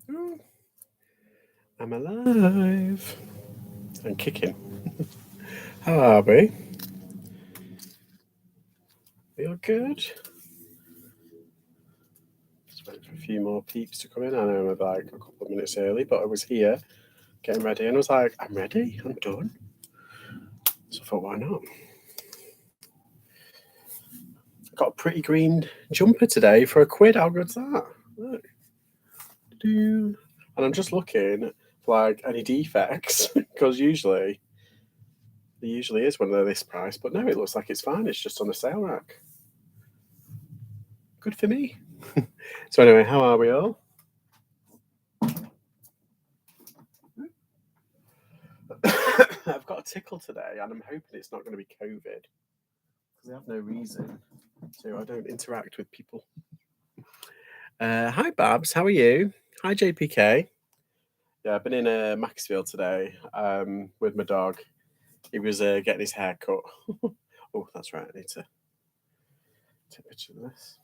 Ooh, I'm alive. I'm kicking. How are we? We all good? Just waiting for a few more peeps to come in. I know I'm like a couple of minutes early, but I was here getting ready and I was like, I'm ready, I'm done. So I thought, why not? Got a pretty green jumper today for £1. How good's that? Look. And I'm just looking for like any defects because usually there usually is when they're this price, but no, it looks like it's fine. It's just on a sale rack. Good for me. So anyway, how are we all? I've got a tickle today, and I'm hoping it's not going to be COVID because I have no reason to. I don't interact with people. Hi, Babs. How are you? Hi, JPK. Yeah, I've been in Maxfield today with my dog. He was getting his hair cut. Oh, that's right. I need to take a picture of this.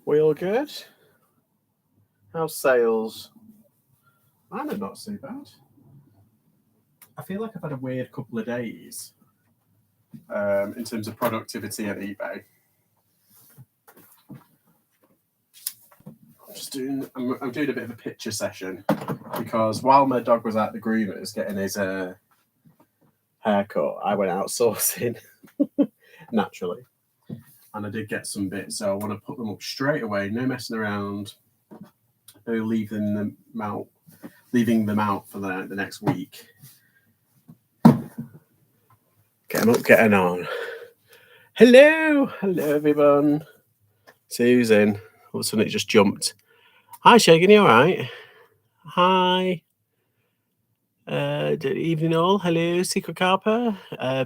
We all good? How's sales? Mine are not so bad. I feel like I've had a weird couple of days in terms of productivity at eBay. I'm doing a bit of a picture session because while my dog was at the groomers getting his haircut, I went out sourcing naturally, and I did get some bits, so I want to put them up straight away. No messing around. No leaving them out for the next week. Get them up, getting on. Hello everyone. Susan. All of a sudden it just jumped. Hi Shagan, you alright? Hi. Good evening all. Hello, Secret Carper.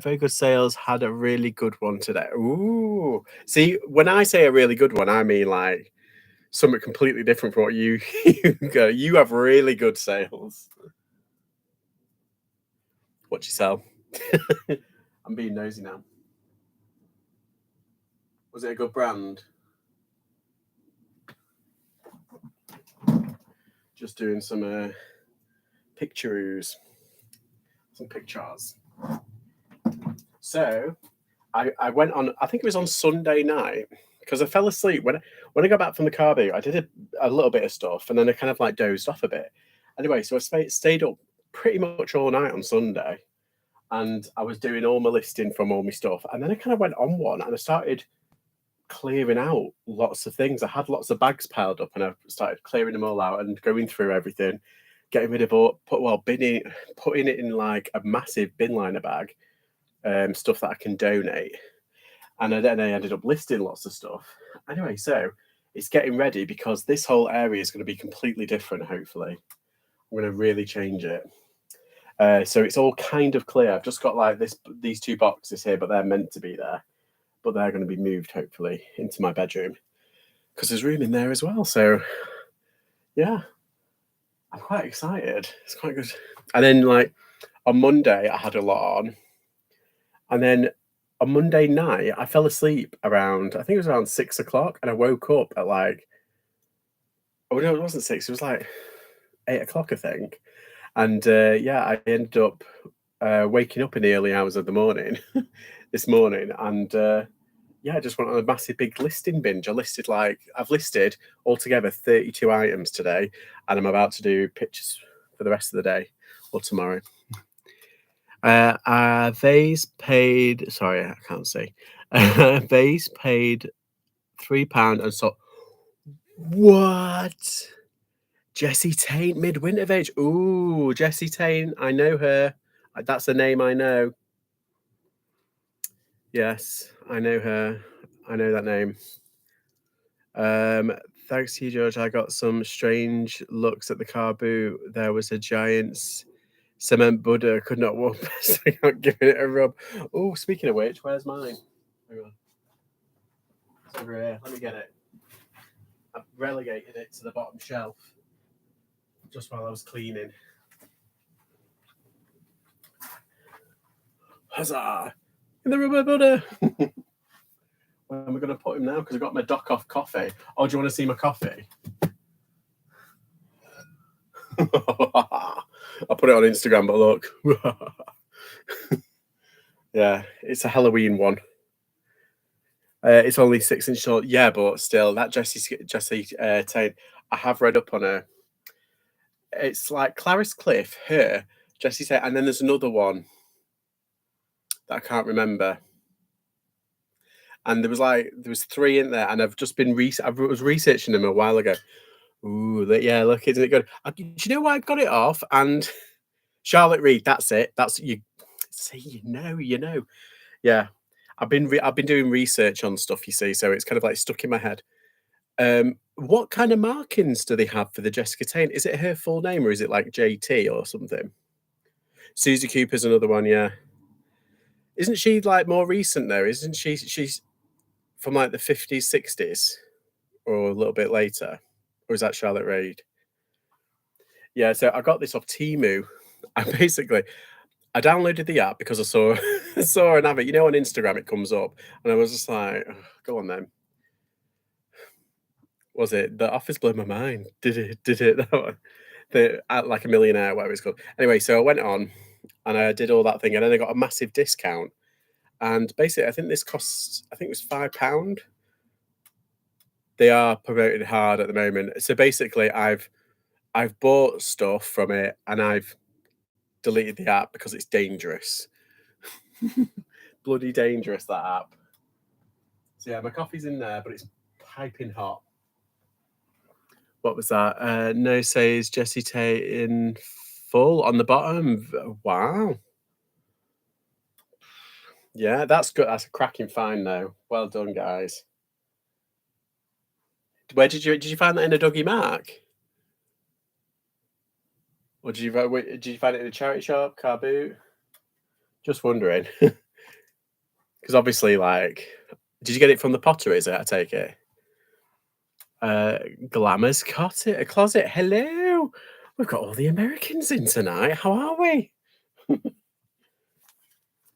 Very good sales. Had a really good one today. Ooh. See, when I say a really good one, I mean like something completely different from what you go. You have really good sales. What you sell? I'm being nosy now. Was it a good brand? Just doing some pictures. Some pictures. So I went on, I think it was on Sunday night, because I fell asleep. When I got back from the car boot, I did a little bit of stuff, and then I kind of like dozed off a bit. Anyway, so I stayed up pretty much all night on Sunday, and I was doing all my listing from all my stuff. And then I kind of went on one, and I started clearing out lots of things. I had lots of bags piled up, and I started clearing them all out and going through everything, getting rid of all, putting it in like a massive bin liner bag. Stuff that I can donate. And then I ended up listing lots of stuff. Anyway, so it's getting ready because this whole area is going to be completely different, hopefully. I'm going to really change it. So it's all kind of clear. I've just got like these two boxes here, but they're meant to be there. But they're going to be moved, hopefully, into my bedroom. Because there's room in there as well. So, yeah. I'm quite excited. It's quite good. And then, like, on Monday, I had a lot on. And then on Monday night, I fell asleep around, I think it was around 6 o'clock, and I woke up at like, oh no, it wasn't 6, it was like 8 o'clock, I think. And yeah, I ended up waking up in the early hours of the morning this morning, and yeah, I just went on a massive big listing binge. I've listed altogether 32 items today, and I'm about to do pictures for the rest of the day or tomorrow. Vase paid. Sorry, I can't see. Vase paid £3 and so. What? Jessie Taint Midwinter Vase. Ooh, Jessie Taint. I know her. That's a name I know. Yes, I know her. I know that name. Thanks to you, George. I got some strange looks at the car boot. There was a giant cement Buddha. Could not walk past without giving it a rub. Oh, speaking of which, where's mine? Hang on. It's over here. Let me get it. I've relegated it to the bottom shelf just while I was cleaning. Huzzah! In the rubber Buddha! When we're going to put him now because I've got my dock off coffee. Oh, do you want to see my coffee? I'll put it on Instagram, but look. Yeah, it's a Halloween one. It's only 6 inch tall. Yeah, but still, that Jessie Tate, I have read up on her. It's like Clarice Cliff, her, Jessie Tate, and then there's another one that I can't remember. And there was three in there, and I've just been I was researching them a while ago. Ooh, yeah, look, isn't it good? Do you know why I got it off? And Charlotte Reed, that's it. That's you. See, you know. Yeah, I've been doing research on stuff. You see, so it's kind of like stuck in my head. What kind of markings do they have for the Jessica Tain? Is it her full name or is it like JT or something? Susie Cooper's another one, yeah. Isn't she like more recent though? Isn't she? She's from like the 50s, 60s, or a little bit later, or is that Charlotte Reid? Yeah, so I got this off Timu. I downloaded the app because I saw I saw an advert. You know, on Instagram it comes up, and I was just like, "Oh, go on then." Was it The Office blew my mind? Did it? Did it? That one? The like a millionaire, whatever it's called. Anyway, so I went on and I did all that thing, and then I got a massive discount. And basically, I think this costs. I think it was £5. They are promoted hard at the moment. So basically, I've bought stuff from it, and I've deleted the app because it's dangerous. Bloody dangerous, that app. So yeah, my coffee's in there, but it's piping hot. What was that? No says Jessie Tate in full on the bottom. Wow. Yeah, that's good. That's a cracking find, though. Well done, guys. Where did you find that in a doggy mark? Or did you find it in a charity shop, car boot? Just wondering, because obviously, like, did you get it from the Pottery? Is it? I take it. Glamour's a closet. Hello, we've got all the Americans in tonight. How are we?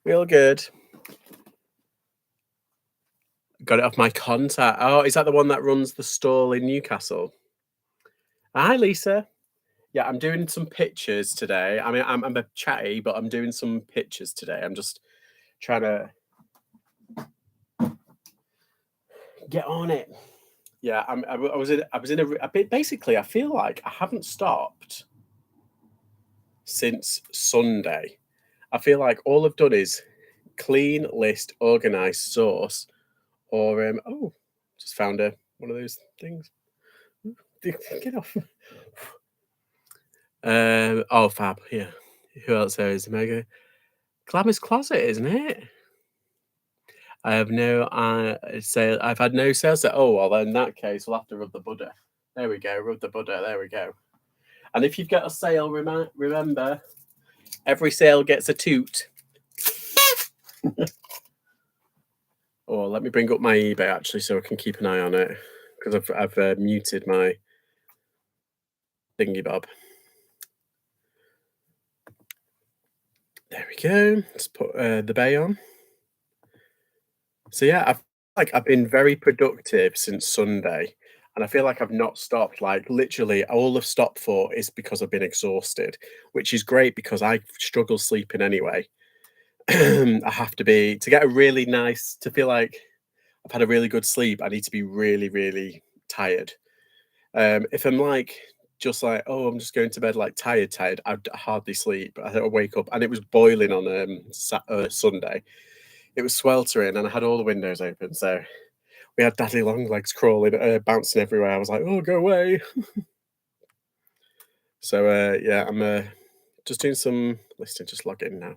Real good. Got it off my contact. Oh, is that the one that runs the stall in Newcastle? Hi, Lisa. Yeah, I'm doing some pictures today. I mean, I'm a chatty, but I'm doing some pictures today. I'm just trying to get on it. Yeah, I was in a bit. Basically, I feel like I haven't stopped since Sunday. I feel like all I've done is clean, list, organize, source, or oh, just found one of those things. Get off. Oh, fab. Yeah. Who else there is? Mega Glamour's Closet, isn't it? I have no sale. I've had no sales. Oh well, in that case, we'll have to rub the butter. There we go. Rub the butter. There we go. And if you've got a sale, remember, every sale gets a toot. Oh, let me bring up my eBay actually, so I can keep an eye on it because I've muted my thingy bob. There we go. Let's put the bay on. So yeah, I've been very productive since Sunday, and I feel like I've not stopped. Like literally, all I've stopped for is because I've been exhausted, which is great because I struggle sleeping anyway. I have to be to get a really nice to feel like I've had a really good sleep. I need to be really, really tired. If I'm like just like, oh, I'm just going to bed like tired, I'd hardly sleep. I wake up and it was boiling on Sunday. It was sweltering and I had all the windows open. So we had daddy long legs crawling, bouncing everywhere. I was like, oh, go away. So yeah, I'm just doing some listing, just log in now.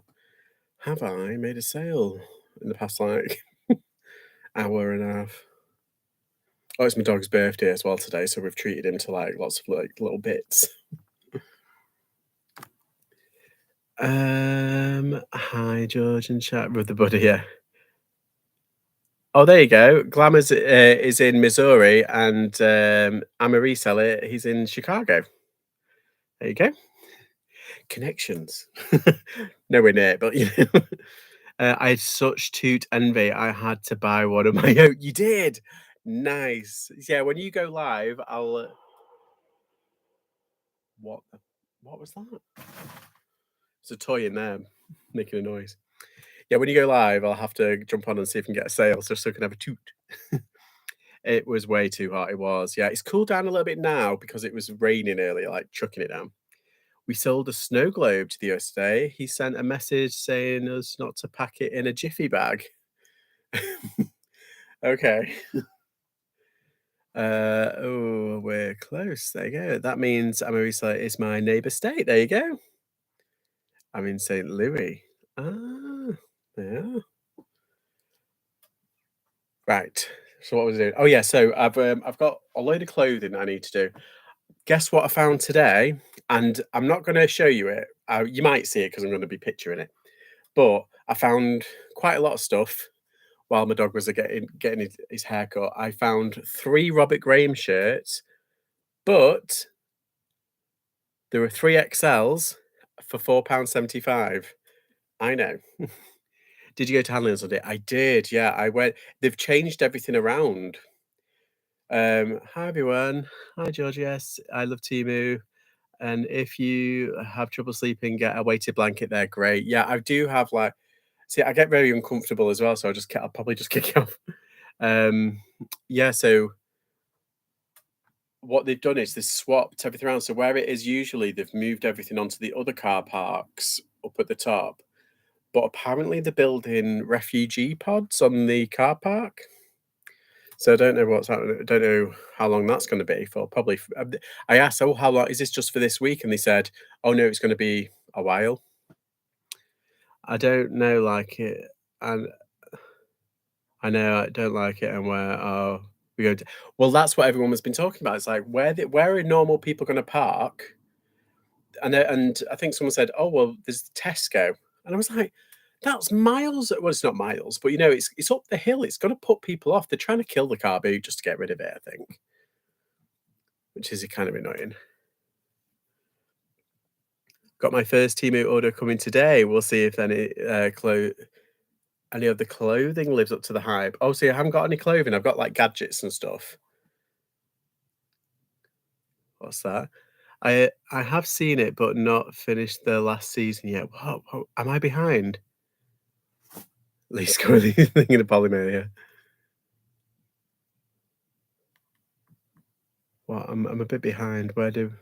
Have I made a sale in the past like hour and a half? Oh, it's my dog's birthday as well today, so we've treated him to like lots of like little bits. Hi George and chat with the buddy. Yeah. Oh, there you go. Glamour's is in Missouri, and I'm a reseller. He's in Chicago. There you go. Connections. Nowhere near, but you know. I had such toot envy, I had to buy one of my own. You did? Nice. Yeah, when you go live, I'll what the what was that? It's a toy in there making a noise. Yeah, when you go live, I'll have to jump on and see if I can get a sale just so I can have a toot. It was way too hot, it was. Yeah, it's cooled down a little bit now because it was raining earlier, like chucking it down. We sold a snow globe to the US today. He sent a message saying us not to pack it in a jiffy bag. Okay. Oh, we're close. There you go. That means I'm a reseller is my neighbour state. There you go. I'm in St. Louis. Ah, yeah. Right. So what was it? Oh yeah. So I've got a load of clothing I need to do. Guess what I found today? And I'm not going to show you it. You might see it because I'm going to be picturing it. But I found quite a lot of stuff while my dog was getting his haircut. I found 3 Robert Graham shirts, but there were 3 XLs for £4.75. I know. Did you go to Hanlon's on it? I did. Yeah, I went. They've changed everything around. Hi everyone. Hi George. Yes, I love Timu. And if you have trouble sleeping, get a weighted blanket. They're great. Yeah, I do have like. See, I get very uncomfortable as well, so I'll probably just kick it off. Yeah. So what they've done is they've swapped everything around. So where it is usually, they've moved everything onto the other car parks up at the top. But apparently they're building refugee pods on the car park. So I don't know what's happening. I don't know how long that's going to be for. Probably. I asked, "Oh, how long is this just for this week?" And they said, "Oh no, it's going to be a while." I don't know, like it, and I know I don't like it, and where are we going to? Well, that's what everyone has been talking about. It's like where are normal people going to park? And I think someone said, "Oh well, there's Tesco," and I was like, "That's miles." Well, it's not miles, but it's up the hill. It's going to put people off. They're trying to kill the car boot just to get rid of it. I think, which is kind of annoying. Got my first Temu order coming today. We'll see if any of the clothing lives up to the hype. Oh, see, I haven't got any clothing. I've got like gadgets and stuff. What's that? I have seen it, but not finished the last season yet. What am I behind? Least currently thinking of Polymania. What? I'm a bit behind. Where do?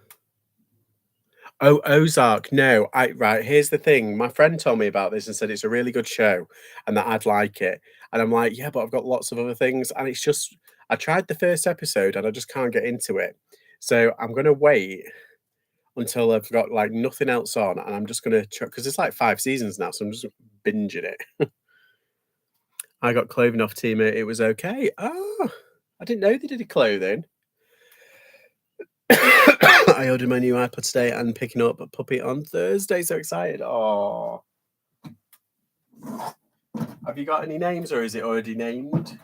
Oh, Ozark. No, right. Here's the thing. My friend told me about this and said it's a really good show and that I'd like it. And I'm like, yeah, but I've got lots of other things. And it's just, I tried the first episode and I just can't get into it. So I'm gonna wait until I've got like nothing else on, and I'm just gonna try because it's like 5 seasons now, so I'm just binging it. I got clothing off Team. It was okay. Oh, I didn't know they did clothing. I ordered my new iPod today and picking up a puppy on Thursday. So excited! Oh, have you got any names, or is it already named?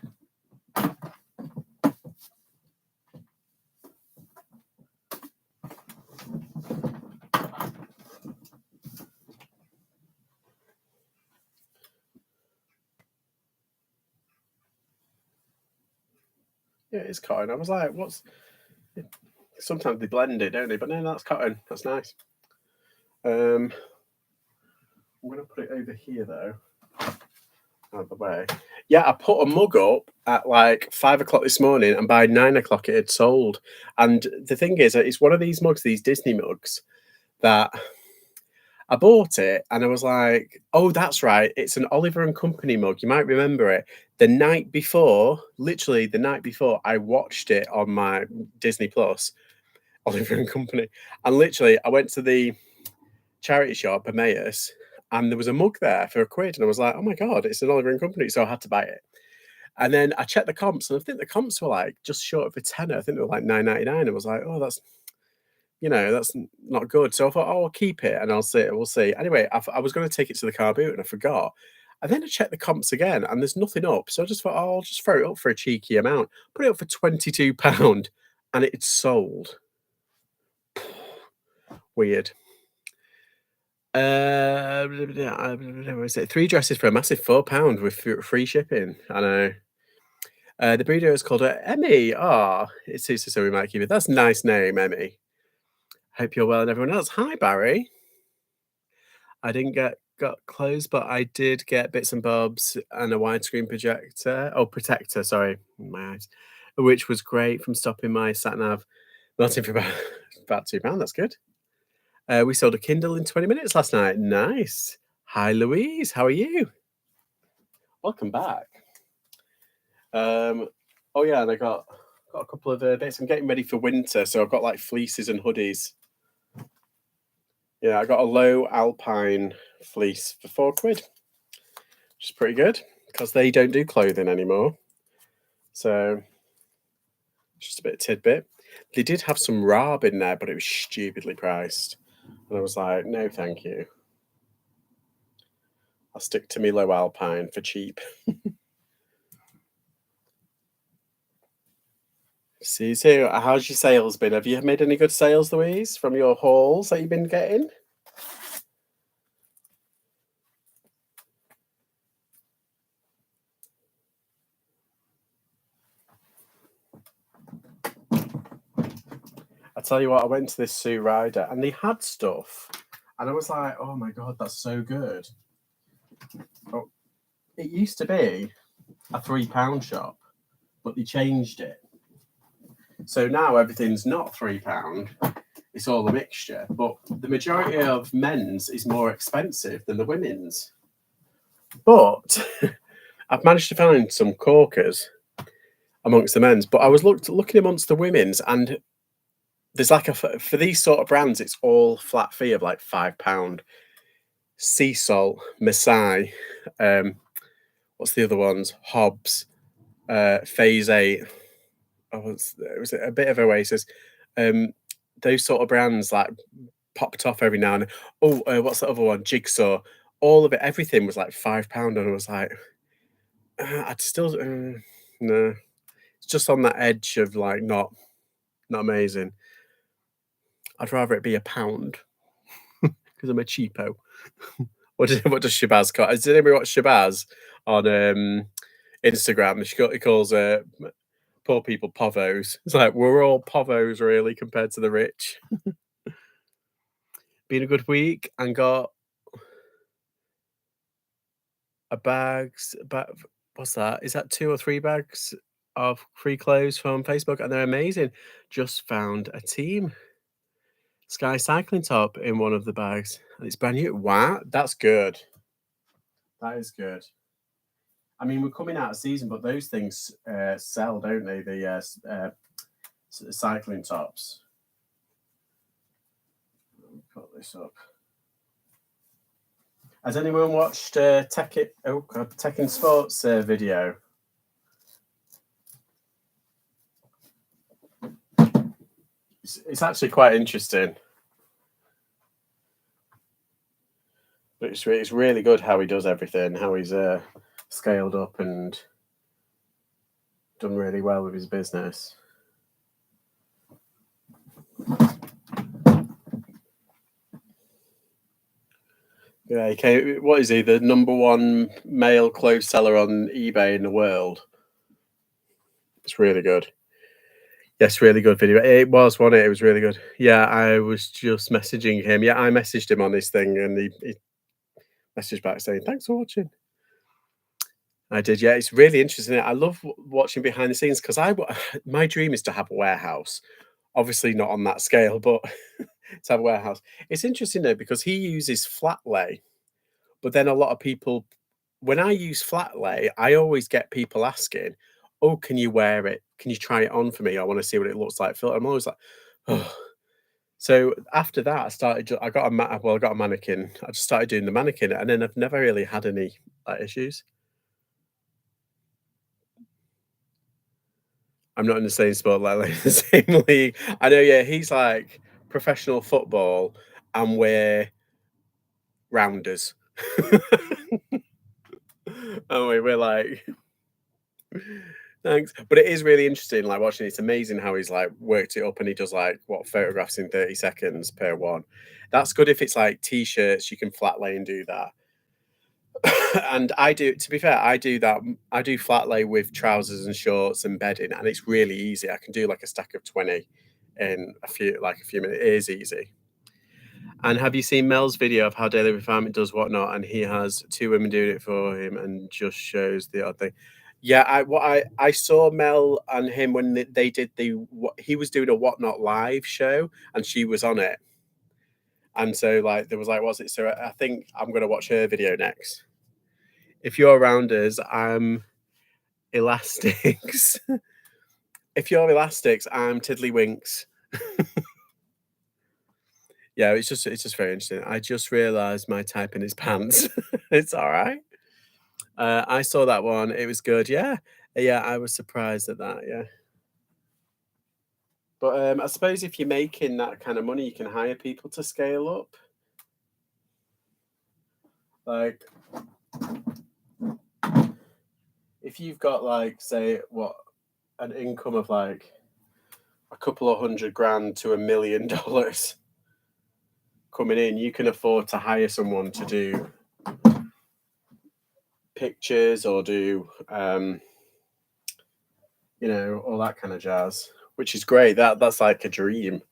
Yeah, it's cotton. I was like, what's? Sometimes they blend it, don't they? But no, that's cotton. That's nice. I'm gonna put it over here though. Out of the way. Yeah, I put a mug up at like 5 o'clock this morning, and by 9 o'clock it had sold. And the thing is, it's one of these mugs, these Disney mugs, that I bought it and I was like, oh, that's right. It's an Oliver and Company mug. You might remember it. The night before, literally the night before, I watched it on my Disney Plus, Oliver and Company. And literally, I went to the charity shop, Emmaus, and there was a mug there for £1. And I was like, oh my God, it's an Oliver and Company. So I had to buy it. And then I checked the comps, and I think the comps were like just short of a tenner. I think they were like 9.99. I was like, oh, that's not good. So I thought, oh, I'll keep it and I'll see. We'll see. Anyway, I was going to take it to the car boot and I forgot. And then I checked the comps again, and there's nothing up. So I just thought, oh, I'll just throw it up for a cheeky amount. Put it up for £22, and it's sold. Weird. Was it 3 dresses for a massive £4 with free shipping? I know. The breeder is called Emmy. Ah, it suits us, so we might keep it. That's a nice name, Emmy. Hope you're well and everyone else. Hi, Barry. I didn't got clothes, but I did get bits and bobs and a widescreen projector. Oh, protector, sorry, my eyes, which was great from stopping my sat nav melting for about £2. That's good. We sold a Kindle in 20 minutes last night. Nice. Hi, Louise. How are you? Welcome back. Oh yeah, and I got a couple of bits. I'm getting ready for winter, so I've got like fleeces and hoodies. Yeah, I got a low alpine fleece for £4, which is pretty good because they don't do clothing anymore. So just a bit of tidbit. They did have some Raab in there, but it was stupidly priced. And I was like, no, thank you. I'll stick to me low alpine for cheap. See, so how's your sales been? Have you made any good sales, Louise, from your hauls that you've been getting? I tell you what, I went to this Sue Ryder and they had stuff, and I was like, oh my god, that's so good. Oh, it used to be a £3 shop, but they changed it. So now everything's not £3. It's all a mixture, but the majority of men's is more expensive than the women's. But I've managed to find some corkers amongst the men's, but I was looking amongst the women's, and there's like for these sort of brands, it's all flat fee of like £5. Sea Salt, Masai, what's the other ones? Hobbs, Phase 8. Oh, it was a bit of Oasis. Those sort of brands like popped off every now and then. Oh, what's the other one? Jigsaw. All of it, everything was like £5, and I was like, I'd still no. It's just on that edge of like not amazing. I'd rather it be a pound because I'm a cheapo. What does Shabazz call? Does anybody watch Shabazz on Instagram? He calls poor people povos. It's like we're all povos really compared to the rich. Been a good week and got a bags. What's that? Is that 2 or 3 bags of free clothes from Facebook? And they're amazing. Just found a team Sky cycling top in one of the bags, and it's brand new. Wow, that's good. That is good. I mean, we're coming out of season, but those things sell, don't they? The cycling tops. Let me put this up. Has anyone watched Tech in Sports video? It's actually quite interesting. But it's really good how he does everything, how he's scaled up and done really well with his business. Yeah, what is he? The #1 male clothes seller on eBay in the world. It's really good. Yes, really good video. It was, wasn't it? It was really good. Yeah, I was just messaging him. Yeah, I messaged him on this thing, and he messaged back saying, "Thanks for watching." I did. Yeah, it's really interesting. I love watching behind the scenes because my dream is to have a warehouse. Obviously, not on that scale, but to have a warehouse. It's interesting though because he uses flat lay, but then a lot of people, when I use flat lay, I always get people asking, "Oh, can you wear it? Can you try it on for me? I want to see what it looks like." Phil, I'm always like, "Oh." So after that, I got a mannequin. I just started doing the mannequin, and then I've never really had any issues. I'm not in the same sport like the same league. I know. Yeah, he's like professional football, and we're rounders. And we're like, Thanks. But it is really interesting, like watching. It's amazing how he's like worked it up, and he does like what photographs in 30 seconds per one. That's good if it's like t-shirts, you can flat lay and do that. And I do, to be fair, I do that. I do flat lay with trousers and shorts and bedding, and it's really easy. I can do like a stack of 20 in a few minutes. It is easy. And have you seen Mel's video of how daily refinement does whatnot? And he has two women doing it for him and just shows the odd thing. Yeah, I saw Mel and him when they did he was doing a whatnot live show and she was on it. And so like there was like, what's it? So I think I'm gonna watch her video next. If you're around us, I'm elastics. If you're elastics, I'm tiddlywinks. Yeah, it's just very interesting. I just realised my type in his pants. It's all right. I saw that one. It was good. Yeah, yeah. I was surprised at that. Yeah, but I suppose if you're making that kind of money, you can hire people to scale up. Like, if you've got like, say, what an income of like a couple of $100,000 to $1 million coming in, you can afford to hire someone to do pictures or do all that kind of jazz, which is great. That's like a dream.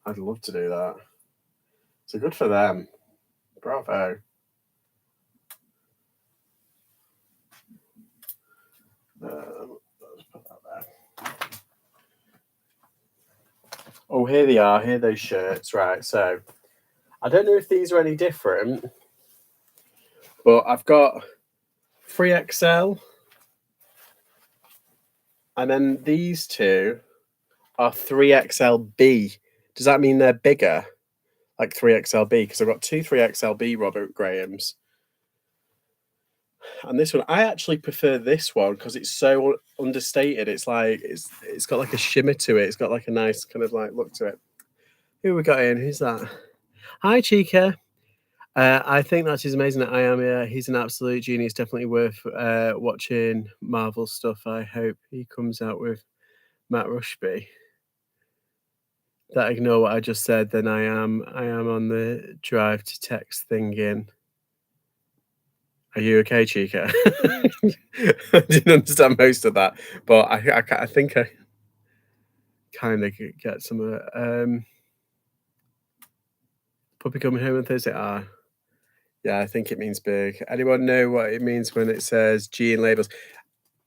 I'd love to do that. So good for them. Bravo. Let's put that there. Oh, here they are. Here are those shirts. Right. So I don't know if these are any different, but I've got 3XL, and then these two are 3XLB. Does that mean they're bigger? Like 3XLB? Because I've got two 3XLB Robert Grahams. And this one, I actually prefer this one because it's so understated. It's like it's got like a shimmer to it. It's got like a nice kind of like look to it. Who we got in? Who's that? Hi, Chica. I think that is amazing that I am. Yeah, he's an absolute genius. Definitely worth watching Marvel stuff. I hope he comes out with Matt Rushby. That ignore what I just said. Then I am on the drive to text thing in. Are you okay, Chica? I didn't understand most of that, but I think I kind of get some of it. Puppy coming home on Thursday. Yeah, I think it means big. Anyone know what it means when it says G in labels?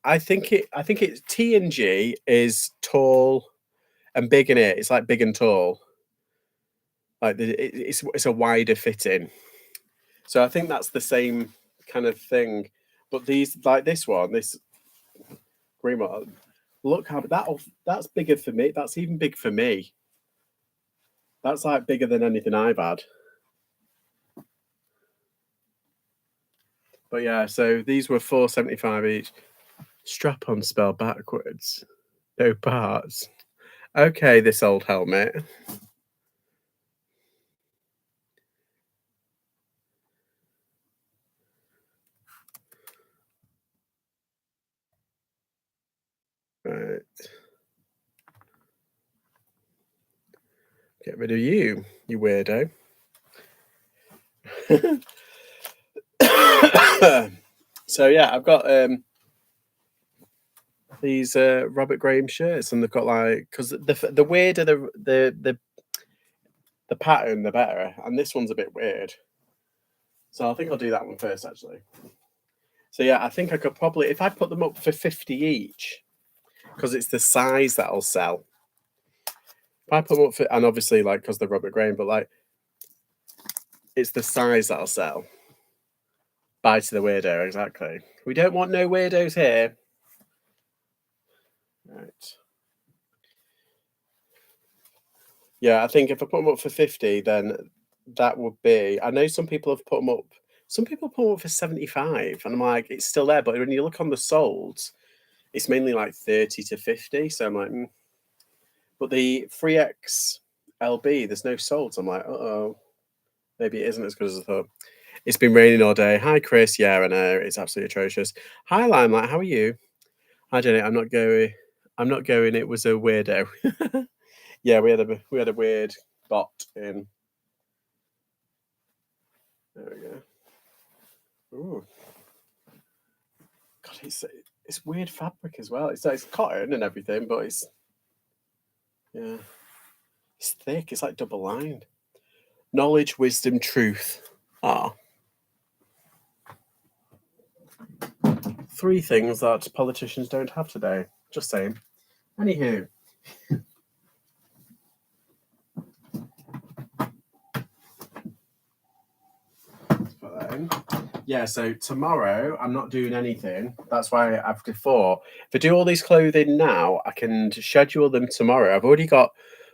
I think it's T and G is tall and big in it. It's like big and tall. Like it's a wider fitting. So I think that's the same kind of thing. But these like this one, this green one, look how that's bigger for me. That's even big for me. That's like bigger than anything I've had. But yeah, so these were $4.75 each. Strap on spell backwards. No parts. Okay, this old helmet. Right. Get rid of you, you weirdo. So yeah, I've got these Robert Graham shirts, and they've got like because the weirder the pattern, the better. And this one's a bit weird, so I think I'll do that one first, actually. So yeah, I think I could probably if I put them up for 50 each, because it's the size that I'll sell. If I put them up for, and obviously like because they're Robert Graham, but like it's the size that I'll sell. Bye to the weirdo, exactly. We don't want no weirdos here. Right. Yeah, I think if I put them up for 50, then that would be. I know some people have put them up. Some people put them up for 75, and I'm like, it's still there. But when you look on the solds, it's mainly like 30 to 50. So I'm like, But the 3X LB, there's no salt. I'm like, uh-oh, maybe it isn't as good as I thought. It's been raining all day. Hi, Chris. Yeah, I know. It's absolutely atrocious. Hi, Limelight. How are you? Hi, Jenny. I'm not going. I'm not going. It was a weirdo. Yeah, we had a weird bot in. There we go. Ooh, God, it's weird fabric as well. It's cotton and everything, but yeah, it's thick. It's like double lined. Knowledge, wisdom, truth are three things that politicians don't have today. Just saying. Anywho, let's put that in. Yeah, so tomorrow I'm not doing anything. That's why I've before. If I do all these clothing now, I can schedule them tomorrow. I've already got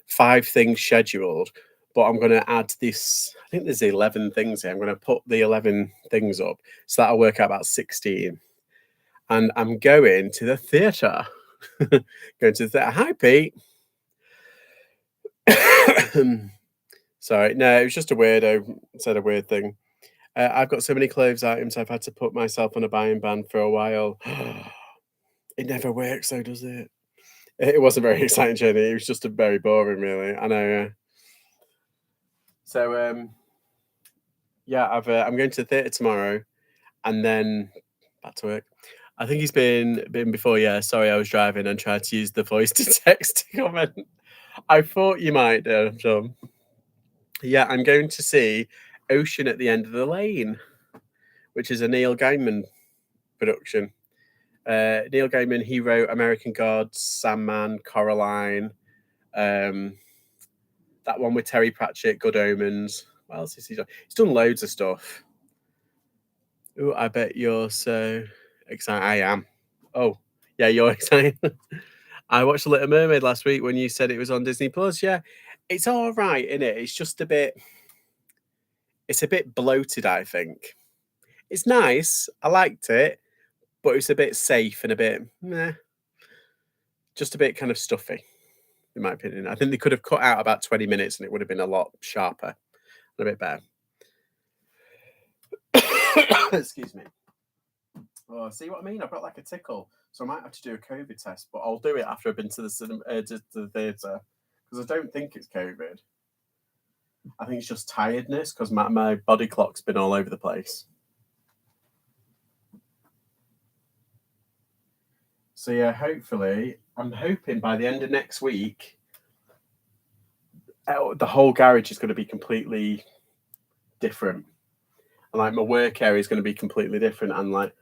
5 things scheduled, but I'm going to add this. I think there's 11 things here. I'm going to put the 11 things up, so that'll work out about 16. And I'm going to the theatre. Going to the theatre. Hi, Pete. Sorry, no, it was just a weirdo. Said a weird thing. I've got so many clothes items. I've had to put myself on a buying ban for a while. It never works, though, does it? It wasn't very exciting journey. It was just a very boring, really. I know. So, yeah, I'm going to the theatre tomorrow, and then back to work. I think he's been before. Yeah, sorry, I was driving and tried to use the voice to text to comment. I thought you might do, John. Yeah, I'm going to see Ocean at the End of the Lane, which is a Neil Gaiman production. Neil Gaiman, he wrote American Gods, Sandman, Coraline, that one with Terry Pratchett, Good Omens. What else has he done? He's done loads of stuff. Oh, I bet you're so excited. I am. Oh, yeah, you're excited. I watched The Little Mermaid last week when you said it was on Disney Plus. Yeah, it's all right, isn't it? It's just it's a bit bloated, I think. It's nice. I liked it, but it's a bit safe and a bit meh, just a bit kind of stuffy, in my opinion. I think they could have cut out about 20 minutes and it would have been a lot sharper and a bit better. Excuse me. Oh, see what I mean? I've got like a tickle, so I might have to do a COVID test, but I'll do it after I've been to the cinema, to the theatre, because I don't think it's COVID. I think it's just tiredness because my body clock's been all over the place. So yeah, hopefully, I'm hoping by the end of next week, the whole garage is going to be completely different, and like my work area is going to be completely different, and like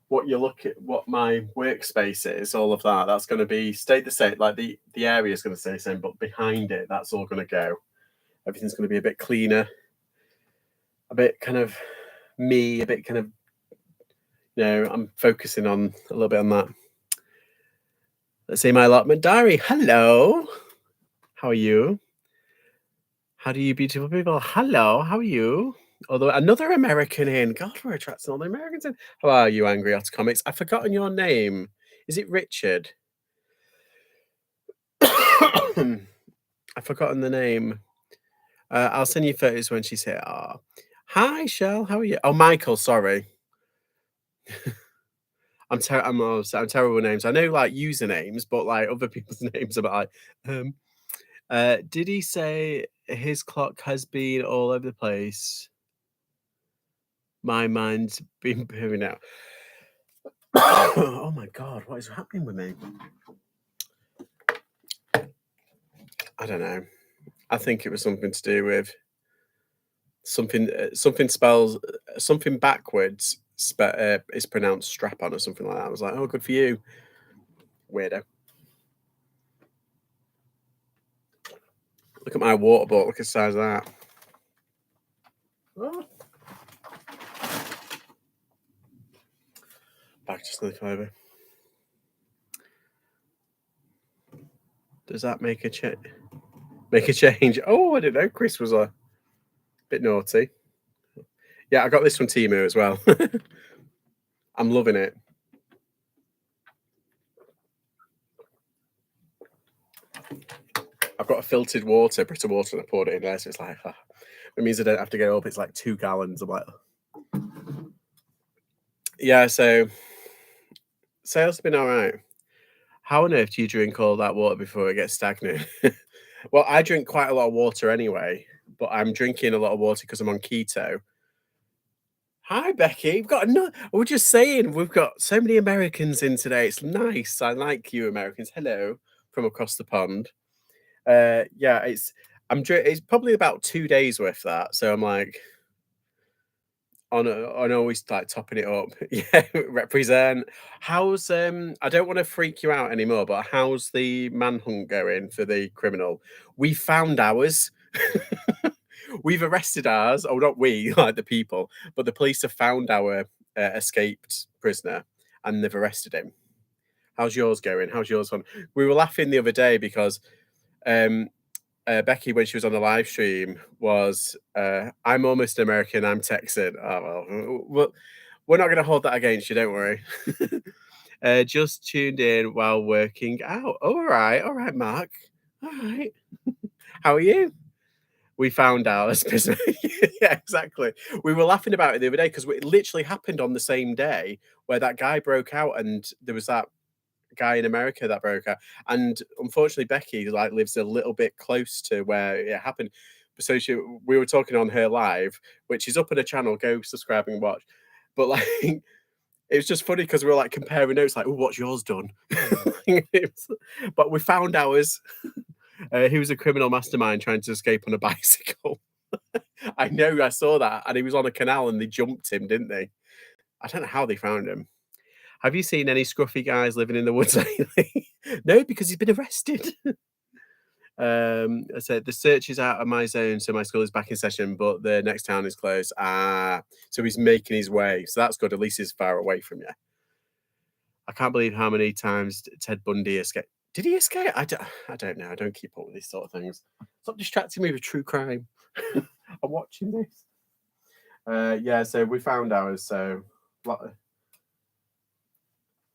what you look at, what my workspace is, all of that's going to be stay the same. Like the area is going to stay the same, but behind it, that's all going to go. Everything's going to be a bit cleaner, a bit kind of me, a bit kind of, I'm focusing on a little bit on that. Let's see my allotment diary. Hello, how are you? How do you beautiful people? Hello, how are you? Although another American in. God, we're attracting all the Americans in. How are you, Angry Otter Comics? I've forgotten your name. Is it Richard? I've forgotten the name. I'll send you photos when she's here. Oh. Hi, Shell. How are you? Oh, Michael. Sorry. I'm terrible with names. I know like usernames, but like other people's names are like. Did he say his clock has been all over the place? My mind's been moving out. Oh my God, what is happening with me? I don't know. I think it was something to do with something spells something backwards is pronounced strap on or something like that. I was like, oh, good for you, weirdo. Look at my water bottle. Look at the size of that. Oh. Back to sleep over. Does that make a change? Make a change? Oh, I didn't know. Chris was a bit naughty. Yeah, I got this from Temu as well. I'm loving it. I've got a filtered water, Brita water, and I poured it in there, so it's like, it means I don't have to get up. It's like 2 gallons. I'm like, yeah. So sales have been all right. How on earth do you drink all that water before it gets stagnant? Well, I drink quite a lot of water anyway, but I'm drinking a lot of water because I'm on keto. Hi, Becky. We've got no. We're just saying we've got so many Americans in today. It's nice. I like you, Americans. Hello from across the pond. Yeah, it's probably about 2 days worth of that. So I'm like on always like topping it up. Yeah, represent. How's I don't want to freak you out anymore, but how's the manhunt going for the criminal? We found ours. We've arrested ours. Oh, not we, like the people, but the police have found our escaped prisoner and they've arrested him. How's yours going? How's yours on? We were laughing the other day because um, Becky, when she was on the live stream, was I'm almost American, I'm Texan. Oh, well, we're not going to hold that against you, don't worry. Just tuned in while working out. All right, Mark. All right. How are you? We found out. Yeah, exactly. We were laughing about it the other day because it literally happened on the same day where that guy broke out and there was that guy in America that broke out. And unfortunately, Becky like lives a little bit close to where it happened. So we were talking on her live, which is up on her channel. Go subscribe and watch. But like, it was just funny because we were like comparing notes, like, "Oh, what's yours done?" But we found ours. He was a criminal mastermind trying to escape on a bicycle. I know, I saw that, and he was on a canal, and they jumped him, didn't they? I don't know how they found him. Have you seen any scruffy guys living in the woods lately? No, because he's been arrested. I said the search is out of my zone, so my school is back in session, but the next town is closed. So he's making his way. So that's good. At least he's far away from you. I can't believe how many times Ted Bundy escaped. Did he escape? I don't know. I don't keep up with these sort of things. Stop distracting me with true crime. I'm watching this. Yeah, so we found ours. So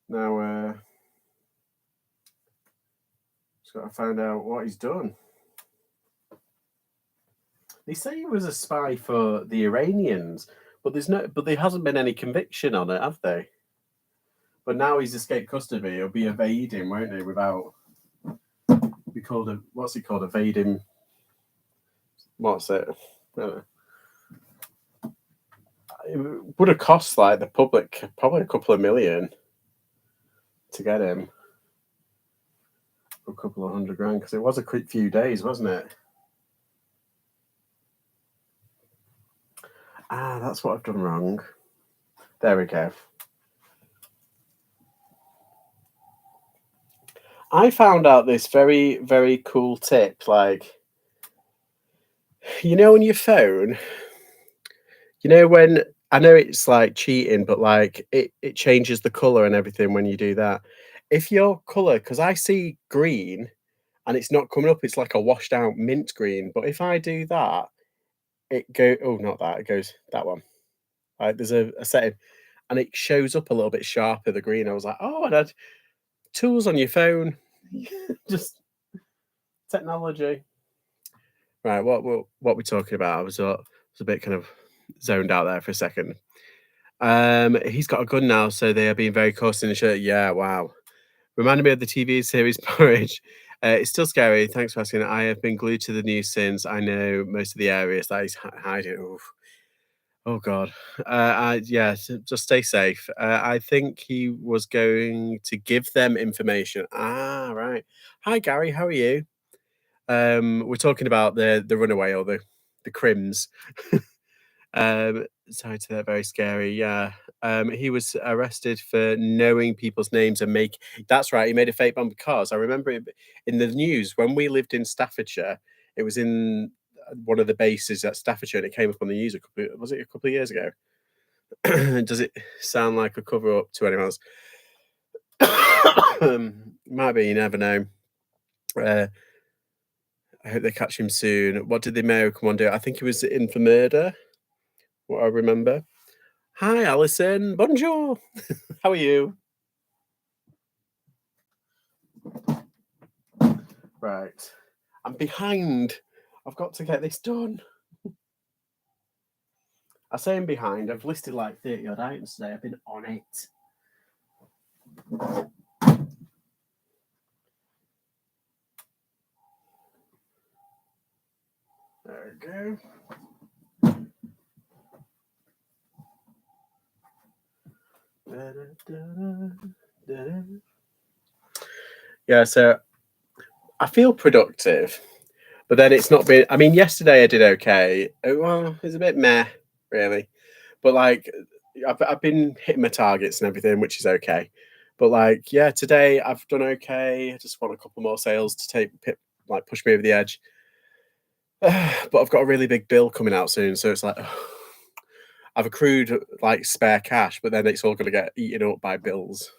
now just got to find out what he's done. They say he was a spy for the Iranians, but there hasn't been any conviction on it, have they? But now he's escaped custody. He'll be evading, won't he? Without be called a what's he called? Evading. What's it? I don't know. It would have cost like the public probably a couple of million to get him. A couple of $100,000 because it was a quick few days, wasn't it? That's what I've done wrong. There we go. I found out this very, very cool tip. Like, on your phone, when I know it's like cheating, but like it changes the color and everything when you do that. If your color, because I see green and it's not coming up, it's like a washed out mint green. But if I do that, not that, it goes that one. Like there's a setting and it shows up a little bit sharper, the green. I was like, oh, and had tools on your phone. Just technology. Right, what we're talking about? I was a bit kind of zoned out there for a second. He's got a gun now, so they are being very cautious in the shirt. Yeah, wow. Reminded me of the TV series Porridge. It's still scary. Thanks for asking. I have been glued to the news since I know most of the areas that he's hiding. Oof. Oh God. Just stay safe. I think he was going to give them information. Right. Hi Gary, how are you? We're talking about the runaway or the crims. Sorry to that, very scary. Yeah. He was arrested for knowing people's names and make. That's right. He made a fake bomb because I remember it in the news when we lived in Staffordshire. It was in one of the bases at Staffordshire, and it came up on the news was it a couple of years ago? Does it sound like a cover up to anyone else? Might be. You never know. I hope they catch him soon. What did the American one do? I think he was in for murder. What I remember. Hi, Alison. Bonjour. How are you? Right. I'm behind. I've got to get this done. I say I'm behind. I've listed like 30 odd items today. I've been on it. There we go. Yeah, so I feel productive, but then it's not been. I mean, yesterday I did okay. Well, it's a bit meh, really. But like, I've been hitting my targets and everything, which is okay. But like, yeah, today I've done okay. I just want a couple more sales to push me over the edge. But I've got a really big bill coming out soon, so it's like I've accrued like spare cash, but then it's all going to get eaten up by bills.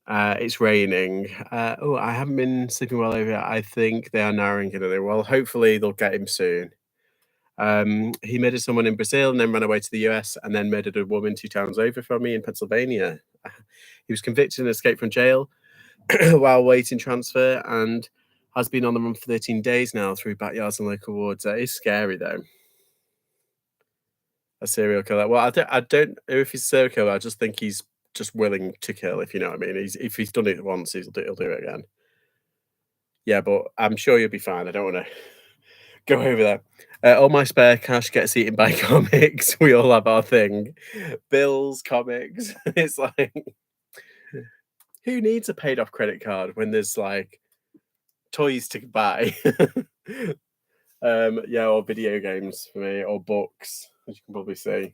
It's raining. I haven't been sleeping well over here. I think they are narrowing it in. Well, hopefully they'll get him soon. He murdered someone in Brazil and then ran away to the US and then murdered a woman 2 towns over from me in Pennsylvania. He was convicted and escaped from jail while waiting transfer and has been on the run for 13 days now through backyards and local wards. That is scary, though. A serial killer. Well, I don't know if he's a serial killer. I just think he's just willing to kill, if you know what I mean. If he's done it once, he'll do it again. Yeah, but I'm sure you'll be fine. I don't want to go over that. All my spare cash gets eaten by comics. We all have our thing. Bills, comics. It's like, who needs a paid off credit card when there's like toys to buy? Yeah, or video games for me, or books, as you can probably see.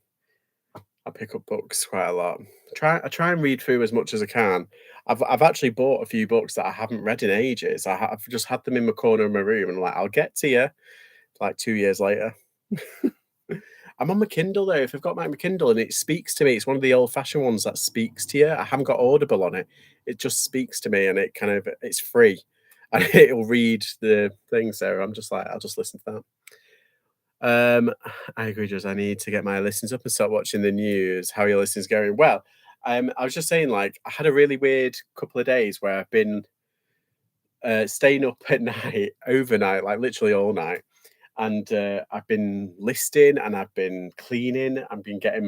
I pick up books quite a lot. I try and read through as much as I can. I've actually bought a few books that I haven't read in ages. I've just had them in the corner of my room, and like I'll get to you like 2 years later. I'm on my Kindle though. If I've got my Kindle and it speaks to me, it's one of the old-fashioned ones that speaks to you. I haven't got Audible on it. It just speaks to me, and it's free, and it'll read the thing. So I'm just like, I'll just listen to that. I agree, Josh. I need to get my listens up and start watching the news. How are your listens going? Well, I was just saying, like, I had a really weird couple of days where I've been staying up at night, overnight, like literally all night, and I've been listing and I've been cleaning. I've been getting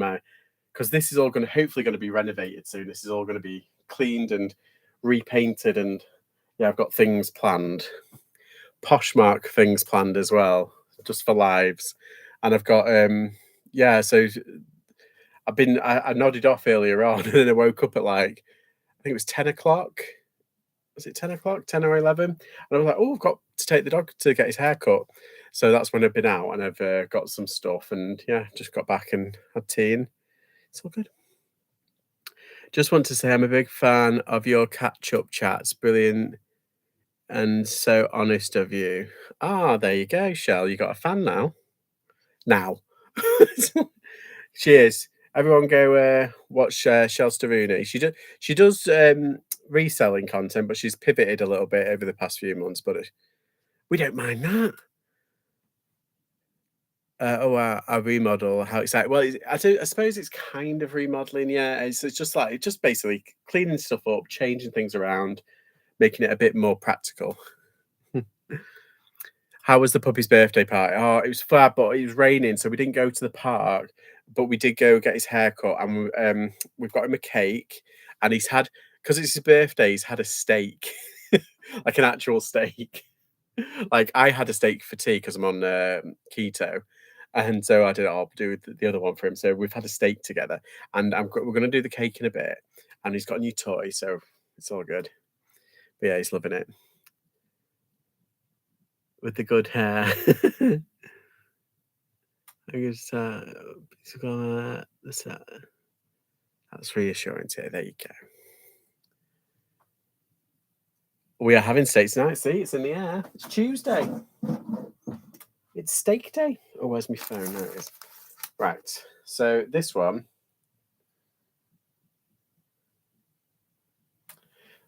because this is all hopefully going to be renovated soon. This is all going to be cleaned and repainted, and yeah, I've got things planned, Poshmark things planned as well, just for lives. And I've got so I nodded off earlier on and then I woke up at like I think it was 10 o'clock. Was it 10 o'clock? 10 or 11? And I was like, oh, I've got to take the dog to get his hair cut. So that's when I've been out and I've got some stuff and yeah, just got back and had tea and it's all good. Just want to say I'm a big fan of your catch-up chats. Brilliant and so honest of you. Ah, there you go, Shell. You got a fan now. Cheers. Everyone go watch Shell Staruni. She does reselling content, but she's pivoted a little bit over the past few months, but we don't mind that. Our remodel, how exciting. Well, I suppose it's kind of remodeling, yeah. It's just basically cleaning stuff up, changing things around, making it a bit more practical. How was the puppy's birthday party? Oh, it was fab, but it was raining, so we didn't go to the park. But we did go get his haircut, and we've got him a cake. And because it's his birthday, he's had a steak, like an actual steak. Like I had a steak for tea because I'm on keto, and so I did. I'll do the other one for him. So we've had a steak together, and we're going to do the cake in a bit. And he's got a new toy, so it's all good. But yeah, he's loving it. With the good hair. I guess that's reassuring to hear. There you go. We are having steak tonight. See, it's in the air. It's Tuesday. It's steak day. Oh, where's my phone? There it is. Right. So this one.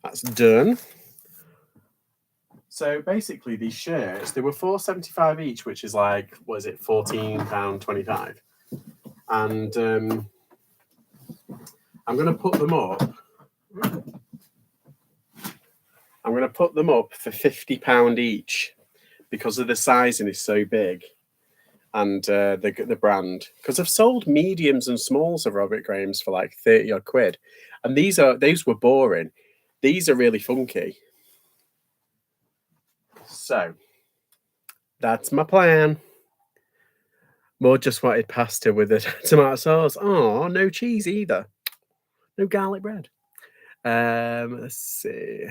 That's done. So basically, these shirts, they were £4.75 each, which is like, was it £14.25? And I'm going to put them up. I'm going to put them up for £50 each because of the sizing is so big and the brand. Because I've sold mediums and smalls of Robert Graham's for like 30 odd quid, and these were boring. These are really funky. So that's my plan. More just wanted pasta with the tomato sauce. Oh, no cheese either. No garlic bread. Let's see.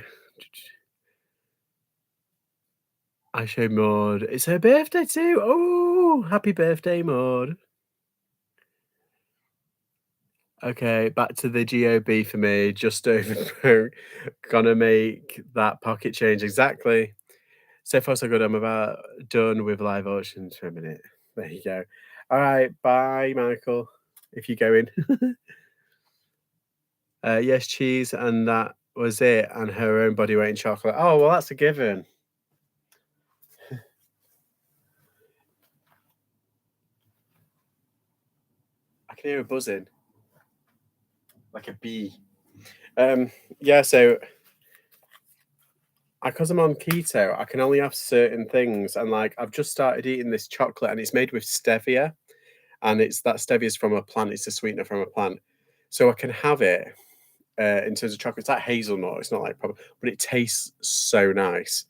I show Maud. It's her birthday too. Oh, happy birthday, Maud. Okay, back to the GOB for me. Just over broke. Gonna make that pocket change exactly. So far, so good. I'm about done with live auctions for a minute. There you go. All right, bye, Michael. If you go in. Yes, cheese, and that was it. And her own body weight in chocolate. Oh, well, that's a given. I can hear a buzzing, like a bee. Yeah, so because I'm on keto, I can only have certain things, and like I've just started eating this chocolate, and it's made with stevia, and that stevia is from a plant. It's a sweetener from a plant, so I can have it. In terms of chocolate, it's like hazelnut. It's not like proper, but it tastes so nice.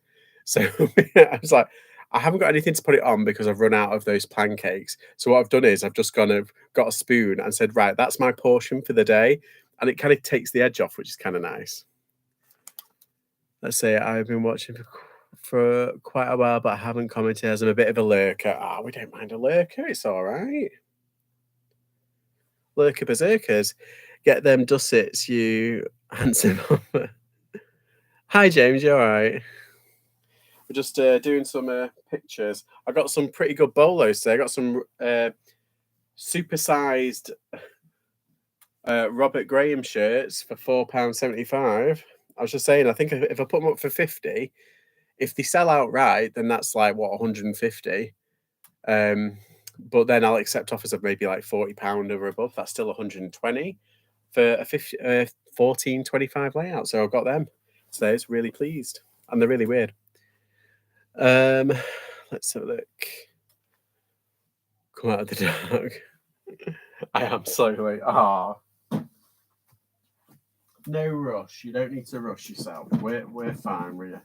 So I was like, I haven't got anything to put it on because I've run out of those pancakes. So what I've done is I've just got a spoon and said, right, that's my portion for the day, and it kind of takes the edge off, which is kind of nice. Let's say I've been watching for quite a while, but I haven't commented as I'm a bit of a lurker. Ah, we don't mind a lurker. It's all right. Lurker berserkers. Get them dussets, you handsome. Hi, James. You all right? We're just doing some pictures. I got some pretty good bolos today. I got some supersized Robert Graham shirts for £4.75. I was just saying, I think if I put them up for 50, if they sell out right, then that's like what 150. But then I'll accept offers of maybe like £40 or above. That's still 120 for a 1425 layout. So I've got them today. It's really pleased, and they're really weird. Let's have a look. Come out of the dark. I am slowly. Ah. No rush. You don't need to rush yourself. We're fine with you.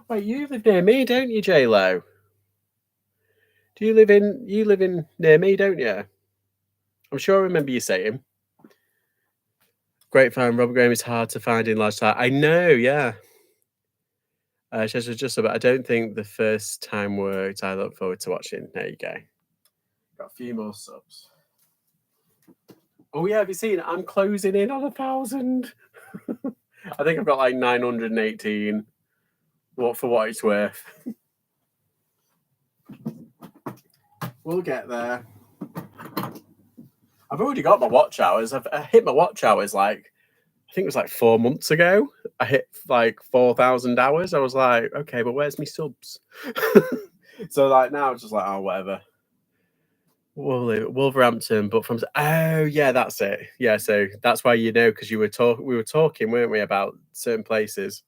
Wait, you live near me, don't you, J-Lo? Do you live in near me, don't you? I'm sure I remember you saying. Great fan. Robert Graham is hard to find in large size. I know, yeah. Just but I don't think the first time worked. I look forward to watching. There you go. Got a few more subs. Oh yeah, have you seen? I'm closing in on 1,000. I think I've got like 918. What for what it's worth. We'll get there. I've already got my watch hours. I hit my watch hours like I think it was like 4 months ago. I hit like 4,000 hours. I was like, okay, but where's my subs? So like now it's just like, oh, whatever. Wolverhampton, but from oh yeah, that's it. Yeah, so that's why you know because we were talking, weren't we, about certain places.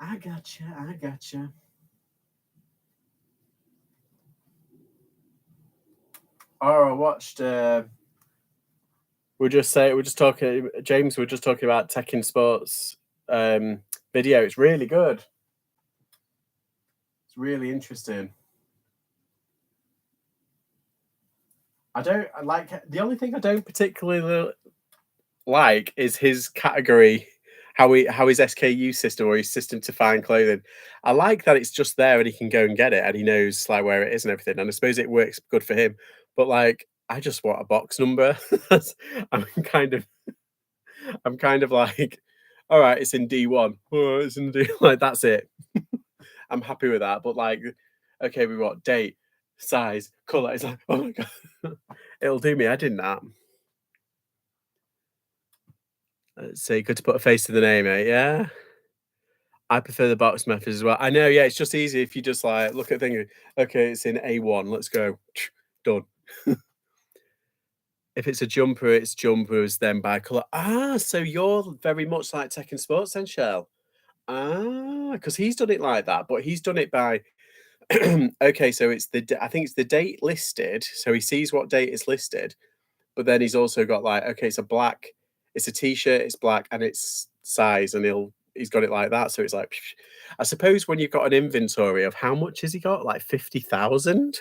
I gotcha. Oh, I watched. We're just talking. James, we're just talking about Tech in Sports video. It's really good. It's really interesting. I like the only thing I don't particularly like is his category, how his SKU system or his system to find clothing. I like that it's just there and he can go and get it and he knows like where it is and everything. And I suppose it works good for him. But like, I just want a box number. I'm kind of like, all right, it's in D1. Oh, it's in D. Like that's it. I'm happy with that. But like, okay, we got date, size, color. It's like, oh my god, it'll do me. I didn't that. Let's see, good to put a face to the name, mate. Yeah. I prefer the box method as well. I know, yeah, it's just easy if you just like look at things. Okay, it's in A1. Let's go. Done. If it's a jumper, it's jumpers, then by colour. Ah, so you're very much like Tech and Sports then, Shell? Ah, because he's done it like that, but he's done it by okay, so it's I think it's the date listed, so he sees what date is listed, but then he's also got like, okay, it's a t-shirt, it's black, and it's size, and he's got it like that. So it's like, I suppose when you've got an inventory of how much has he got, like 50,000,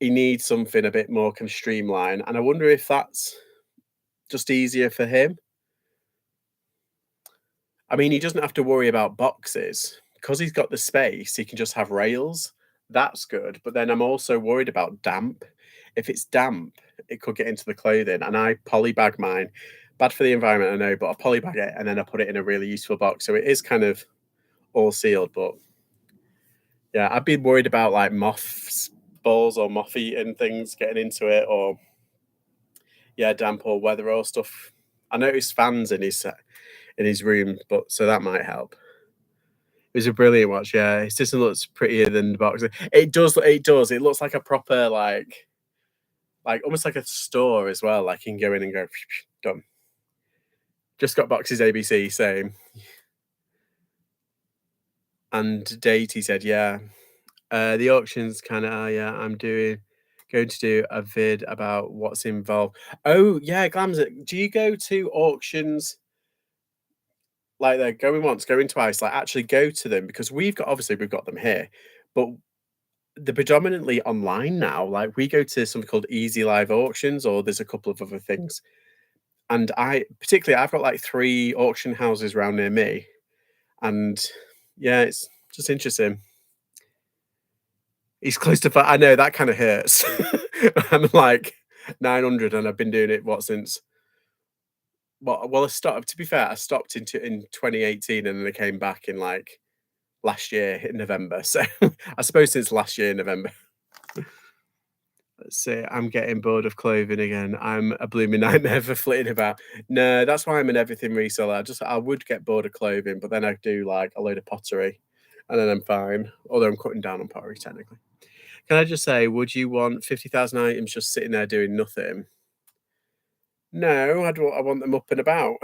he needs something a bit more kind of streamlined. And I wonder if that's just easier for him. I mean, he doesn't have to worry about boxes because he's got the space. He can just have rails. That's good. But then I'm also worried about damp. If it's damp, it could get into the clothing. And I polybag mine. Bad for the environment, I know, but I polybag it and then I put it in a really useful box. So it is kind of all sealed. But yeah, I'd be worried about like moths, balls or moth eating things getting into it, or yeah, damp or weather or stuff. I noticed fans in his room, but so that might help. It was a brilliant watch, yeah. It just looks prettier than the box. It does, it does. It looks like a proper, like almost like a store as well. Like you can go in and go, done. Just got boxes ABC, same. And date, he said, yeah. The auctions kind of, yeah, going to do a vid about what's involved. Oh, yeah, Glamza, do you go to auctions like they're going once, going twice, like actually go to them? Because obviously we've got them here, but they're predominantly online now. Like we go to something called Easy Live Auctions, or there's a couple of other things. And I've got like 3 auction houses around near me. And yeah, it's just interesting. He's close to I know that kind of hurts. I'm like 900 and I've been doing it since I stopped, to be fair, I stopped in 2018 and then I came back in like last year in November. So I suppose since last year in November. Let's see, I'm getting bored of clothing again. I'm a blooming nightmare for flitting about. No, that's why I'm an everything reseller. I would get bored of clothing, but then I do like a load of pottery and then I'm fine. Although I'm cutting down on pottery technically. Can I just say, would you want 50,000 items just sitting there doing nothing? No, I want them up and about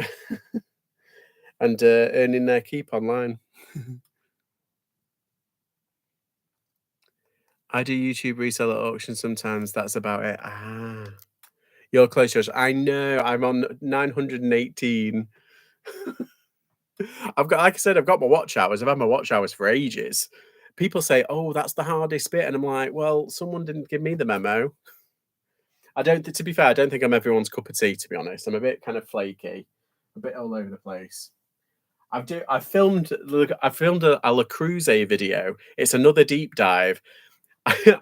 and earning their keep online. I do YouTube reseller auctions sometimes. That's about it. Ah, you're close, Josh. I know. I'm on 918. Like I said, I've got my watch hours. I've had my watch hours for ages. People say, "Oh, that's the hardest bit," and I'm like, "Well, someone didn't give me the memo." To be fair, I don't think I'm everyone's cup of tea. To be honest, I'm a bit kind of flaky, a bit all over the place. I filmed a La Cruze video. It's another deep dive.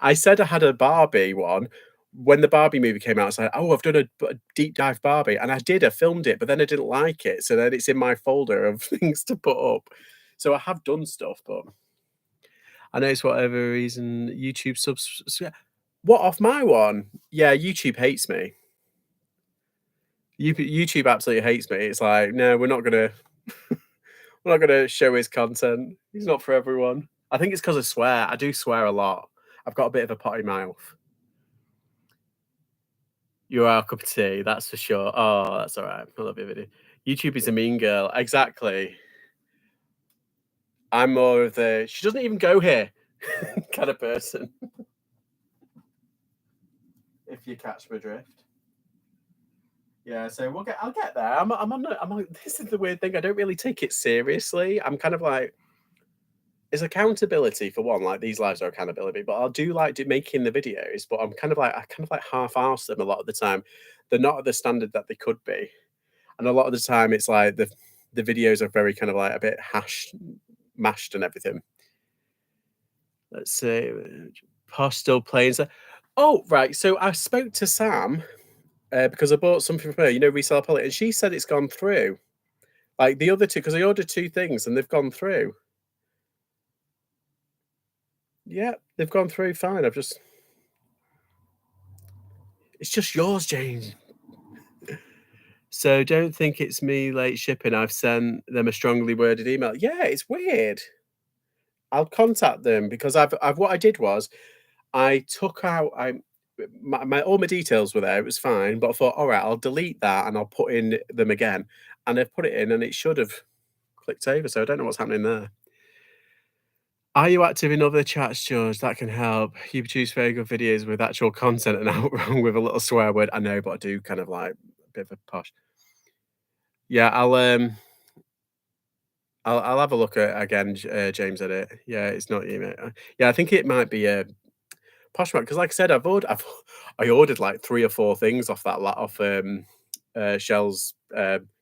I said I had a Barbie one when the Barbie movie came out. I was like, "Oh, I've done a deep dive Barbie," and I did. I filmed it, but then I didn't like it, so then it's in my folder of things to put up. So I have done stuff, but I know it's whatever reason YouTube subs. What off my one? Yeah, YouTube hates me. YouTube absolutely hates me. It's like, no, we're not gonna show his content. He's not for everyone. I think it's because I swear. I do swear a lot. I've got a bit of a potty mouth. You are a cup of tea, that's for sure. Oh, that's all right. I love your video. YouTube is a mean girl. Exactly. I'm more of the she doesn't even go here kind of person. If you catch my drift. Yeah, so I'll get there. I'm on this is the weird thing. I don't really take it seriously. I'm kind of like it's accountability for one, like these lives are accountability, but I'll do like making the videos, but I kind of like half-arse them a lot of the time. They're not at the standard that they could be. And a lot of the time it's like the videos are very kind of like a bit mashed and everything. Let's see. Posh still playing. Oh, right. So I spoke to Sam because I bought something from her, Reseller Polly, and she said it's gone through. Like the other two, because I ordered 2 things and they've gone through. Yeah, they've gone through fine. It's just yours, James. So don't think it's me late shipping. I've sent them a strongly worded email. Yeah, it's weird. I'll contact them because I've what I did was I took out my all my details were there. It was fine, but I thought, all right, I'll delete that and I'll put in them again. And I've put it in, and it should have clicked over. So I don't know what's happening there. Are you active in other chats, George? That can help. You produce very good videos with actual content and out wrong with a little swear word. I know, but I do kind of like a bit of a posh. Yeah, I'll have a look at again, James Edit. Yeah, it's not you, mate. Yeah, I think it might be Poshmark because, like I said, I ordered like 3 or 4 things off that off Shell's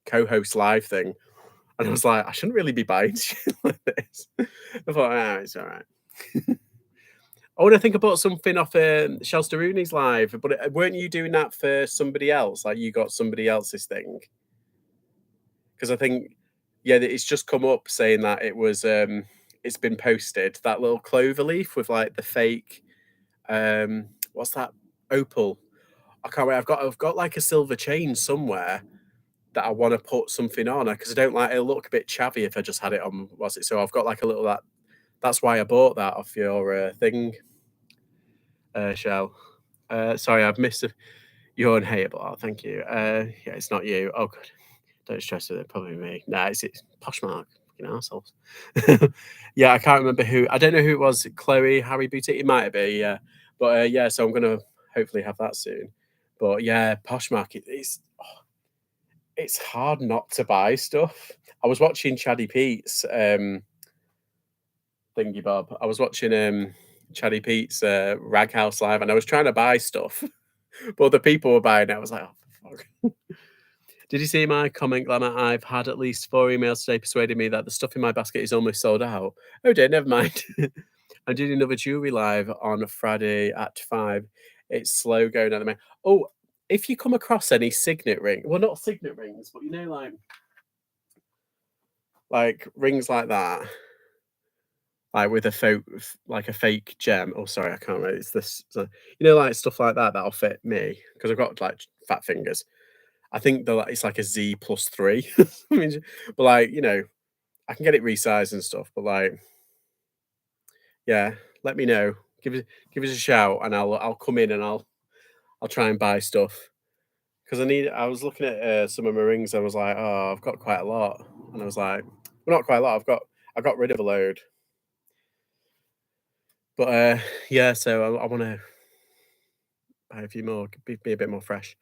co-host live thing, and I was like, I shouldn't really be buying shit like this. I thought, it's all right. Oh, and I think I bought something off Shell Staruni's live, but weren't you doing that for somebody else? Like you got somebody else's thing? Because I think, yeah, it's just come up saying that it's been posted. That little clover leaf with like the fake, what's that? Opal. I can't wait. I've got like a silver chain somewhere that I want to put something on because I don't like it'll look a bit chavvy if I just had it on. Was it? So I've got like a little that. That's why I bought that off your thing, Shell. Sorry, I've missed your unhateable. Oh, thank you. Yeah, it's not you. Oh, good. Don't stress with it. Probably me. Nah, it's Poshmark. Fucking assholes. Yeah, I can't remember who. I don't know who it was. Chloe, Harry Boutique. It might be. Yeah, but yeah. So I'm gonna hopefully have that soon. But yeah, Poshmark. It's hard not to buy stuff. I was watching Chaddy Pete's thingy bob. I was watching Chaddy Pete's Rag House Live, and I was trying to buy stuff, but the people were buying it. I was like, oh, fuck. Did you see my comment, Glamour? I've had at least 4 emails today persuading me that the stuff in my basket is almost sold out. Oh dear, never mind. I'm doing another jewelry live on Friday at 5. It's slow going at the moment. Oh, if you come across any signet ring, well, not signet rings, but like rings like that, like with like a fake gem. Oh, sorry, I can't remember. It's this, so, like stuff like that that'll fit me because I've got like fat fingers. I think it's like a Z plus 3. I mean, but like, I can get it resized and stuff, but like, yeah, let me know. Give us a shout and I'll come in and I'll try and buy stuff. Because I was looking at some of my rings, I was like, oh, I've got quite a lot. And I was like, well, not quite a lot, I got rid of a load. But yeah, so I want to buy a few more, be a bit more fresh.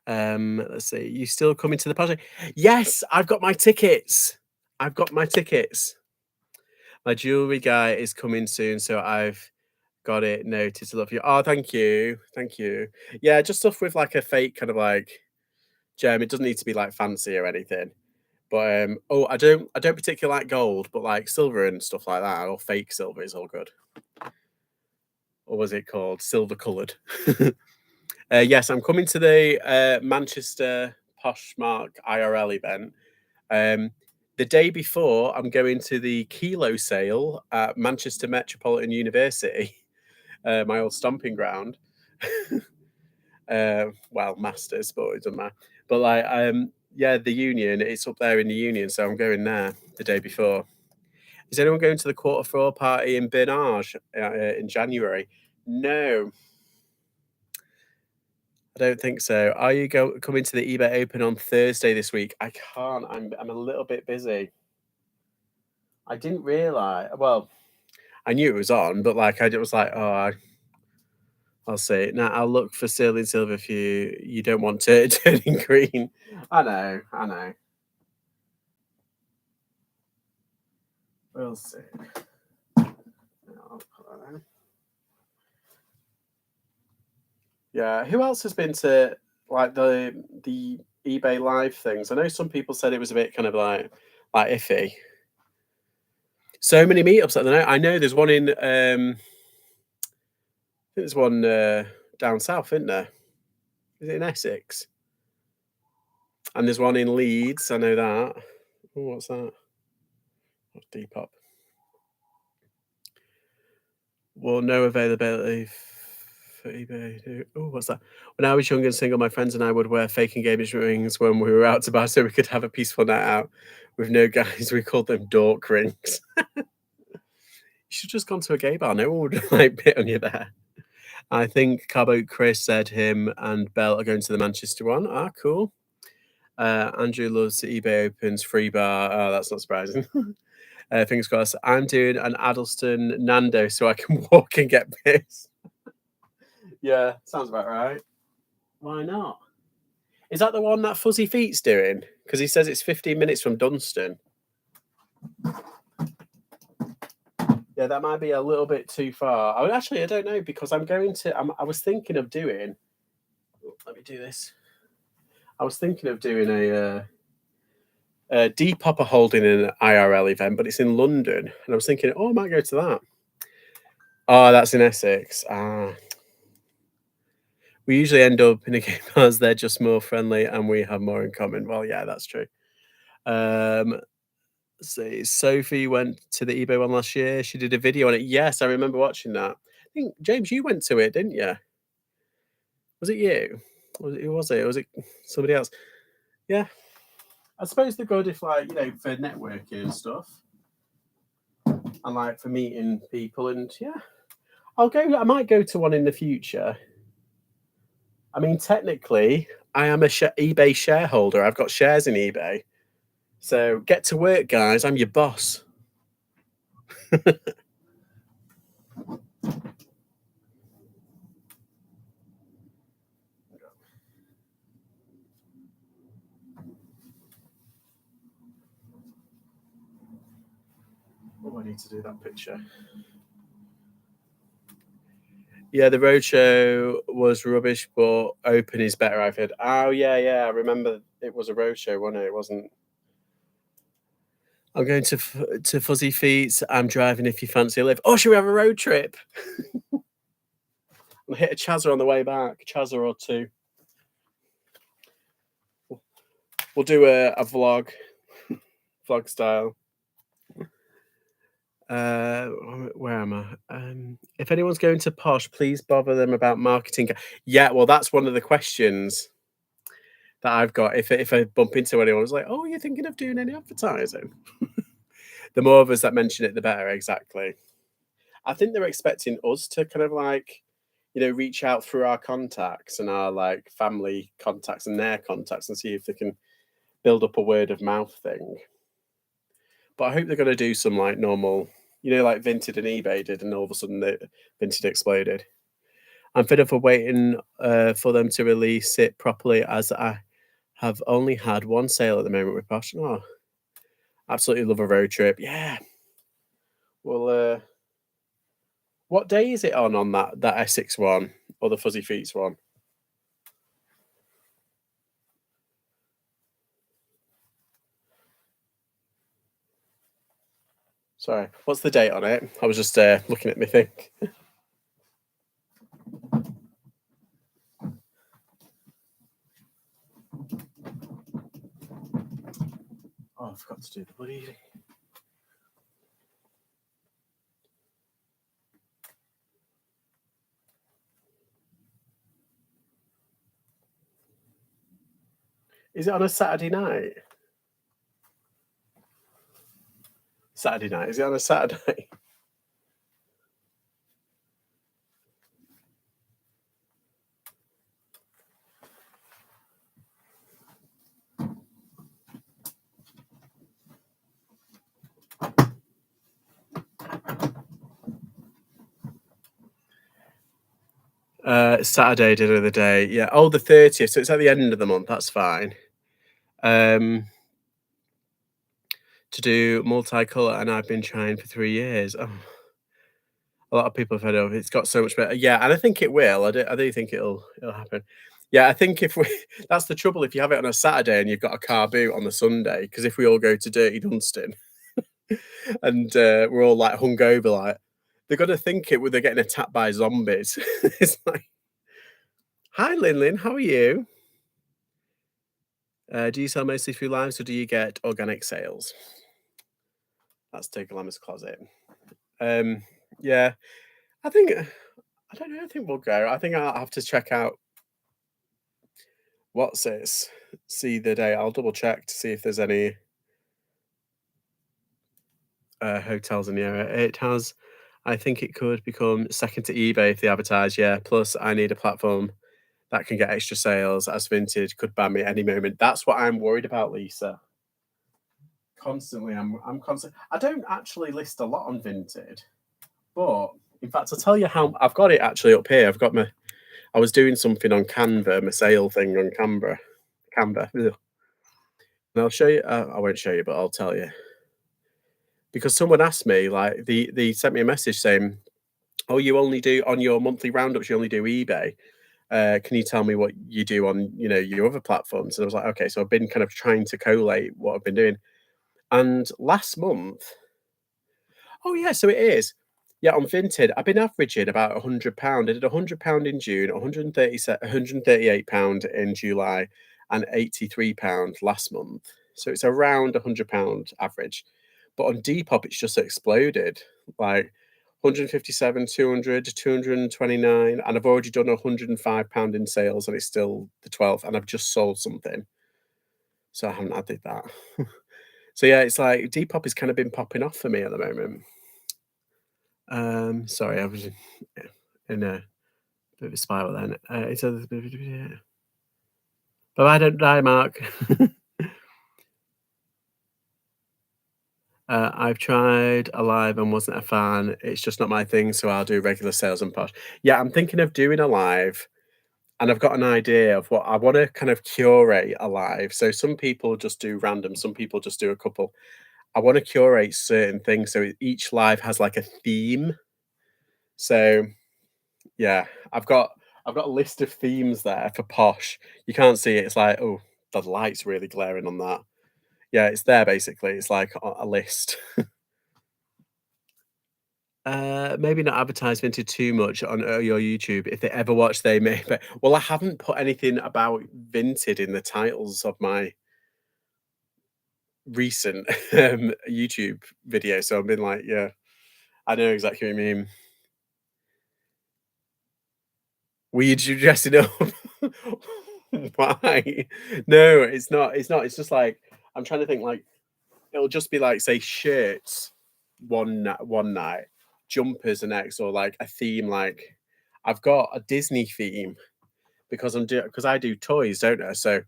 Let's see. You still coming to the party? Yes, I've got my tickets. I've got my tickets. My jewelry guy is coming soon, so I've got it noted to love you. Oh, thank you. Thank you. Yeah, just stuff with like a fake kind of like gem. It doesn't need to be like fancy or anything. But oh, I don't particularly like gold, but like silver and stuff like that, or fake silver is all good. Or was it called silver coloured? Yes, I'm coming to the Manchester Poshmark IRL event. The day before, I'm going to the Kilo sale at Manchester Metropolitan University, my old stomping ground. Well, Masters, but it doesn't matter. But like, yeah, the Union, it's up there in the Union, so I'm going there the day before. Is anyone going to the quarter four party in Bernage in January? No, I don't think so. Are you coming to the eBay Open on Thursday this week? I can't. I'm a little bit busy. I didn't realize. Well, I knew it was on, but like I was like, oh, I'll see. Now I'll look for sterling silver if you don't want to turning green. I know. I know. We'll see. I'll put that in. Yeah. Who else has been to like the eBay live things? I know some people said it was a bit kind of like iffy. So many meetups at the night. I know there's one in I think there's one down south, isn't there? Is it in Essex? And there's one in Leeds. I know that. Oh, what's that? What's Depop? Well, no availability for eBay. Oh, what's that? When I was young and single, my friends and I would wear fake engagement rings when we were out to bar so we could have a peaceful night out with no guys. We called them dork rings. You should have just gone to a gay bar. No one would like bit on you there. I think Cabo Chris said him and Belle are going to the Manchester one. Ah, cool. Andrew loves the eBay Opens free bar. Oh, that's not surprising. Fingers crossed. I'm doing an Addleston Nando so I can walk and get pissed. Yeah, sounds about right. Why not? Is that the one that Fuzzy Feet's doing? Because he says it's 15 minutes from Dunstan. Yeah, that might be a little bit too far. I don't know because I was thinking of doing. Let me do this. I was thinking of doing a Depop are holding an IRL event, but it's in London, and I was thinking, oh, I might go to that. Oh, that's in Essex. Ah, we usually end up in a game as they're just more friendly and we have more in common. Well, yeah, that's true. See, Sophie went to the eBay one last year. She did a video on it. Yes, I remember watching that. I think James, you went to it, didn't you? Was it you? Who was it? Or was it somebody else? Yeah. I suppose they're good if, like, for networking and stuff, and like for meeting people. And yeah, I'll go. I might go to one in the future. I mean, technically, I am a eBay shareholder. I've got shares in eBay. So get to work, guys. I'm your boss. Oh, I need to do that picture. Yeah, the roadshow was rubbish, but open is better, I've heard. Oh, yeah, yeah. I remember it was a roadshow, wasn't it? It wasn't. I'm going to Fuzzy Feet. I'm driving if you fancy a lift. Oh, should we have a road trip? We'll hit a Chazza on the way back. Chazza or two. We'll do a vlog, vlog style. Where am I? If anyone's going to Posh, please bother them about marketing. Yeah, well, that's one of the questions that I've got. If I bump into anyone, it's like, oh, you're thinking of doing any advertising? The more of us that mention it, the better. Exactly. I think they're expecting us to kind of like, reach out through our contacts and our like family contacts and their contacts and see if they can build up a word of mouth thing. But I hope they're going to do some like normal, like Vinted and eBay did, and all of a sudden Vinted exploded. I'm fed up of waiting for them to release it properly, as I have only had one sale at the moment with Posh. Oh, absolutely love a road trip. Yeah. Well, what day is it on that Essex one or the Fuzzy Feets one? Sorry, what's the date on it? I was just looking at my thing. Oh, I forgot to do the bloody. Is it on a Saturday night? Saturday night. Is it on a Saturday? Saturday, dinner of the day. Yeah. Oh, the 30th. So it's at the end of the month. That's fine. To do multicolour, and I've been trying for 3 years. Oh, a lot of people have heard of it. It's got so much better. Yeah, and I think it will. I do think it'll happen. Yeah, I think if we that's the trouble if you have it on a Saturday and you've got a car boot on the Sunday, because if we all go to Dirty Dunstan and we're all like hungover, like they're gonna think they're getting attacked by zombies. It's like, hi, Lin, how are you? Do you sell mostly through lives or do you get organic sales? That's Tiglamma's closet. Yeah, I think I don't know. I think we'll go. I think I'll have to check out what's it. See the day. I'll double check to see if there's any hotels in the area. It has I think it could become second to eBay if they advertise, yeah. Plus, I need a platform that can get extra sales as Vinted could ban me any moment. That's what I'm worried about, Lisa. Constantly, I'm constant. I don't actually list a lot on Vinted, but in fact, I'll tell you how I've got it actually up here. I've got my. I was doing something on Canva, my sale thing on Canva. Ugh. And I'll show you. I won't show you, but I'll tell you because someone asked me like they sent me a message saying, "Oh, you only do on your monthly roundups. You only do eBay. Can you tell me what you do on your other platforms?" And I was like, okay, so I've been kind of trying to collate what I've been doing. And last month, oh yeah, so it is. Yeah, on Vinted, I've been averaging about £100. I did £100 in June, 138 pound in July, and £83 last month. So it's around £100 average. But on Depop, it's just exploded. Like 157, 200, 229, and I've already done £105 in sales, and it's still the 12th, and I've just sold something. So I haven't added that. So yeah, it's like Depop has kind of been popping off for me at the moment. Sorry, I was in a bit of a spiral then. It's a but I don't die, Mark. I've tried Alive and wasn't a fan. It's just not my thing, so I'll do regular sales and posh. Yeah, I'm thinking of doing a live, and I've got an idea of what I want to kind of curate a live. So some people just do random, some people just do a couple. I want to curate certain things so each live has like a theme. So yeah, I've got a list of themes there for posh. You can't see it. It's like, oh, the light's really glaring on that. Yeah, it's there basically. It's like a list. Maybe not advertise Vinted too much on your YouTube. If they ever watch, they may. But well, I haven't put anything about Vinted in the titles of my recent YouTube video, so I've been like, yeah, I know exactly what you mean. Were you dressing up? Why? No, it's not. It's not. It's just like I'm trying to think. Like it'll just be like say shirts one night, jumpers the next, or like a theme. Like I've got a Disney theme because because I do toys, don't I? So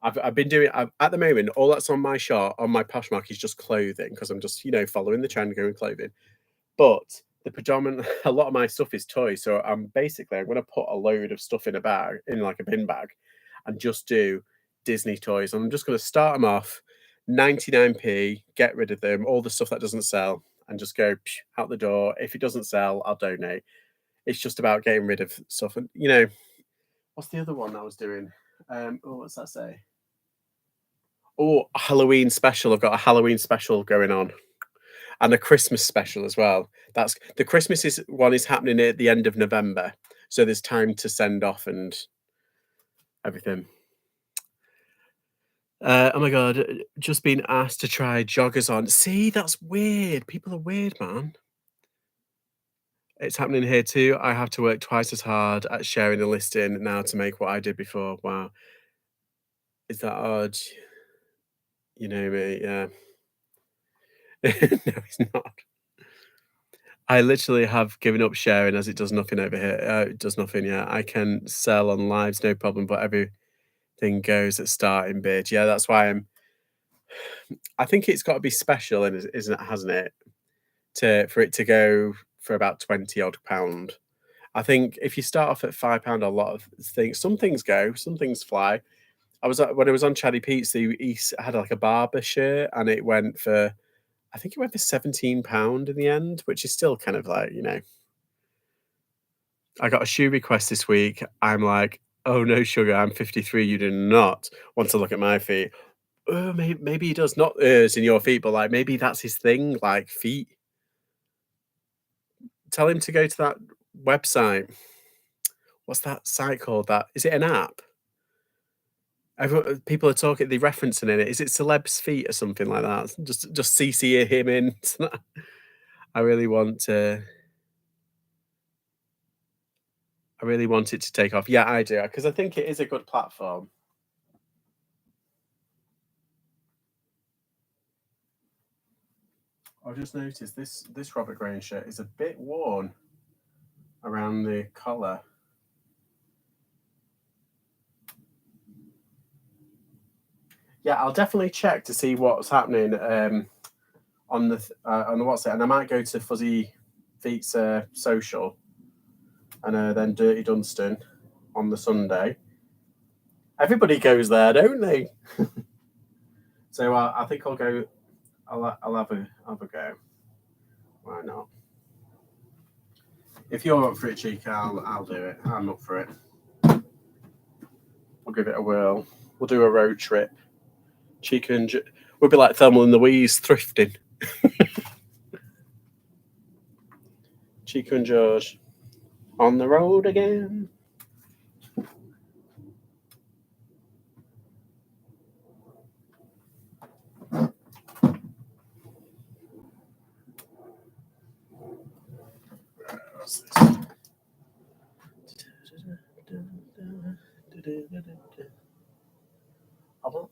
I've been doing at the moment. All that's on my shop on my Poshmark is just clothing because I'm just following the trend going clothing. But the predominant a lot of my stuff is toys, so I'm gonna put a load of stuff in a bag, in like a bin bag, and just do Disney toys. And I'm just gonna start them off 99p, get rid of them, all the stuff that doesn't sell, and just go out the door. If it doesn't sell, I'll donate. It's just about getting rid of stuff. And what's the other one I was doing? Oh, what's that say? Oh, Halloween special. I've got a Halloween special going on. And a Christmas special as well. That's the Christmas is one is happening at the end of November, so there's time to send off and everything. Oh my god, just been asked to try joggers on. See, that's weird. People are weird, man. It's happening here too. I have to work twice as hard at sharing the listing now to make what I did before. Wow, is that odd? You know me, yeah. No, it's not. I literally have given up sharing as it does nothing over here. It does nothing. Yeah, I can sell on lives, no problem, but everything goes at starting bid. Yeah, that's why I think it's got to be special, and isn't it? Hasn't it? For it to go for about 20 odd pound. I think if you start off at £5, a lot of things, some things go, some things fly. When I was on Chatty Pete's, had like a barber shirt, and it went for I think it went for £17 in the end, which is still kind of like I got a shoe request this week. I'm like, "Oh, no, sugar, I'm 53, you do not want to look at my feet." Oh, maybe he does, not as in your feet, but, like, maybe that's his thing, like, feet. Tell him to go to that website. What's that site called? That is it an app? People are talking, they referencing in it. Is it Celeb's Feet or something like that? Just CC him in. I really want to I really want it to take off. Yeah, I do, because I think it is a good platform. I've just noticed this Robert Grange shirt is a bit worn around the collar. Yeah, I'll definitely check to see what's happening on the WhatsApp, and I might go to Fuzzy Feet's social, and then Dirty Dunstan on the Sunday. Everybody goes there, don't they? So I think I'll go. I'll have a go. Why not? If you're up for it, Chica, I'll do it. I'm up for it. We'll give it a whirl. We'll do a road trip. Chica and we'll be like Thelma and Louise thrifting. Chica and George on the road again.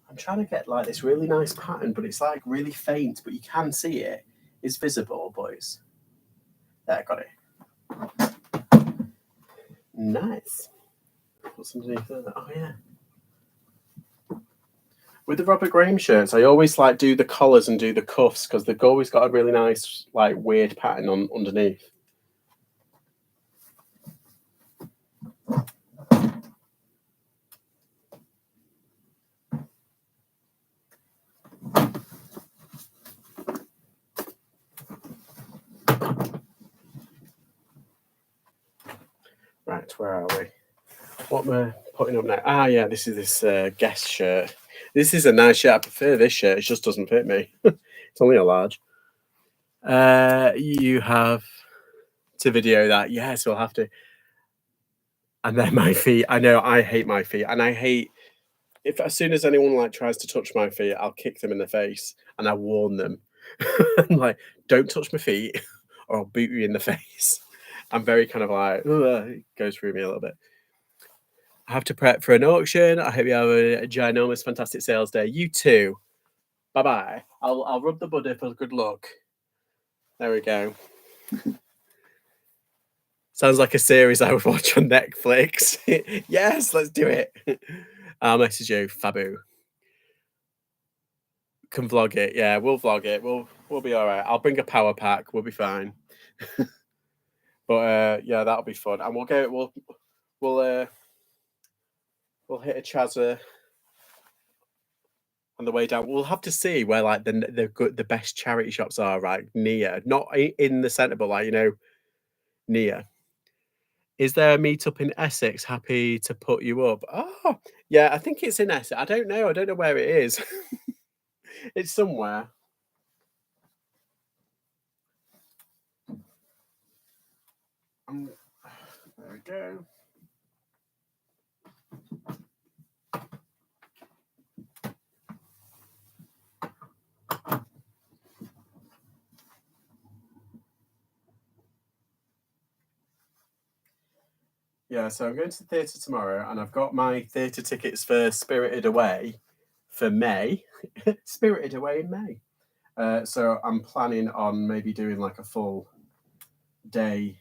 I'm trying to get like this really nice pattern, but it's like really faint, but you can see it. It's visible, boys. There, I got it. Nice. What's underneath there? Oh yeah. With the Robert Graham shirts, I always like do the collars and do the cuffs because they've always got a really nice, like weird pattern on underneath. Right, where are we? What am I putting up now? Ah, yeah, this is this guest shirt. This is a nice shirt. I prefer this shirt. It just doesn't fit me. It's only a large. You have to video that. Yes, we'll have to. And then my feet. I know I hate my feet, and I hate if as soon as anyone like tries to touch my feet, I'll kick them in the face, and I warn them. I'm like, don't touch my feet, or I'll boot you in the face. I'm very kind of like, it goes through me a little bit. I have to prep for an auction. I hope you have a ginormous, fantastic sales day. You too. Bye bye. I'll rub the buddy for good luck. There we go. Sounds like a series I would watch on Netflix. Yes, let's do it. I'll message you, Fabu. Can vlog it. Yeah, we'll vlog it. We'll be all right. I'll bring a power pack. We'll be fine. But yeah, that'll be fun. And we'll go. We'll hit a Chazza on the way down. We'll have to see where like the best charity shops are, right? Near, not in the centre, but like near. Is there a meetup in Essex? Happy to put you up. Oh, yeah, I think it's in Essex. I don't know. I don't know where it is. It's somewhere. There we go. Yeah, so I'm going to the theatre tomorrow, and I've got my theatre tickets for Spirited Away for May. Spirited Away in May. So I'm planning on maybe doing like a full day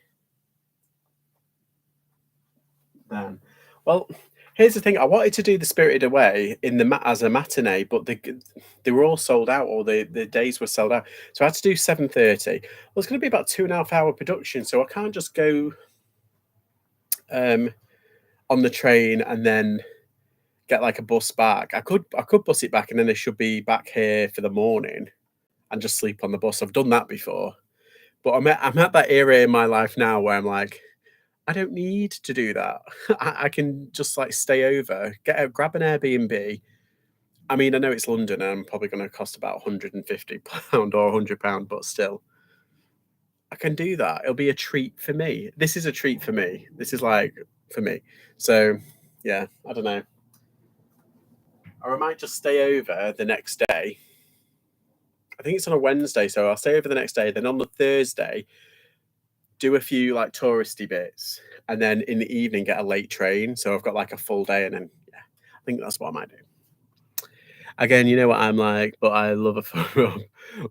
then. Well, here's the thing. I wanted to do the Spirited Away as a matinee, but they were all sold out, or the days were sold out. So I had to do 7:30. Well, it's going to be about 2.5 hour production, so I can't just go on the train and then get like a bus back. I could bus it back, and then I should be back here for the morning and just sleep on the bus. I've done that before, but I'm at that era in my life now where I'm like, I don't need to do that. I can just like stay over, grab an Airbnb. I mean, I know it's London, and I'm probably going to cost about £150 or £100, but still, I can do that. It'll be a treat for me. This is a treat for me. This is like for me. So, yeah, I don't know. Or I might just stay over the next day. I think it's on a Wednesday, so I'll stay over the next day. Then on the Thursday, do a few like touristy bits, and then in the evening get a late train. So I've got like a full day, and then yeah, I think that's what I might do. Again, you know what I'm like, but I love a foot rub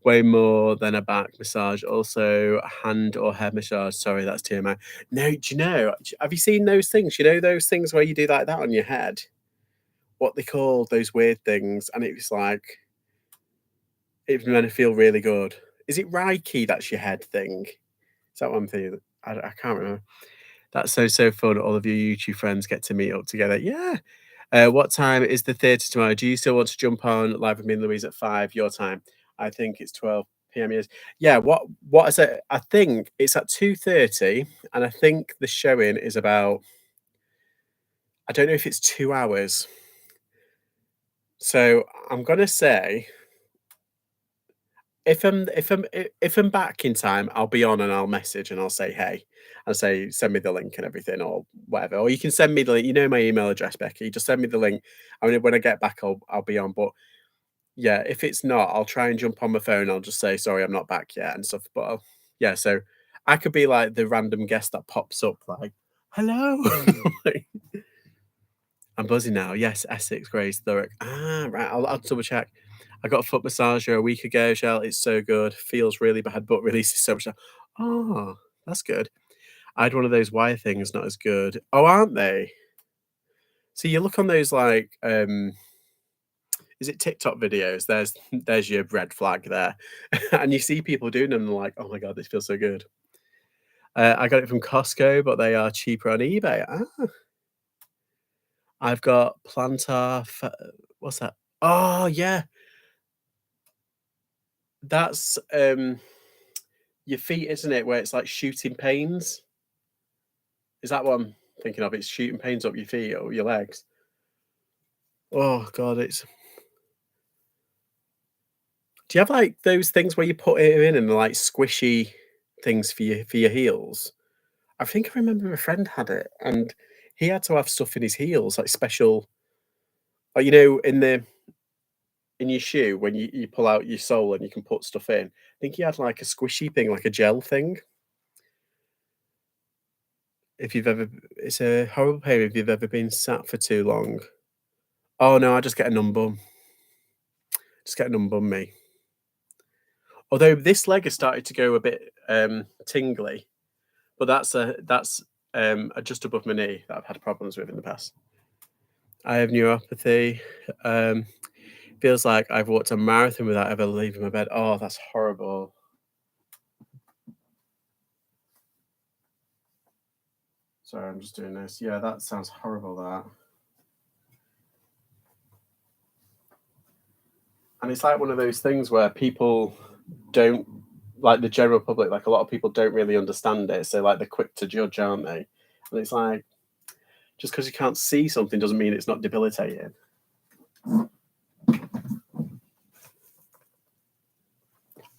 way more than a back massage. Also, hand or head massage. Sorry, that's TMI. No, do you know? Have you seen those things? You know those things where you do like that on your head? What they call those weird things, and it's like it's meant to feel really good. Is it Reiki? That's your head thing. Is that what I'm thinking? I can't remember. That's so fun. All of your YouTube friends get to meet up together. Yeah. What time is the theatre tomorrow? Do you still want to jump on live with me and Louise at 5 your time? I think it's 12 p.m. yours. Yeah, what is it? I think it's at 2:30, and I think the showing is about, I don't know if it's 2 hours. So I'm gonna say if I'm back in time, I'll be on and I'll message and I'll say, "Hey," I'll say, "Send me the link and everything," or whatever. Or you can send me the link. You know my email address, Becky. Just send me the link. I mean, when I get back, I'll be on. But yeah, if it's not, I'll try and jump on my phone. I'll just say, "Sorry, I'm not back yet," and stuff. But yeah, so I could be like the random guest that pops up, like, "Hello." Like, I'm buzzing now. Yes, Essex, Grace, Thurrock. Ah, right. I'll double check. I got a foot massager a week ago, Shell. It's so good. Feels really bad, but releases so much. Oh, that's good. I had one of those wire things, not as good. Oh, aren't they? So you look on those like is it TikTok videos? There's your red flag there. And you see people doing them and like, oh my god, this feels so good. I got it from Costco, but they are cheaper on eBay. Ah, I've got plantar. What's that? Oh yeah, that's your feet, isn't it? Where it's like shooting pains. Is that what I'm thinking of? It's shooting pains up your feet or your legs. Oh god, it's. Do you have like those things where you put it in and they're like squishy things for your heels? I think I remember a friend had it, and he had to have stuff in his heels, like special, like in your shoe when you pull out your sole and you can put stuff in. I think he had like a squishy thing, like a gel thing. If you've ever, it's a horrible pain if you've ever been sat for too long. Oh no, I just get a numb bum. Just get a numb bum, me. Although this leg has started to go a bit tingly, but that's just above my knee that I've had problems with in the past. I have neuropathy. Um, Feels like I've walked a marathon without ever leaving my bed. Oh, that's horrible. Sorry, I'm just doing this. Yeah, that sounds horrible, that. And it's like one of those things where people don't, like the general public, like a lot of people don't really understand it. So, like, they're quick to judge, aren't they? And it's like, just because you can't see something doesn't mean it's not debilitating.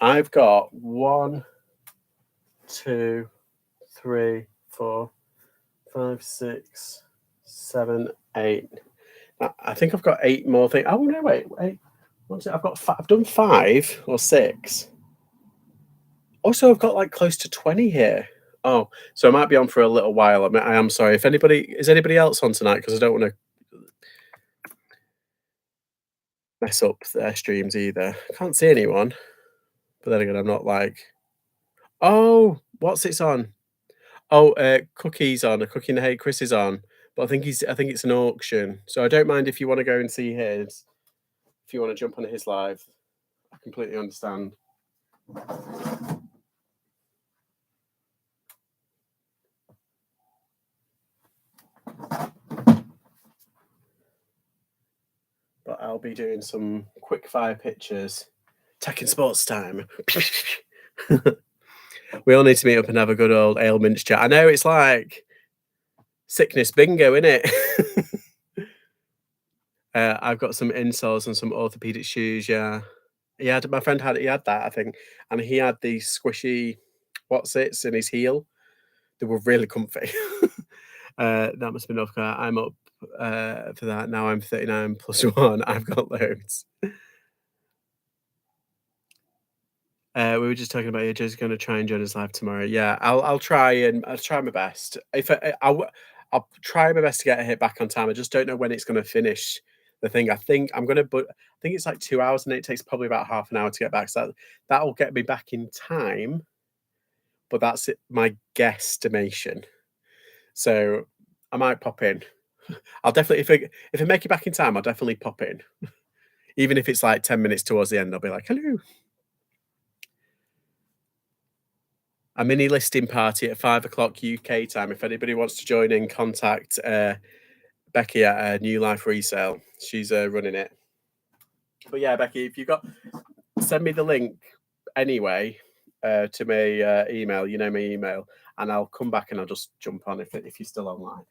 I've got 1, 2, 3, 4, 5, 6, 7, 8. I think I've got 8 more things. Oh no, wait. What's it? I've done 5 or 6. Also, I've got like close to 20 here. Oh, so I might be on for a little while. I am sorry. If anybody else on tonight, because I don't want to mess up their streams either. I can't see anyone, but then again, I'm not like. Oh, what's it's on? Oh, Cookie's on. A Cookie in the Hay. Chris is on, but I think it's an auction. So I don't mind if you want to go and see his. If you want to jump on his live, I completely understand. But I'll be doing some quick fire pictures. Tech and sports time. We all need to meet up and have a good old ailments chat. I know it's like sickness bingo, isn't it? I've got some insoles and some orthopedic shoes. Yeah, my friend he had that, I think, and he had these squishy what's it's in his heel. They were really comfy. That must have been enough. I'm up for that now. I'm 39 plus 1. I've got loads. We were just talking about Joe's going to try and join us live tomorrow. Yeah, I'll try my best. I'll try my best to get a hit back on time. I just don't know when it's going to finish. the thing. I think I'm gonna but I think it's like 2 hours, and it takes probably about half an hour to get back. So that'll get me back in time, but that's it, my guesstimation. So I might pop in. I'll definitely if I make it back in time, I'll definitely pop in. Even if it's like 10 minutes towards the end, I'll be like, "Hello." A mini listing party at 5 o'clock UK time. If anybody wants to join in, contact Becky at New Life Resale. She's running it. But yeah, Becky, if you got send me the link anyway to my email. You know my email, and I'll come back and I'll just jump on if you're still online.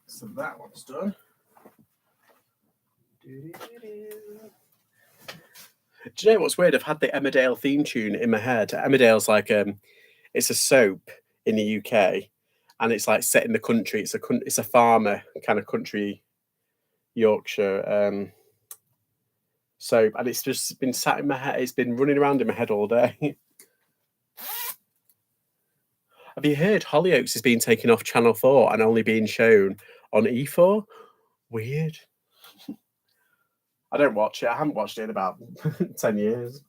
So that one's done. Do you know what's weird? I've had the Emmerdale theme tune in my head. Emmerdale's like it's a soap in the UK, and it's like set in the country. It's a farmer kind of country Yorkshire soap, and it's just been sat in my head. It's been running around in my head all day. Have you heard Hollyoaks is being taken off Channel 4 and only being shown on E4? Weird. I don't watch it. I haven't watched it in about 10 years.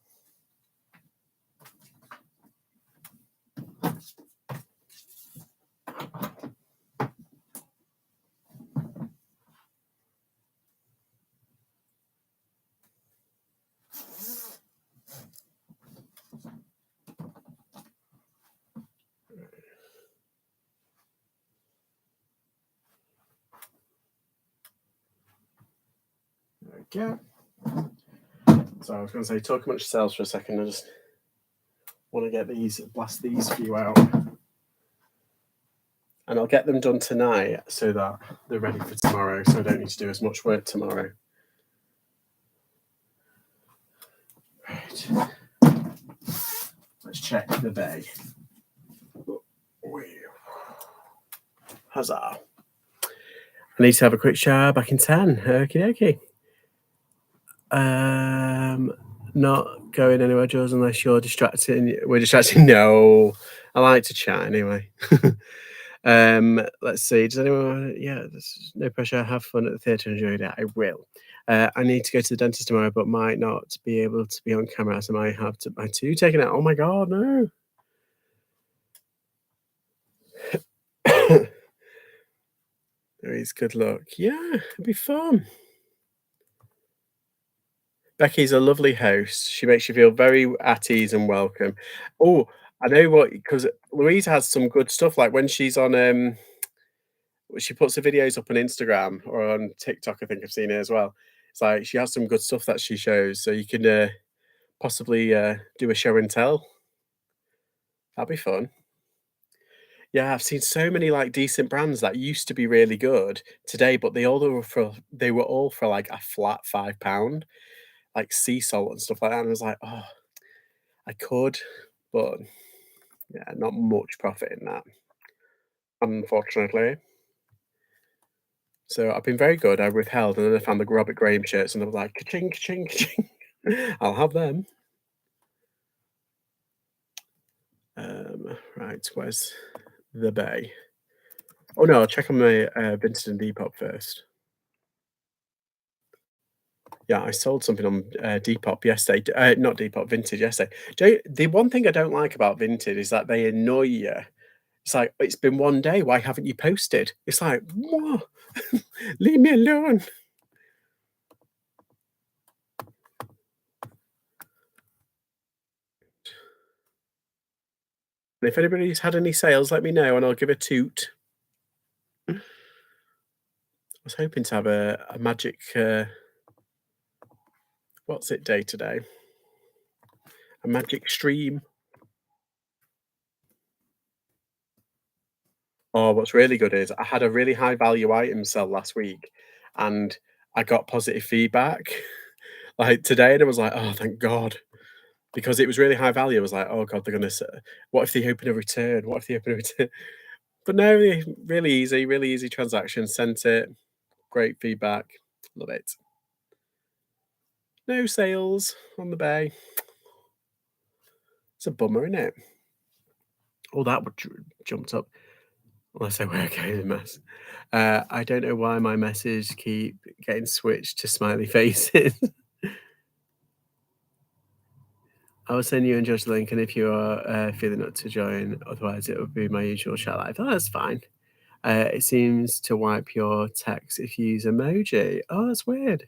There we go. So I was going to say, talk much sales for a second. I just want to get blast these few out. And I'll get them done tonight so that they're ready for tomorrow, so I don't need to do as much work tomorrow. Right. Let's check the bay. Huzzah. I need to have a quick shower back in 10. Okie dokie. Not going anywhere, Jules, unless you're distracting. We're distracting. No. I like to chat anyway. Let's see. Does anyone? Yeah, there's no pressure. Have fun at the theatre. Enjoy it. I will. I need to go to the dentist tomorrow, but might not be able to be on camera, so I might have my tooth taken out. Oh my god, no! There is good luck. Yeah, it'll be fun. Becky's a lovely host. She makes you feel very at ease and welcome. Oh, I know what, because Louise has some good stuff. Like when she's on she puts the videos up on Instagram or on TikTok. I think I've seen it as well. It's like she has some good stuff that she shows, so you can possibly do a show and tell. That'd be fun. Yeah, I've seen so many like decent brands that used to be really good today, but they were all for like a flat £5, like sea salt and stuff like that. And I was like, oh, I could, but yeah, not much profit in that, unfortunately. So I've been very good. I withheld, and then I found the Robert Graham shirts, and I was like, ka-ching, ka-ching, ka-ching. I'll have them. Right, where's the bay? Oh no, I'll check on my Vincent and Depop first. Yeah, I sold something on Depop yesterday. Not Depop, Vintage yesterday. The one thing I don't like about Vintage is that they annoy you. It's like, it's been one day. Why haven't you posted? It's like, what? Leave me alone. And if anybody's had any sales, let me know and I'll give a toot. I was hoping to have a magic, what's it day today? A magic stream. Oh, what's really good is I had a really high value item sell last week and I got positive feedback like today, and I was like, oh, thank God. Because it was really high value. I was like, oh God, they're gonna what if they open a return? What if they open a return? But no, really easy transaction. Sent it. Great feedback. Love it. No sales on the bay. It's a bummer, isn't it? Oh, that would jumped up. Unless I work out a mess. I don't know why my messages keep getting switched to smiley faces. I will send you and Josh the link, and if you are feeling not to join, otherwise it would be my usual chat live. Oh, that's fine. It seems to wipe your text if you use emoji. Oh, that's weird.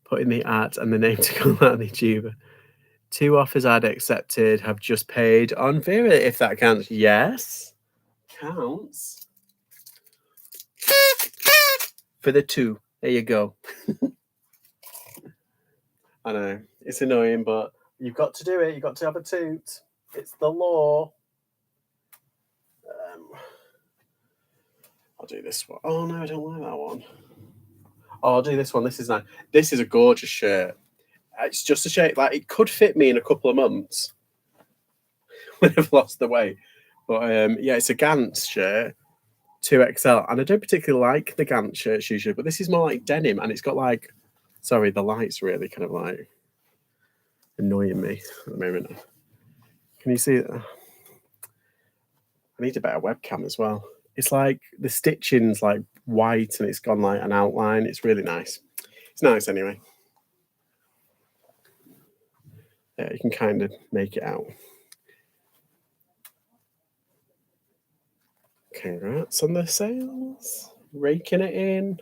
Put in the at and the name to call out the YouTuber. 2 offers I'd accepted have just paid on Vera, if that counts. Yes, counts. For the 2. There you go. I know, it's annoying, but you've got to do it. You've got to have a toot. It's the law. I'll do this one. Oh, no, I don't like that one. Oh, I'll do this one. This is nice. This is a gorgeous shirt. It's just a shape. Like, it could fit me in a couple of months when I've lost the weight. But, yeah, it's a Gantz shirt, 2XL. And I don't particularly like the Gantz shirts usually, but this is more like denim. And it's got, like... Sorry, the light's really kind of, like, annoying me at the moment. Can you see it? I need a better webcam as well. It's like the stitching's like white and it's gone like an outline. It's really nice. It's nice anyway. Yeah, you can kind of make it out. Congrats on the sales. Raking it in.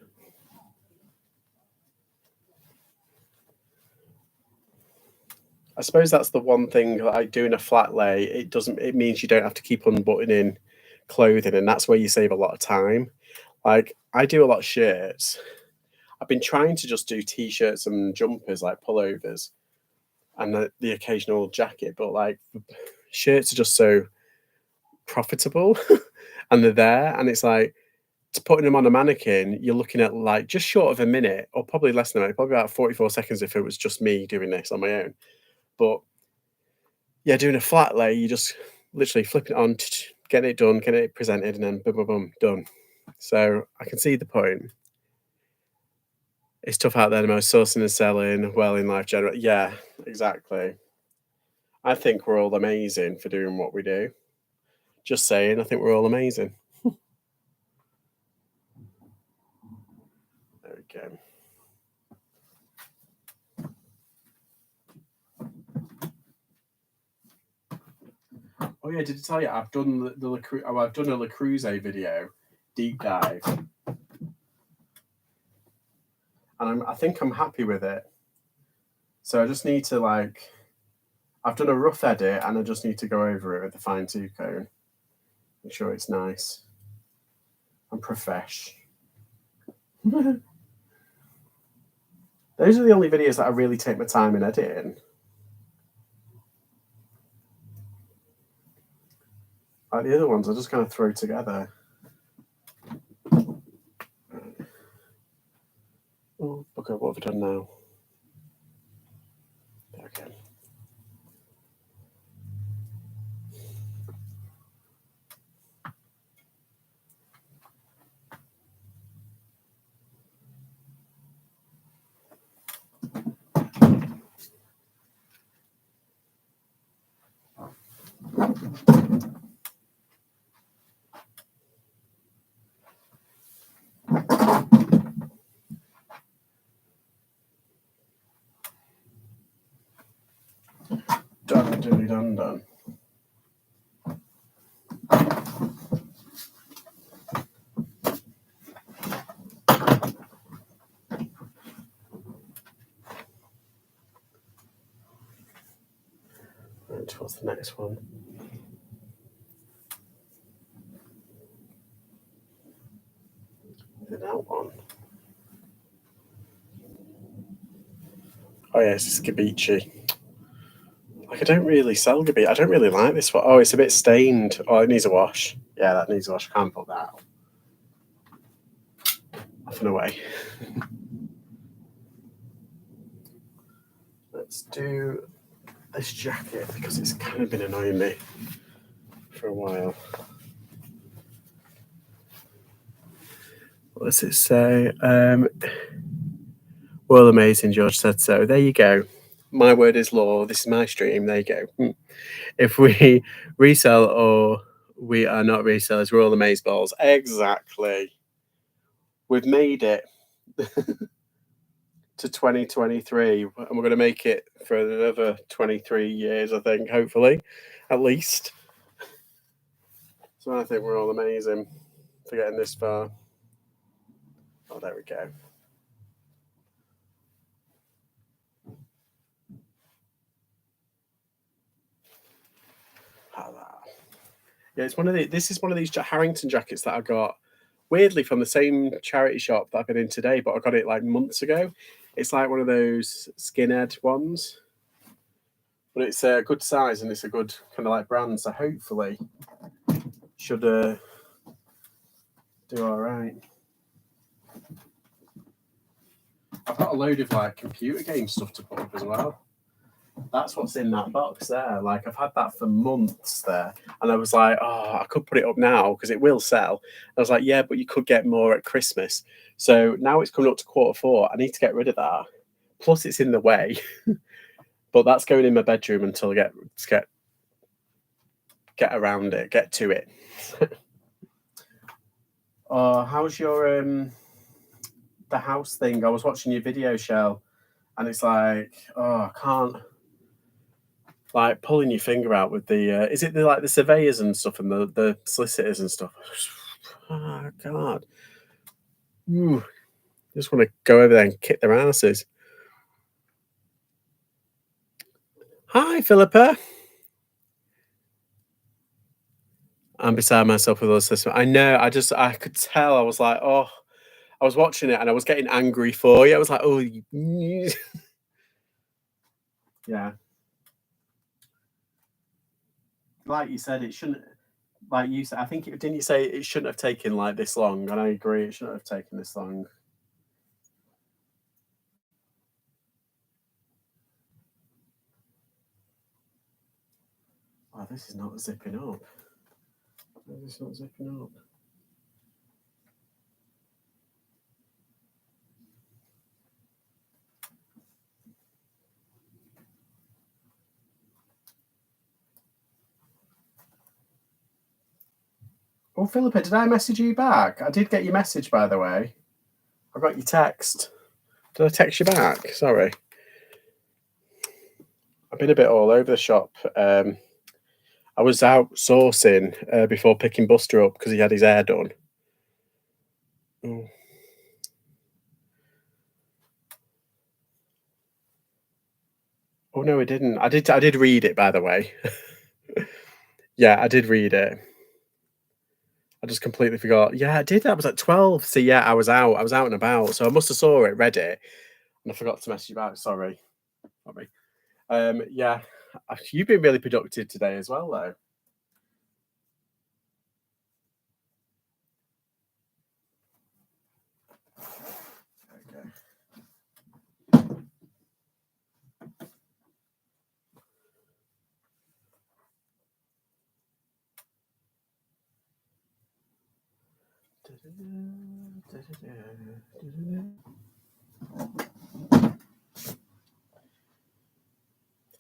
I suppose that's the one thing, like doing a flat lay, it means you don't have to keep unbuttoning clothing, and that's where you save a lot of time. Like, I do a lot of shirts. I've been trying to just do t-shirts and jumpers, like pullovers, and the occasional jacket, but like shirts are just so profitable and they're there, and it's like putting them on a mannequin, you're looking at like just short of a minute, or probably less than a minute, probably about 44 seconds if it was just me doing this on my own. But yeah, doing a flat lay, you just literally flipping it on, getting it done, getting it presented, and then boom, boom, boom, done. So I can see the point. It's tough out there, the most sourcing and selling, well in life general. Yeah, exactly. I think we're all amazing for doing what we do. Just saying, I think we're all amazing. There we go. Oh yeah, did I tell you I've done I've done a Le Creuset video deep dive, and I think I'm happy with it. So I just need to like, I've done a rough edit, and I just need to go over it with a fine tooth comb, make sure it's nice. I'm profesh. Those are the only videos that I really take my time in editing. Like the other ones, I just kind of throw together. Oh, okay, what have I done now? Okay. Done, dilly done, done. Right, what's the next one? That one. Oh yeah, it's Gabici. Like, I don't really sell Gabici. I don't really like this one. Oh, it's a bit stained. Oh, it needs a wash. Yeah, that needs a wash. I can't put that out. Off and away. Let's do this jacket because it's kind of been annoying me for a while. What does it say? Well, amazing, George said so. There you go. My word is law. This is my stream. There you go. If we resell or we are not resellers, we're all the maze balls. Exactly. We've made it to 2023, and we're going to make it for another 23 years, I think, hopefully, at least. So I think we're all amazing for getting this far. Oh, there we go. Yeah, it's one of the. This is one of these Harrington jackets that I got weirdly from the same charity shop that I've been in today, but I got it like months ago. It's like one of those skinhead ones, but it's a good size and it's a good kind of like brand. So hopefully, should do all right. I've got a load of like computer game stuff to put up as well. That's what's in that box there. Like I've had that for months there, and I was like, oh, I could put it up now because it will sell. I was like, yeah, but you could get more at Christmas. So now it's coming up to Q4. I need to get rid of that. Plus, it's in the way. But that's going in my bedroom until I get around it, get to it. Oh, how's your the house thing? I was watching your video, Shell, and it's like, oh, I can't. Like pulling your finger out with the is it the surveyors and stuff and the solicitors and stuff? Oh God. Ooh, just want to go over there and kick their asses. Hi, Philippa. I'm beside myself with all this. I know. I could tell. I was like, oh, I was watching it and I was getting angry for you. I was like, oh, yeah. Like you said, it shouldn't. Like you said, I think didn't you say it shouldn't have taken like this long? And I agree, it shouldn't have taken this long. Oh, this is not zipping up. This is not zipping up. Oh, Philippa, did I message you back? I did get your message, by the way. I got your text. Did I text you back? Sorry. I've been a bit all over the shop. I was out sourcing before picking Buster up because he had his hair done. Oh. Oh no, it didn't. I did read it, by the way. Yeah, I did read it. I just completely forgot. Yeah, I did. I was at 12. So yeah, I was out. I was out and about. So I must have saw it, read it, and I forgot to message you back. Sorry. Yeah. You've been really productive today as well, though.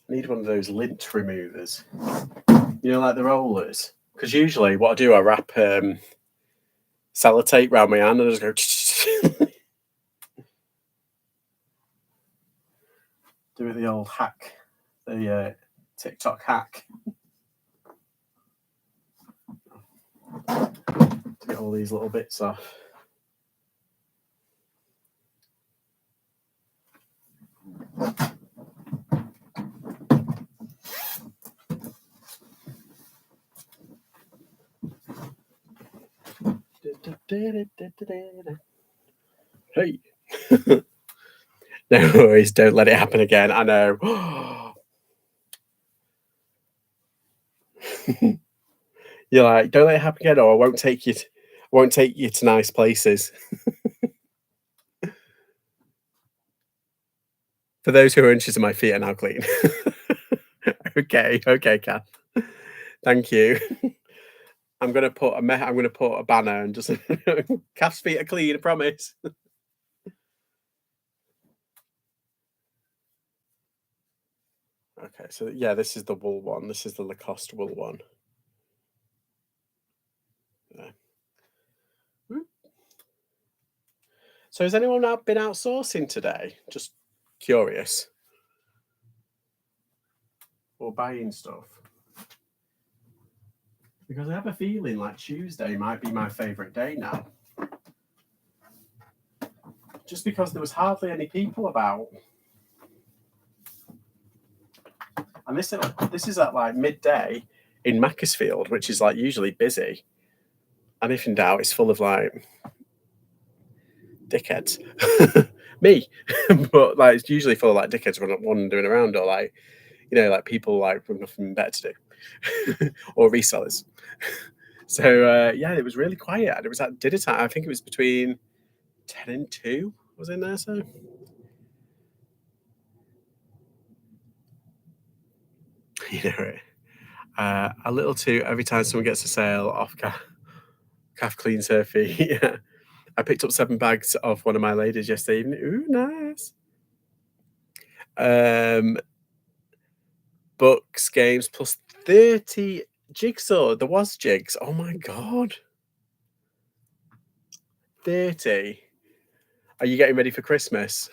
I need one of those lint removers. You know, like the rollers. Because usually what I do, I wrap sellotape around my hand and I just go. Do it the old hack, the TikTok hack. To get all these little bits off. Hey. No worries, don't let it happen again. I know. You're like, don't let it happen again, or I won't take you to nice places. For those who are interested, my feet are now clean. Okay, Kath. Thank you. I'm gonna put a banner and just Kath's feet are clean, I promise. Okay, so yeah, this is the wool one. This is the Lacoste wool one. Yeah. Mm. So has anyone out been outsourcing today? Just curious. Or buying stuff? Because I have a feeling like Tuesday might be my favourite day now. Just because there was hardly any people about. And this is at like midday in Macclesfield, which is like usually busy. And if in doubt, it's full of like dickheads. Me. But like it's usually full of like dickheads wandering around, or like, like people like with nothing better to do. Or resellers. So yeah, it was really quiet. And it was at dinner time. I think it was between 10 and 2 was in there, so you know it. A little too every time someone gets a sale off calf cleans her feet. Yeah. I picked up 7 bags off one of my ladies yesterday evening. Ooh, nice. Books, games, plus 30 jigsaw. There was jigs. Oh my god. 30. Are you getting ready for Christmas?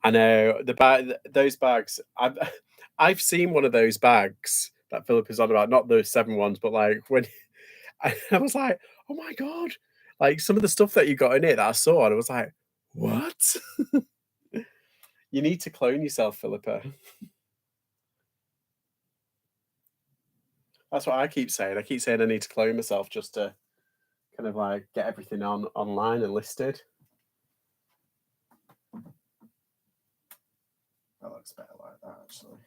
I know those bags. I've seen one of those bags that Philip is on about, not the 7 ones, but like when I was like, oh my god, like some of the stuff that you got in it that I saw, and I was like, what? You need to clone yourself, Philippa. That's what I keep saying. I keep saying I need to clone myself just to kind of like get everything online and listed. That looks better like that, actually.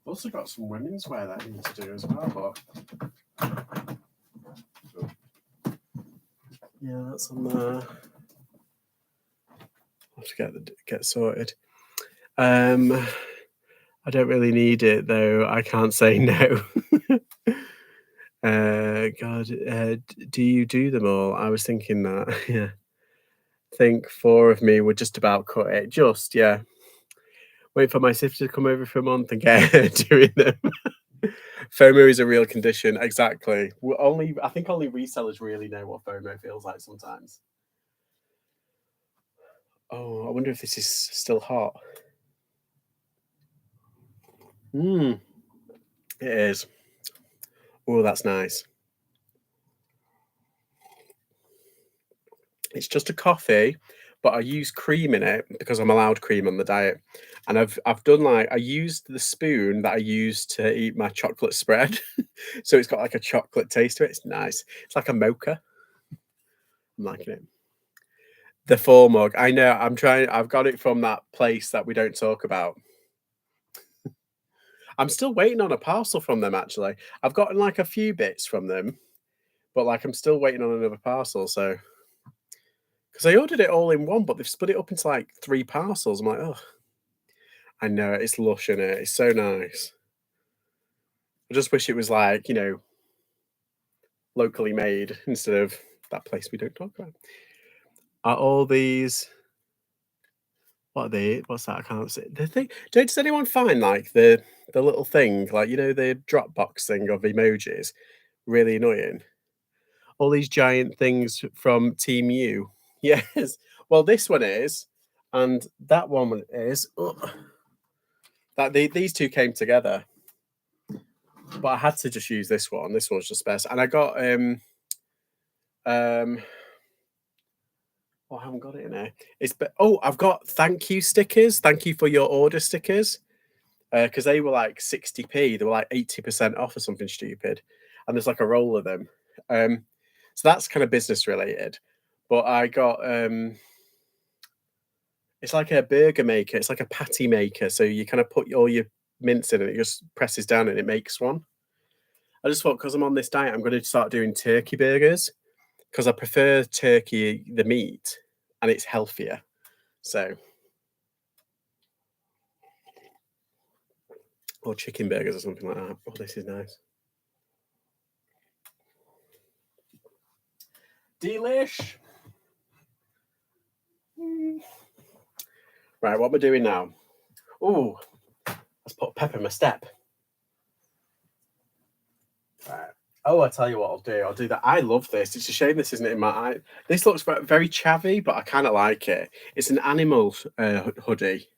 Also got some women's wear that I need to do as well, but yeah, that's on there. I'll have to get sorted. I don't really need it though. I can't say no. God, do you do them all? I was thinking that. Yeah, I think 4 of me would just about cut it. Just yeah. Wait for my sister to come over for a month and get her doing them. FOMO is a real condition. Exactly. I think only resellers really know what FOMO feels like sometimes. Oh, I wonder if this is still hot. It is. Oh, that's nice. It's just a coffee, but I use cream in it because I'm allowed cream on the diet. And I've done like I used the spoon that I used to eat my chocolate spread. So it's got like a chocolate taste to it. It's nice. It's like a mocha. I'm liking it. The full mug. I know. I've got it from that place that we don't talk about. I'm still waiting on a parcel from them actually. I've gotten like a few bits from them, but like I'm still waiting on another parcel. So because I ordered it all in one, but they've split it up into like 3 parcels. I'm like, oh, I know it's lush in it. It's so nice. I just wish it was like, locally made instead of that place we don't talk about. Are all these what are they? What's that? I can't see. The thing. Does anyone find like the little thing, like the Dropbox thing of emojis, really annoying? All these giant things from Team U. Yes. Well, this one is, and that one is. Ugh. These two came together, but I had to just use this one. This one's just best, and I got um. Oh, I haven't got it in there. I've got thank you stickers. Thank you for your order stickers. Because they were like 60p. They were like 80% off or something stupid. And there's like a roll of them. Um, So that's kind of business related. But I got it's like a burger maker. It's like a patty maker. So you kind of put all your mince in and it just presses down and it makes one. I just thought because I'm on this diet, I'm going to start doing turkey burgers because I prefer turkey, the meat, and it's healthier. So, or chicken burgers or something like that. Oh, this is nice. Delish. Right, what we're doing now. Oh, let's put pepper in my step. Right. Oh, I tell you what I'll do. I'll do that. I love this. It's a shame this isn't in my eye. This looks very chavvy, but I kind of like it. It's an animal hoodie.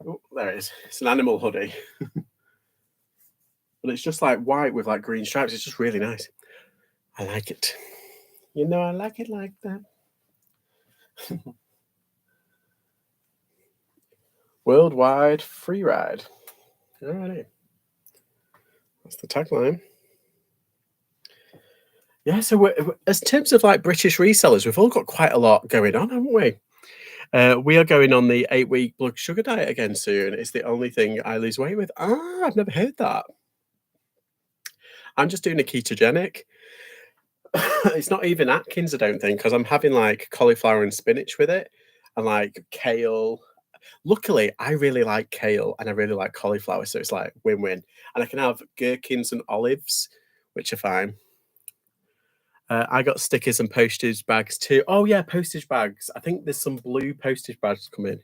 Oh, there it is. It's an animal hoodie. But it's just like white with like green stripes. It's just really nice. I like it. You know, I like it like that. Worldwide free ride. Alrighty. That's the tagline. Yeah, so as terms of like British resellers, we've all got quite a lot going on, haven't we? We are going on the 8-week blood sugar diet again soon. It's the only thing I lose weight with. I've never heard that. I'm just doing a ketogenic. It's not even Atkins, I don't think, because I'm having like cauliflower and spinach with it and like kale. Luckily, I really like kale and I really like cauliflower, so it's like win-win. And I can have gherkins and olives, which are fine. I got stickers and postage bags too. Oh yeah, postage bags. I think there's some blue postage bags coming.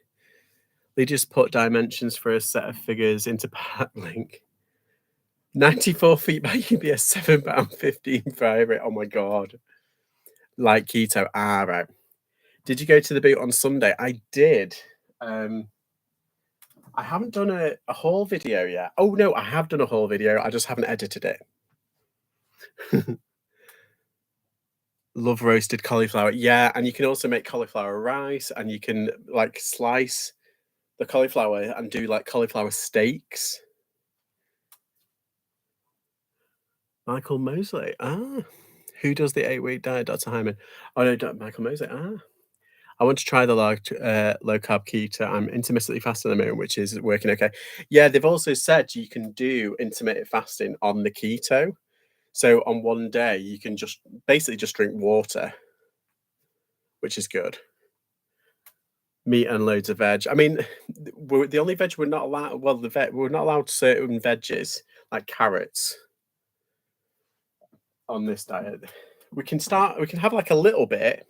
They just put dimensions for a set of figures into Pat link. 94 feet by UBS, £7.15 private. Oh my god. Like keto. Right. Did you go to the boot on Sunday? I did. I haven't done a haul video yet. Oh no, I have done a haul video. I just haven't edited it. Love roasted cauliflower. Yeah, and you can also make cauliflower rice and you can like slice the cauliflower and do like cauliflower steaks. Michael Mosley. Who does the 8-week diet? Dr. Hyman. Oh no, Michael Mosley. I want to try the low carb keto. I'm intermittently fasting at the moment, which is working okay. Yeah, they've also said you can do intermittent fasting on the keto. So on one day you can just basically just drink water, which is good. Meat and loads of veg. I mean, the only veg we're not allowed. Well, we're not allowed certain veggies like carrots on this diet. We can have like a little bit,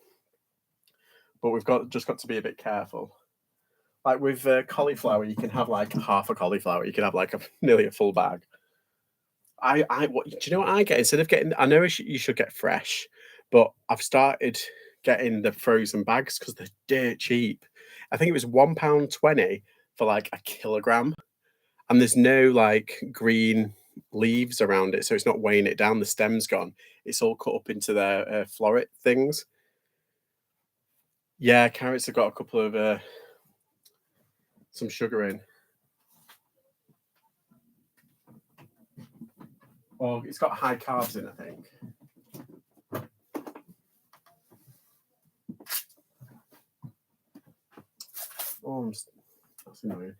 but we've got to be a bit careful. Like with cauliflower, you can have like half a cauliflower. You can have like nearly a full bag. What do you know what I get instead of getting? I know you should get fresh, but I've started getting the frozen bags because they're dirt cheap. I think it was £1.20 for like a kilogram, and there's no like green leaves around it, so it's not weighing it down. The stem's gone. It's all cut up into their floret things. Yeah, carrots have got a couple of some sugar in. Well, it's got high carbs in, I think. Oh, that's annoying.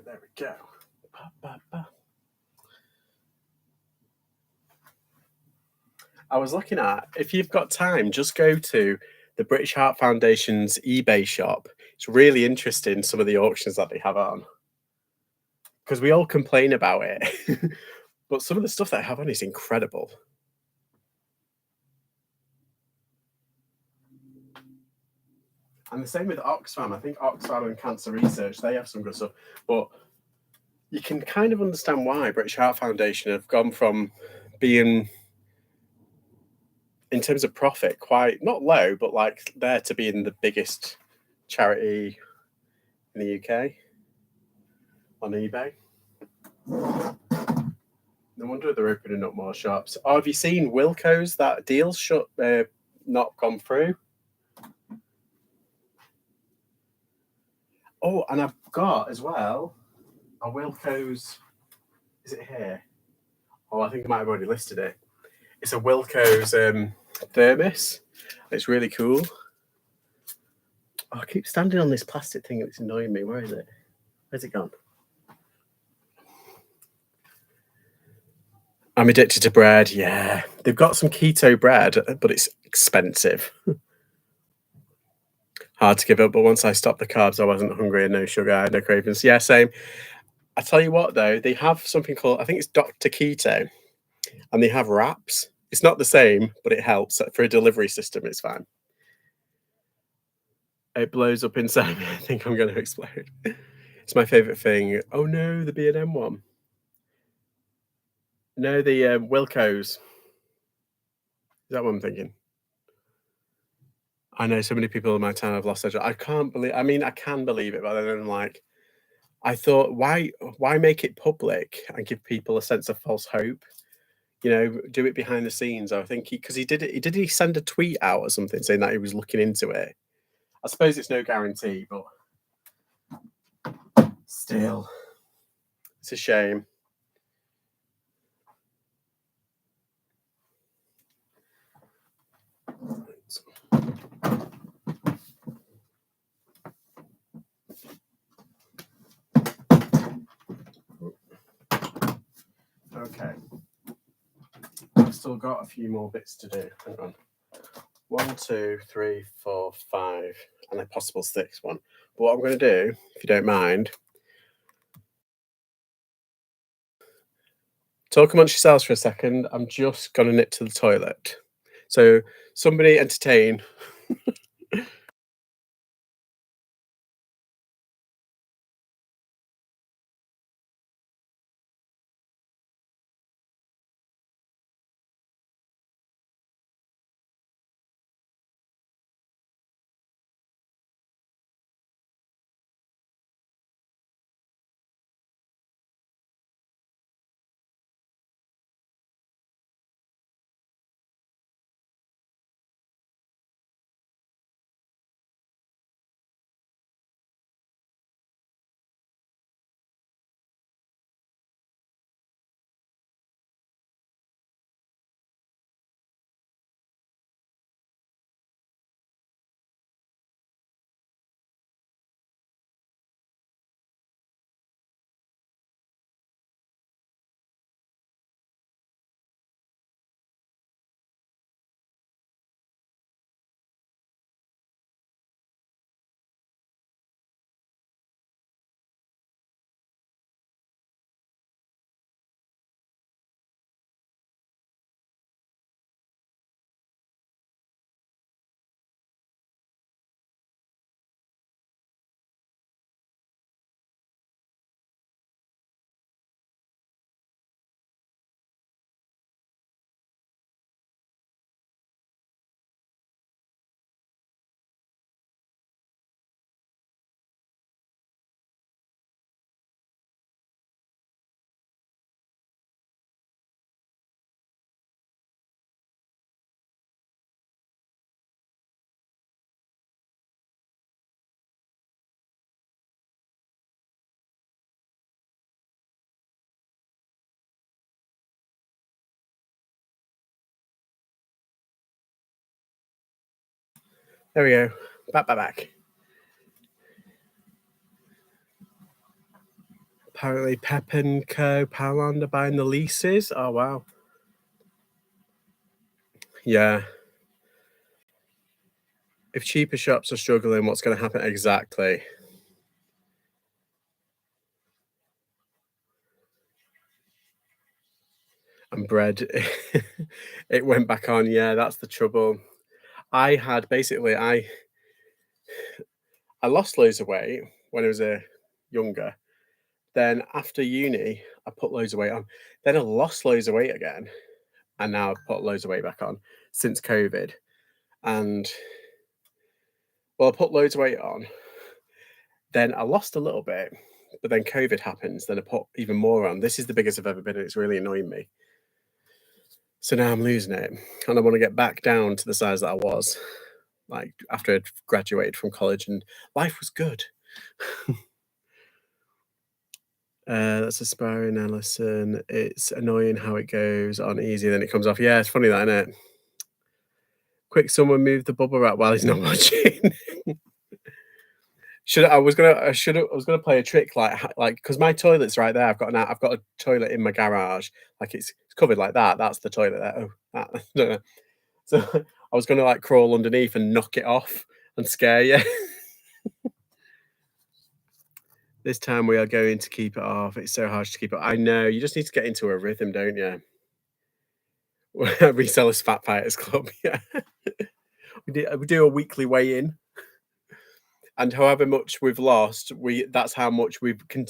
There we go. I was looking at, if you've got time, just go to the British Heart Foundation's eBay shop. It's really interesting, some of the auctions that they have on. Because we all complain about it. But some of the stuff they have on is incredible. And the same with Oxfam. I think Oxfam and Cancer Research, they have some good stuff. But you can kind of understand why British Heart Foundation have gone from being, in terms of profit, quite not low, but like there to being the biggest charity in the UK on eBay. No wonder they're opening up more shops. Oh, have you seen Wilco's? That deal's shut, not gone through. Oh, and I've got as well a Wilco's. Is it here? Oh, I think I might have already listed it. It's a Wilco's thermos. It's really cool. Oh, I keep standing on this plastic thing. It's annoying me. Where is it? Where's it gone? I'm addicted to bread. Yeah, they've got some keto bread, but it's expensive. Hard to give up. But once I stopped the carbs, I wasn't hungry and no sugar, I had no cravings. Yeah, same. I tell you what, though, they have something called, I think it's Dr. Keto, and they have wraps. It's not the same, but it helps. For a delivery system, it's fine. It blows up inside me. I think I'm going to explode. It's my favourite thing. Oh no, the B&M one. No, the Wilco's. Is that what I'm thinking? I know so many people in my town have lost their job. I can't believe. I mean, I can believe it, but then I'm like, I thought, why make it public and give people a sense of false hope? You know, do it behind the scenes. I think because he did it. Did he send a tweet out or something saying that he was looking into it? I suppose it's no guarantee, but still, it's a shame. Okay. I've still got a few more bits to do. Hang on. 1, 2, 3, 4, 5, and a possible 6th one. But what I'm going to do, if you don't mind, talk amongst yourselves for a second. I'm just going to nip to the toilet. So somebody entertain. There we go. Back. Apparently, Pep and Co. Powerland are buying the leases. Oh, wow. Yeah. If cheaper shops are struggling, what's going to happen exactly? And bread, it went back on. Yeah, that's the trouble. I had basically, I lost loads of weight when I was younger. Then after uni, I put loads of weight on. Then I lost loads of weight again, and now I've put loads of weight back on since COVID. And well, I put loads of weight on. Then I lost a little bit. But then COVID happens, then I put even more on. This is the biggest I've ever been, and it's really annoying me. So now I'm losing it, and I want to get back down to the size that I was, like after I'd graduated from college, and life was good. That's aspiring, Alison. It's annoying how it goes on easy, then it comes off. Yeah, it's funny that, isn't it? Quick, someone move the bubble wrap while he's not watching. I was gonna play a trick like because my toilet's right there. I've got a toilet in my garage. Like it's covered like that. That's the toilet there. Oh, that, no. So I was gonna like crawl underneath and knock it off and scare you. This time we are going to keep it off. It's so hard to keep it. I know. You just need to get into a rhythm, don't you? Resellers Fat Fighters Club. Yeah. We do a weekly weigh-in. And however much we've lost, that's how much we could.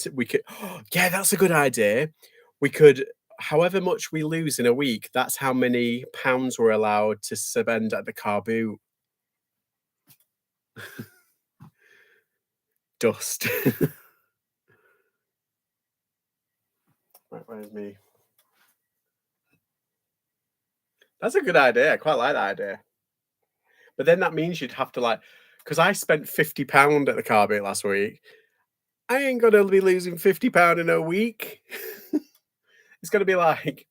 Yeah, that's a good idea. We could, however much we lose in a week, that's how many pounds we're allowed to spend at the car boot. Dust. Right, where's me? That's a good idea. I quite like that idea. But then that means you'd have to because I spent £50 at the car boot last week. I ain't gonna be losing £50 in a week. It's gonna be like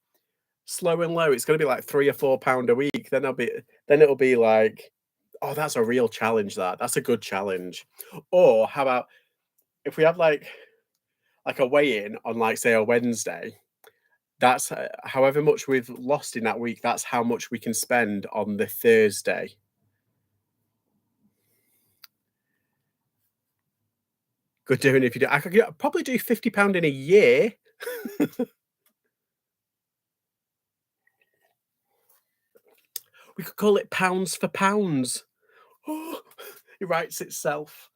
slow and low. It's gonna be like £3 or £4 a week. Then it'll be like, oh, that's a real challenge. That's a good challenge. Or how about if we have like a weigh-in on like say a Wednesday? That's however much we've lost in that week. That's how much we can spend on the Thursday. Good doing if you do. I could probably do £50 in a year. We could call it pounds for pounds. Oh, it writes itself.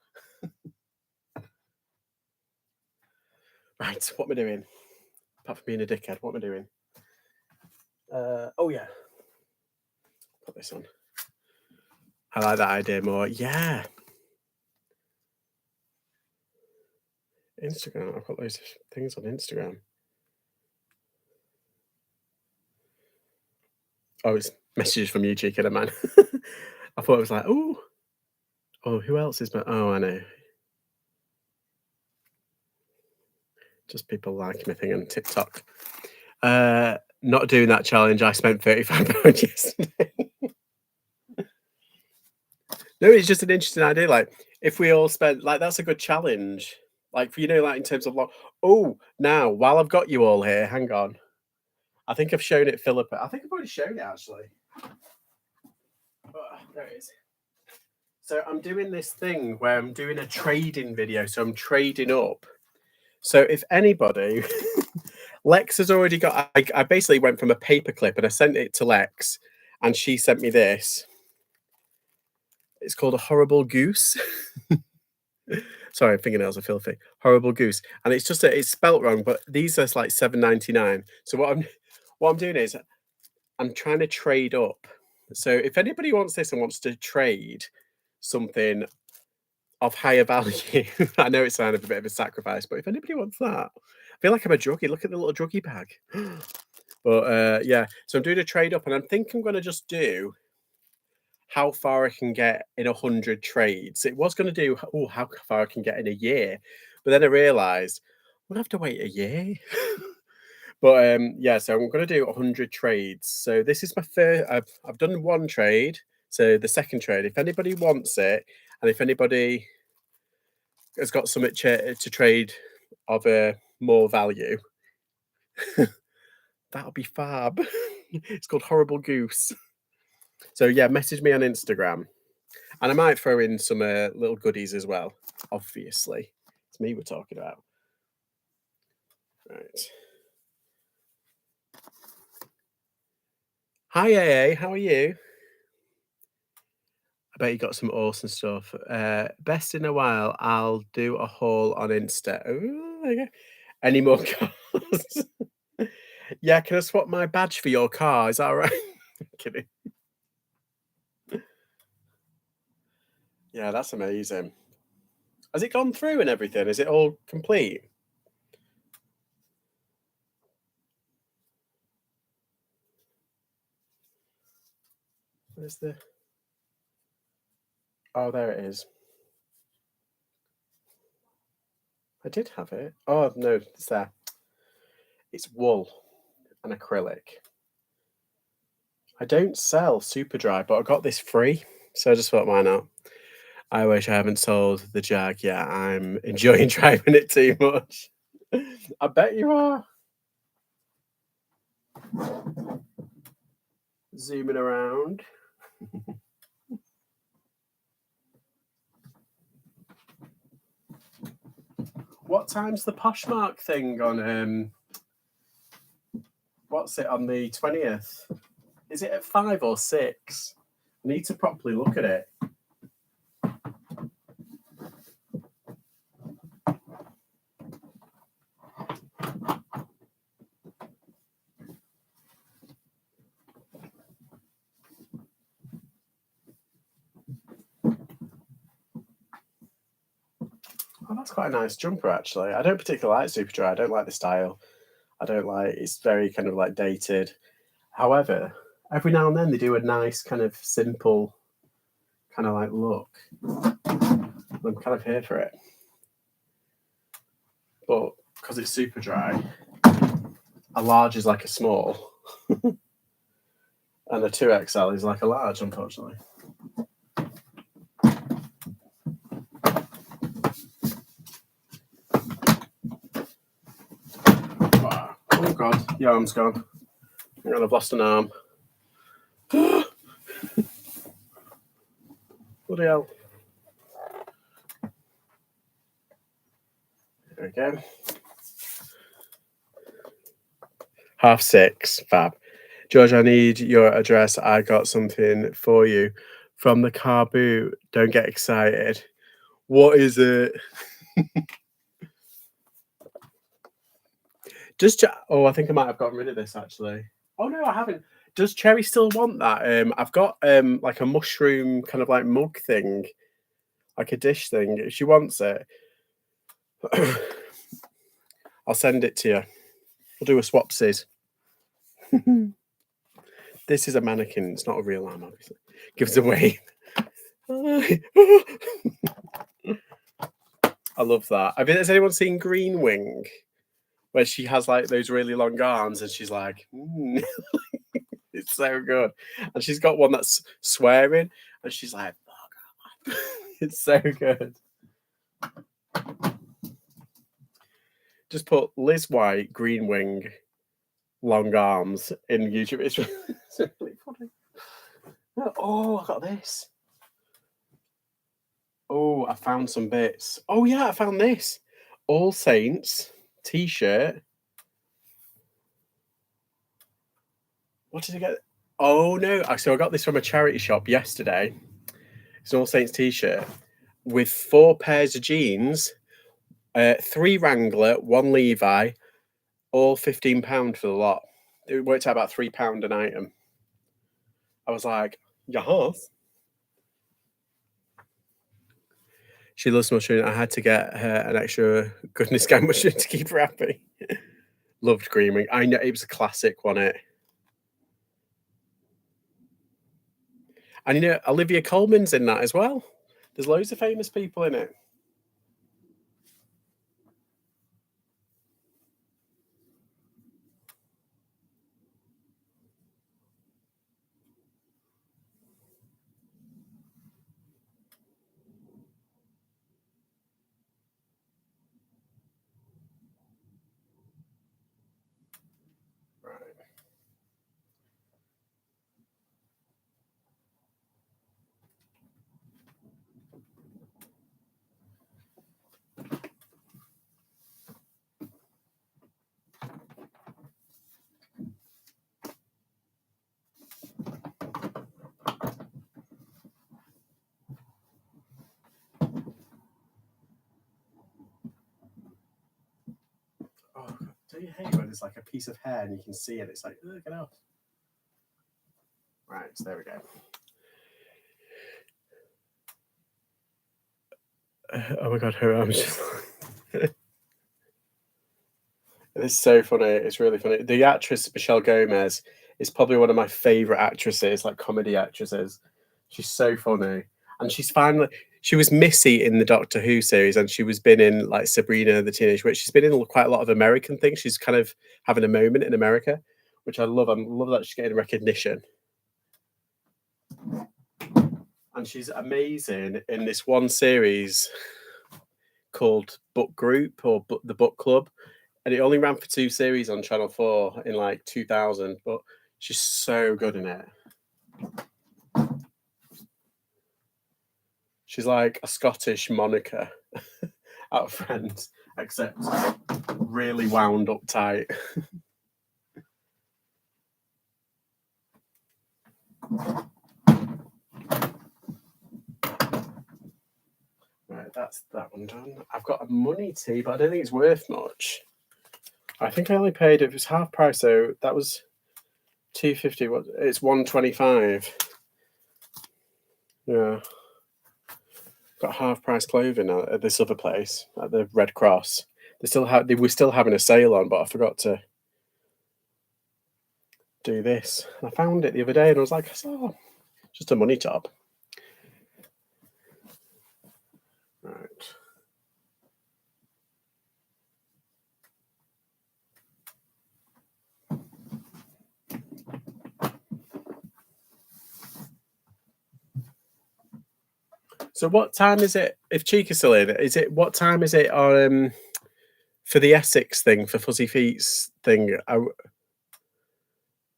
Right, what am I doing? Apart from being a dickhead, what am I doing? Oh yeah. Put this on. I like that idea more. Yeah. Instagram. I've got loads of things on Instagram. Oh, it's messages from you, cheeky man. I thought it was like, oh, who else is? Oh, I know. Just people liking my thing on TikTok. Not doing that challenge. I spent £35 yesterday. No, it's just an interesting idea. Like, if we all spent, that's a good challenge. Like, like in terms of oh, now while I've got you all here, hang on. I think I've shown it, Philippa. I think I've already shown it actually. Oh, there it is. So I'm doing this thing where I'm doing a trading video. So I'm trading up. So if anybody, Lex has already got. I basically went from a paperclip and I sent it to Lex, and she sent me this. It's called a horrible goose. Sorry, fingernails are filthy. Horrible goose, and it's just it's spelt wrong. But these are like £7.99. So what I'm doing is I'm trying to trade up. So if anybody wants this and wants to trade something of higher value, I know it sounded a bit of a sacrifice, but if anybody wants that, I feel like I'm a druggie. Look at the little druggie bag. But yeah, so I'm doing a trade up, and I think I'm going to just do how far I can get in 100 trades. It was going to do how far I can get in a year, but then I realised we'll have to wait a year. But yeah, so I'm going to do 100 trades. So this is my first. I've done one trade. So the second trade, if anybody wants it, and if anybody has got something to trade of more value, that'll be fab. It's called Horrible Goose. So yeah, message me on Instagram, and I might throw in some little goodies as well. Obviously, it's me we're talking about. Right. Hi AA, how are you? I bet you got some awesome stuff. Best in a while, I'll do a haul on Insta. Ooh, there you go. Any more cars? Yeah, can I swap my badge for your car? Is that all right? Kidding. Yeah, that's amazing. Has it gone through and everything? Is it all complete? Where's the... Oh, there it is. I did have it. Oh, no, it's there. It's wool and acrylic. I don't sell Superdry, but I got this free, so I just thought, why not? I wish I haven't sold the Jag yet. I'm enjoying driving it too much. I bet you are. Zooming around. What time's the Poshmark thing on? What's it on the 20th? Is it at 5 or 6? I need to properly look at it. Oh, that's quite a nice jumper, actually. I don't particularly like Superdry. I don't like the style. I don't like... It's very kind of like dated. However, every now and then they do a nice kind of simple kind of like look. I'm kind of here for it. But because it's Superdry, a large is like a small. And a 2XL is like a large, unfortunately. Wow. Oh God, your arm's gone. Hang on, I've lost an arm. Bloody hell. There we go. 6:30, fab. George, I need your address. I got something for you from the car boot. Don't get excited. What is it? I think I might have gotten rid of this actually. Oh no, I haven't. Does Cherry still want that? I've got like a mushroom kind of like mug thing, like a dish thing. If she wants it, I'll send it to you. We'll do a swapsies. This is a mannequin. It's not a real arm, obviously. Gives away. I love that. Has anyone seen Green Wing? Where she has like those really long arms and she's like, it's so good. And she's got one that's swearing and she's like, oh God. It's so good. Just put Liz White, Green Wing, long arms in YouTube. It's really funny. Oh, I got this. Oh, I found some bits. Oh yeah, I found this. All Saints t-shirt. What did I get? Oh no! So I got this from a charity shop yesterday. It's an All Saints t-shirt with 4 pairs of jeans, 3 Wrangler, 1 Levi, all £15 for the lot. It worked out about £3 an item. I was like, yes. She loves mushroom. I had to get her an extra goodness gang mushroom to keep her happy. Loved Green Wing. I know it was a classic, wasn't it? And you know, Olivia Colman's in that as well. There's loads of famous people in it. Right. Oh, God. Don't you hate when there's like a piece of hair and you can see it? It's like, oh, get off. Right, so there we go. Oh my god, her arms just it's so funny, it's really funny. The actress Michelle Gomez is probably one of my favorite actresses, like comedy actresses. She's so funny, and she was Missy in the Doctor Who series, and she was been in like Sabrina the Teenage Witch. She's been in quite a lot of American things. She's kind of having a moment in America, which I love. I love that she's getting recognition, and she's amazing in this one series called Book Group or the Book Club, and it only ran for 2 series on Channel 4 in, like, 2000, but she's so good in it. She's like a Scottish Monica out of Friends, except really wound up tight. Right, that's that one done. I've got a money tea, but I don't think it's worth much. I think I only paid it was half price, so that was 250. What it's 125. Yeah. Got half price clothing at this other place at the Red Cross. They were still having a sale on, but I forgot to do this. I found it the other day and I was like, oh, just a money top. Right. So what time is it? If Cheek is still in, what time is it for the Essex thing for Fuzzy Feet's thing?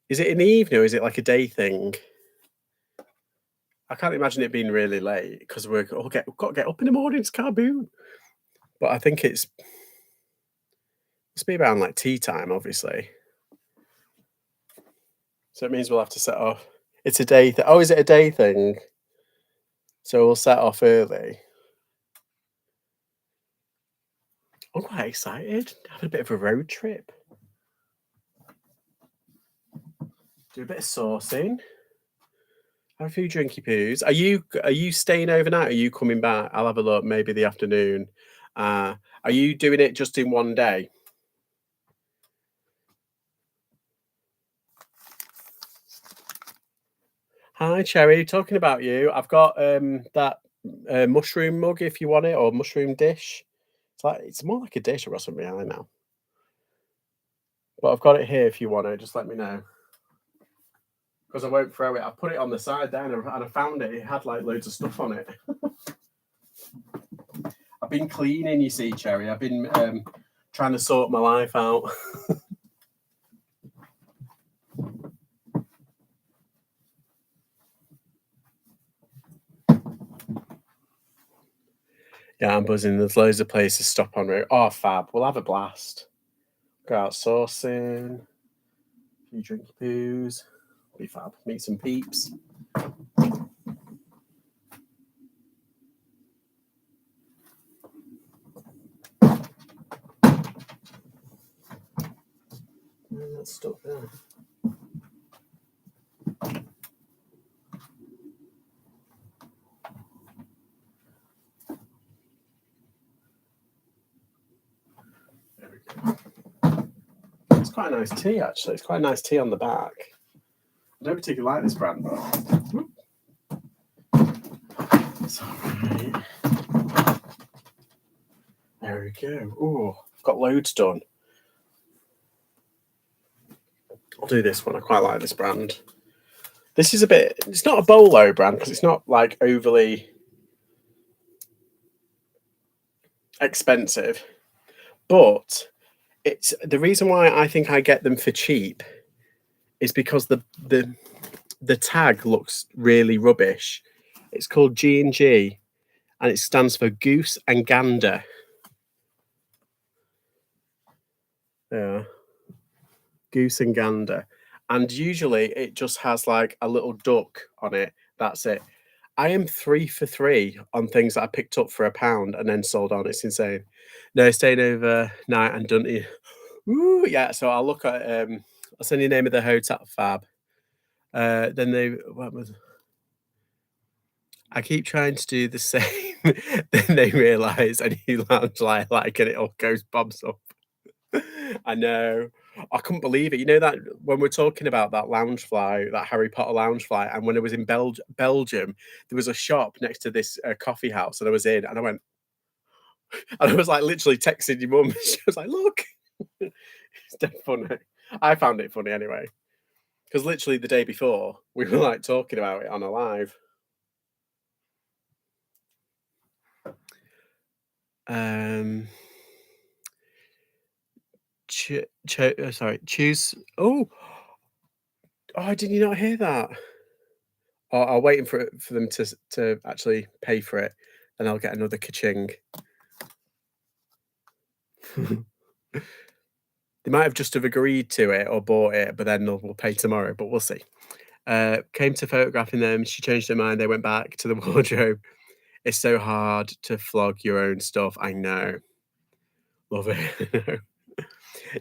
Is it in the evening or is it like a day thing? I can't imagine it being really late because we've got to get up in the morning to Carboon. But I think must be around like tea time, obviously. So it means we'll have to set off. It's a day thing. Oh, is it a day thing? So we'll set off early. I'm quite excited. Having a bit of a road trip. Do a bit of sourcing. Have a few drinky poos. Are you staying overnight? Are you coming back? I'll have a look. Maybe the afternoon. Are you doing it just in one day? Hi, Cherry. Talking about you, I've got that mushroom mug if you want it, or mushroom dish. It's more like a dish. I've got something behind now, but I've got it here if you want it. Just let me know because I won't throw it. I put it on the side down and I found it. It had like loads of stuff on it. I've been cleaning, you see, Cherry. I've been trying to sort my life out. Yeah, I'm buzzing. There's loads of places to stop on route. Oh, fab. We'll have a blast. Go out sourcing. A few drinky poos. Be fab. Meet some peeps. That's stuck there. There we go. It's quite a nice tea, actually. It's quite a nice tea on the back. I don't particularly like this brand, but it's alright. There we go. Oh, I've got loads done. I'll do this one. I quite like this brand. This is it's not a Bolo brand because it's not like overly expensive, but it's the reason why I think I get them for cheap is because the tag looks really rubbish. It's called G&G and it stands for Goose and Gander. Yeah. Goose and Gander. And usually it just has like a little duck on it. That's it. I am 3 for 3 on things that I picked up for £1 and then sold on. It's insane. No, staying overnight and done it. Ooh, yeah. So I'll look at I'll send you the name of the hotel fab. Then I keep trying to do the same then they realise a new lounge like and it all goes bombs up. I know. I couldn't believe it. You know that when we're talking about that loungefly, that Harry Potter loungefly, and when I was in Belgium, there was a shop next to this coffee house, and I was in, and I went, and I was like literally texting your mum. She was like, "Look," it's dead funny. I found it funny anyway, because literally the day before we were like talking about it on a live. Um, sorry, choose. Oh, did you not hear that? Oh, I'm waiting for them to actually pay for it, and I'll get another ka-ching. They might have just have agreed to it or bought it, but then we'll pay tomorrow, but we'll see. Came to photographing them, she changed her mind, they went back to the wardrobe. It's so hard to flog your own stuff. I know. Love it.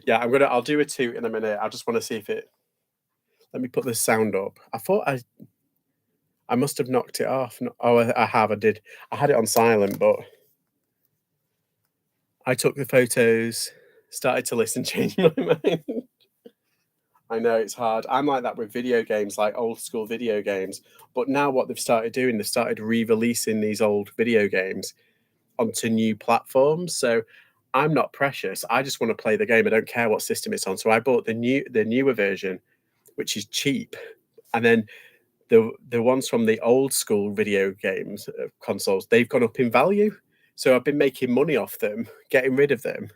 Yeah, I'll do a toot in a minute. I just want to see if it. Let me put the sound up. I must have knocked it off. Oh, I have. I did. I had it on silent, but I took the photos, started to listen, changed my mind. I know it's hard. I'm like that with video games, like old school video games. But now what they've started doing, they've started re-releasing these old video games onto new platforms. So I'm not precious. I just want to play the game. I don't care what system it's on. So I bought the newer version, which is cheap. And then the ones from the old school video games consoles, they've gone up in value. So I've been making money off them, getting rid of them.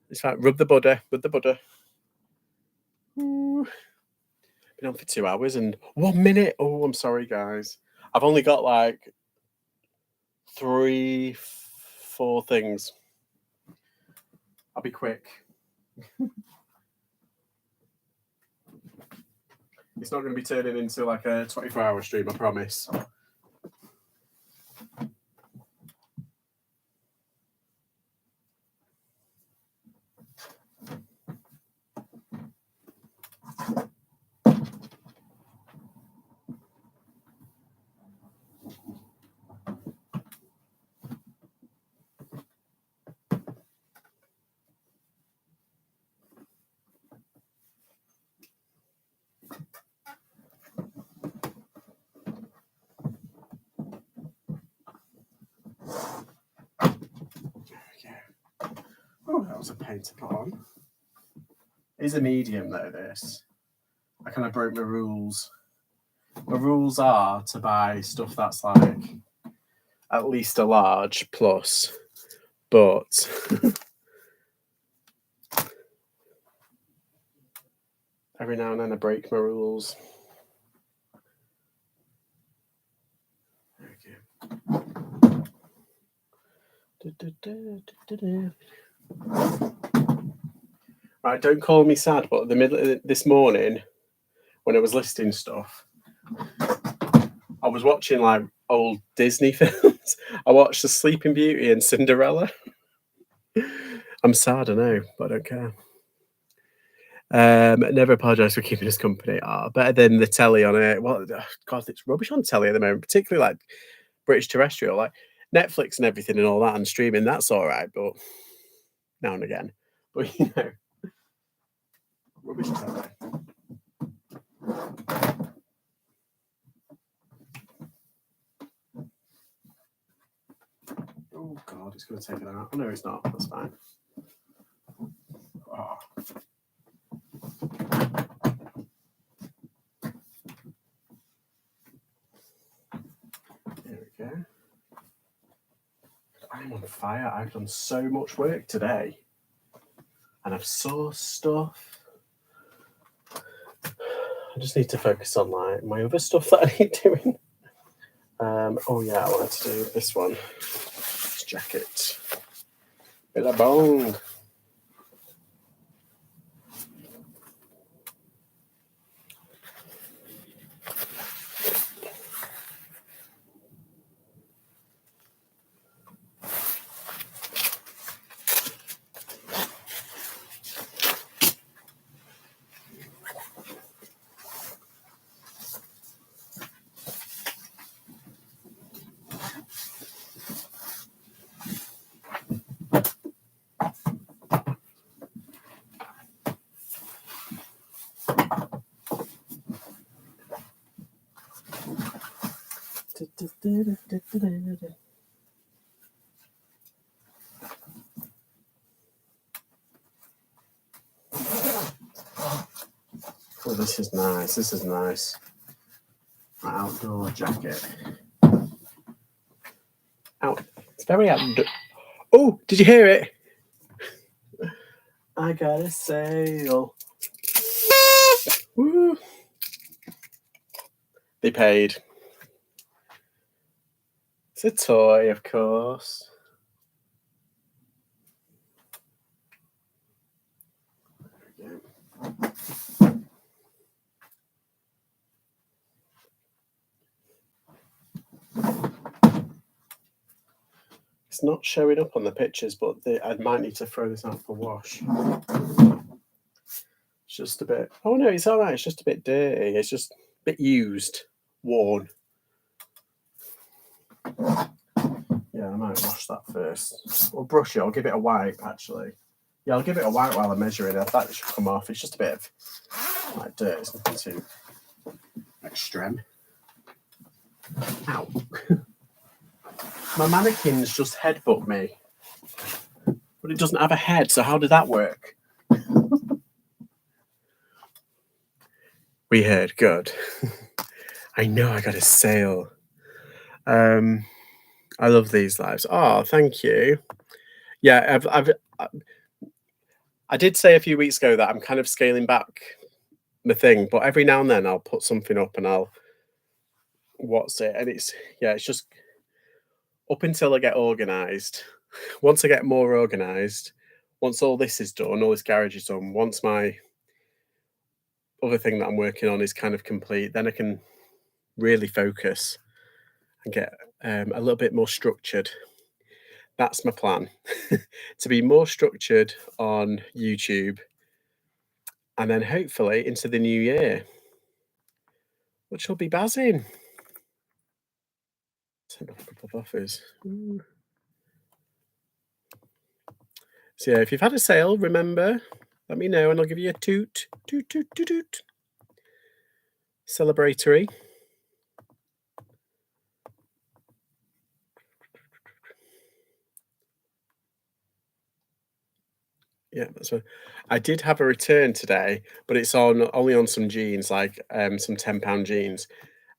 It's like rub the butter with the butter. Ooh. Been on for 2 hours and 1 minute. Oh, I'm sorry, guys. I've only got like 3, 4 things. I'll be quick. It's not going to be turning into like a 24-hour stream, I promise. Oh, that was a pain to put on. It is a medium though, this. I kind of broke my rules. My rules are to buy stuff that's like at least a large plus, but every now and then I break my rules. Right, don't call me sad, but at the middle of this morning, when I was listing stuff, I was watching like old Disney films. I watched The Sleeping Beauty and Cinderella. I'm sad, I know, but I don't care. Never apologise for keeping us company. Better than the telly on it. Well, God, it's rubbish on telly at the moment, particularly like British terrestrial, like Netflix and everything and all that and streaming. That's all right, but now and again. But you know, rubbish telly. Oh God, it's going to take it out. Oh, no, it's not. That's fine. Oh. There we go. I'm on fire. I've done so much work today. And I've sourced stuff. I just need to focus on like my other stuff that I need doing. Oh yeah, I wanted to do this one. This jacket. Billabong. Oh, this is nice. This is nice. My outdoor jacket. Out. It's very outdoor. Oh, did you hear it? I got a sale. Woo. They paid. It's a toy, of course. It's not showing up on the pictures, but I might need to throw this out for wash. It's just a bit. Oh no, it's all right. It's just a bit dirty. It's just a bit used, worn. Yeah, I might wash that first. Or brush it. I'll give it a wipe, actually. Yeah, I'll give it a wipe while I'm measuring it. That should come off. It's just a bit of like dirt. It's nothing too extreme. Ow. My mannequin's just headbutt me. But it doesn't have a head, so how did that work? We heard, good. I know I got a sale. I love these lives. Oh, thank you. Yeah, I did say a few weeks ago that I'm kind of scaling back the thing, but every now and then I'll put something up and I'll what's it, and it's just up until I get organised. Once I get more organised, once all this is done, all this garage is done, once my other thing that I'm working on is kind of complete, then I can really focus and get a little bit more structured. That's my plan, to be more structured on YouTube, and then hopefully into the new year, which will be buzzing. Send off a couple of offers. Ooh. So yeah, if you've had a sale, remember, let me know and I'll give you a toot, toot, toot, toot, toot. Celebratory. Yeah, that's right. I did have a return today, but it's only on some jeans, like some £10 jeans,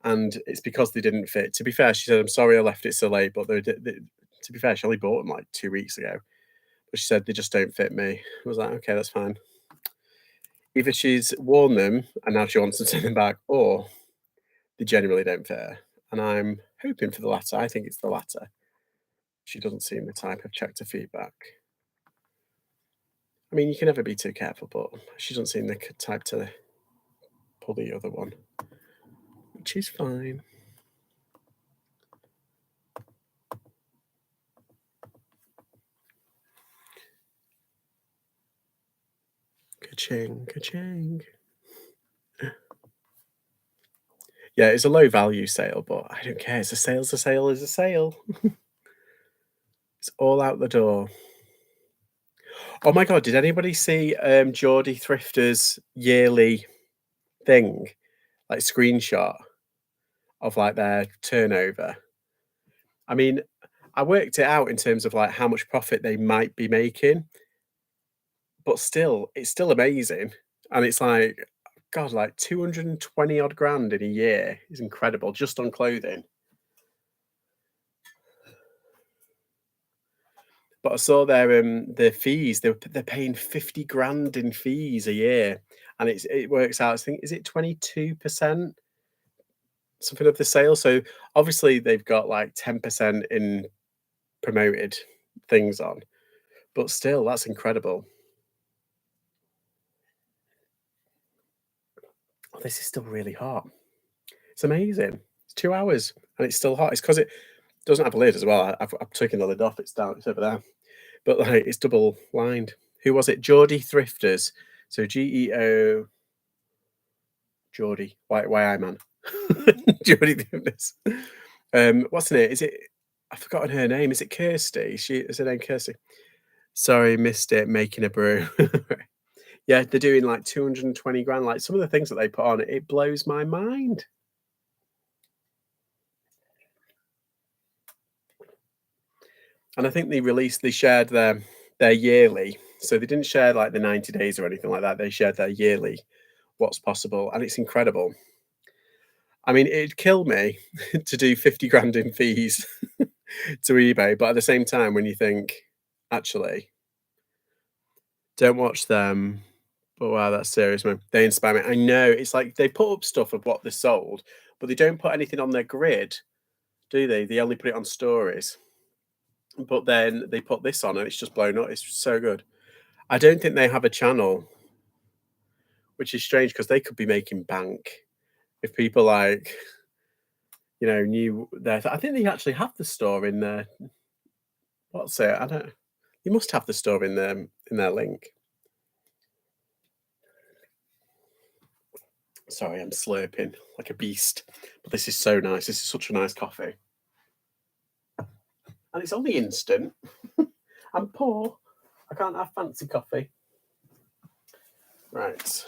and it's because they didn't fit. To be fair, she said, "I'm sorry I left it so late," but to be fair, she only bought them like 2 weeks ago. But she said they just don't fit me. I was like, okay, that's fine. Either she's worn them and now she wants to send them back, or they genuinely don't fit her. And I'm hoping for the latter. I think it's the latter. She doesn't seem the type. I've checked her feedback. I mean, you can never be too careful, but she doesn't seem the type to pull the other one, which is fine. Ka-ching, ka-ching. Yeah, it's a low value sale, but I don't care. It's a sale's a sale is a sale. It's all out the door. Oh my god, did anybody see Geordie Thrifter's yearly thing? Like screenshot of like their turnover. I mean, I worked it out in terms of like how much profit they might be making, but still, it's still amazing. And it's like, God, like 220 odd grand in a year is incredible just on clothing. But I saw their fees. They're paying 50 grand in fees a year, and it works out. I think is it 22%, something of the sale. So obviously they've got like 10% in promoted things on, but still, that's incredible. Oh, this is still really hot. It's amazing. It's 2 hours and it's still hot. It's because it doesn't have a lid as well. I've taken the lid off. It's down. It's over there. But like it's double lined. Who was it? Geordie Thrifters. So GEO Geordie. Why I man. Geordie Thrifters. What's her name? Is it? I've forgotten her name. Is it Kirsty? Is her name Kirsty? Sorry, missed it. Making a brew. Yeah, they're doing like 220 grand. Like some of the things that they put on, it blows my mind. And I think they shared their yearly. So they didn't share like the 90 days or anything like that. They shared their yearly what's possible, and it's incredible. I mean, it'd kill me to do 50 grand in fees to eBay, but at the same time, when you think, actually, don't watch them. But wow, that's serious, man. They inspire me. I know it's like they put up stuff of what they sold, but they don't put anything on their grid, do they? They only put it on stories. But then they put this on and it's just blown up. It's so good. I don't think they have a channel, which is strange because they could be making bank if people like, knew their. I think they actually have the store in their. What's it? I don't. You must have the store in their link. Sorry, I'm slurping like a beast, but this is so nice. This is such a nice coffee, and it's only instant. I'm poor. I can't have fancy coffee. Right.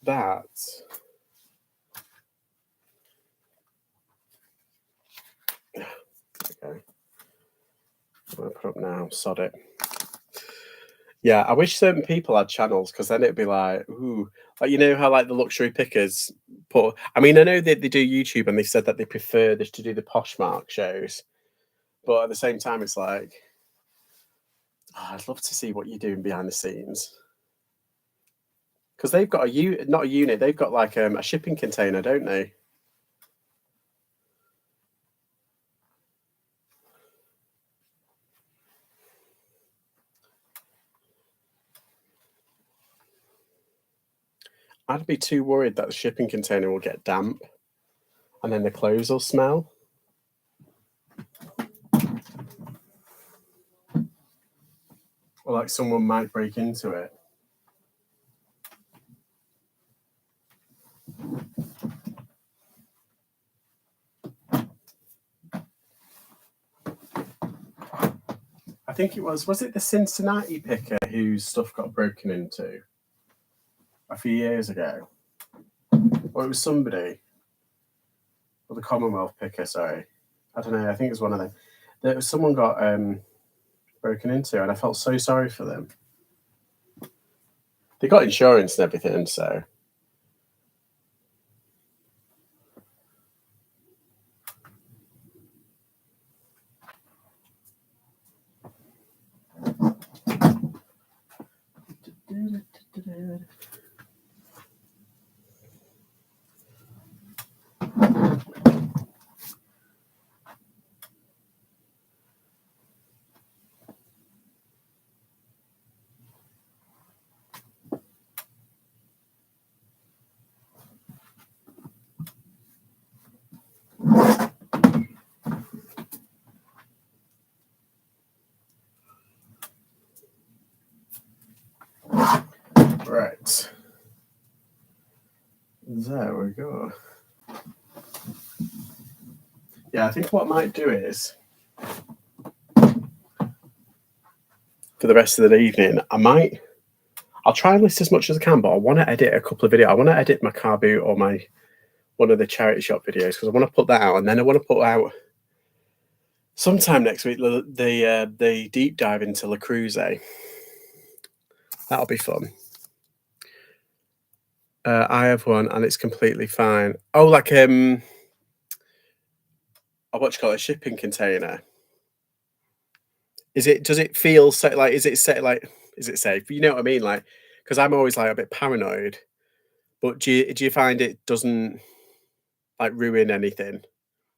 That. Okay. I'm gonna put up now. Sod it. Yeah, I wish certain people had channels because then it'd be like, ooh, like how like the luxury pickers put. I mean, I know they do YouTube and they said that they prefer this to do the Poshmark shows, but at the same time, it's like, I'd love to see what you're doing behind the scenes because they've got not a unit, they've got like a shipping container, don't they? I'd be too worried that the shipping container will get damp and then the clothes will smell. Or like someone might break into it. I think was it the Cincinnati picker whose stuff got broken into a few years ago? Or it was somebody, or the Commonwealth picker, sorry. I don't know, I think it was one of them. There was someone got broken into and I felt so sorry for them. They got insurance and everything, so. Right. There we go. Yeah, I think what I might do is for the rest of the evening, I'll try and list as much as I can, but I want to edit a couple of videos. I want to edit my car boot or one of the charity shop videos because I want to put that out, and then I want to put out sometime next week the deep dive into Le Creuset. That'll be fun. I have one, and it's completely fine. Oh, like what you call it, a shipping container. Does it feel so like? Is it set like? Is it safe? You know what I mean? Like, because I'm always like a bit paranoid. But do you find it doesn't like ruin anything?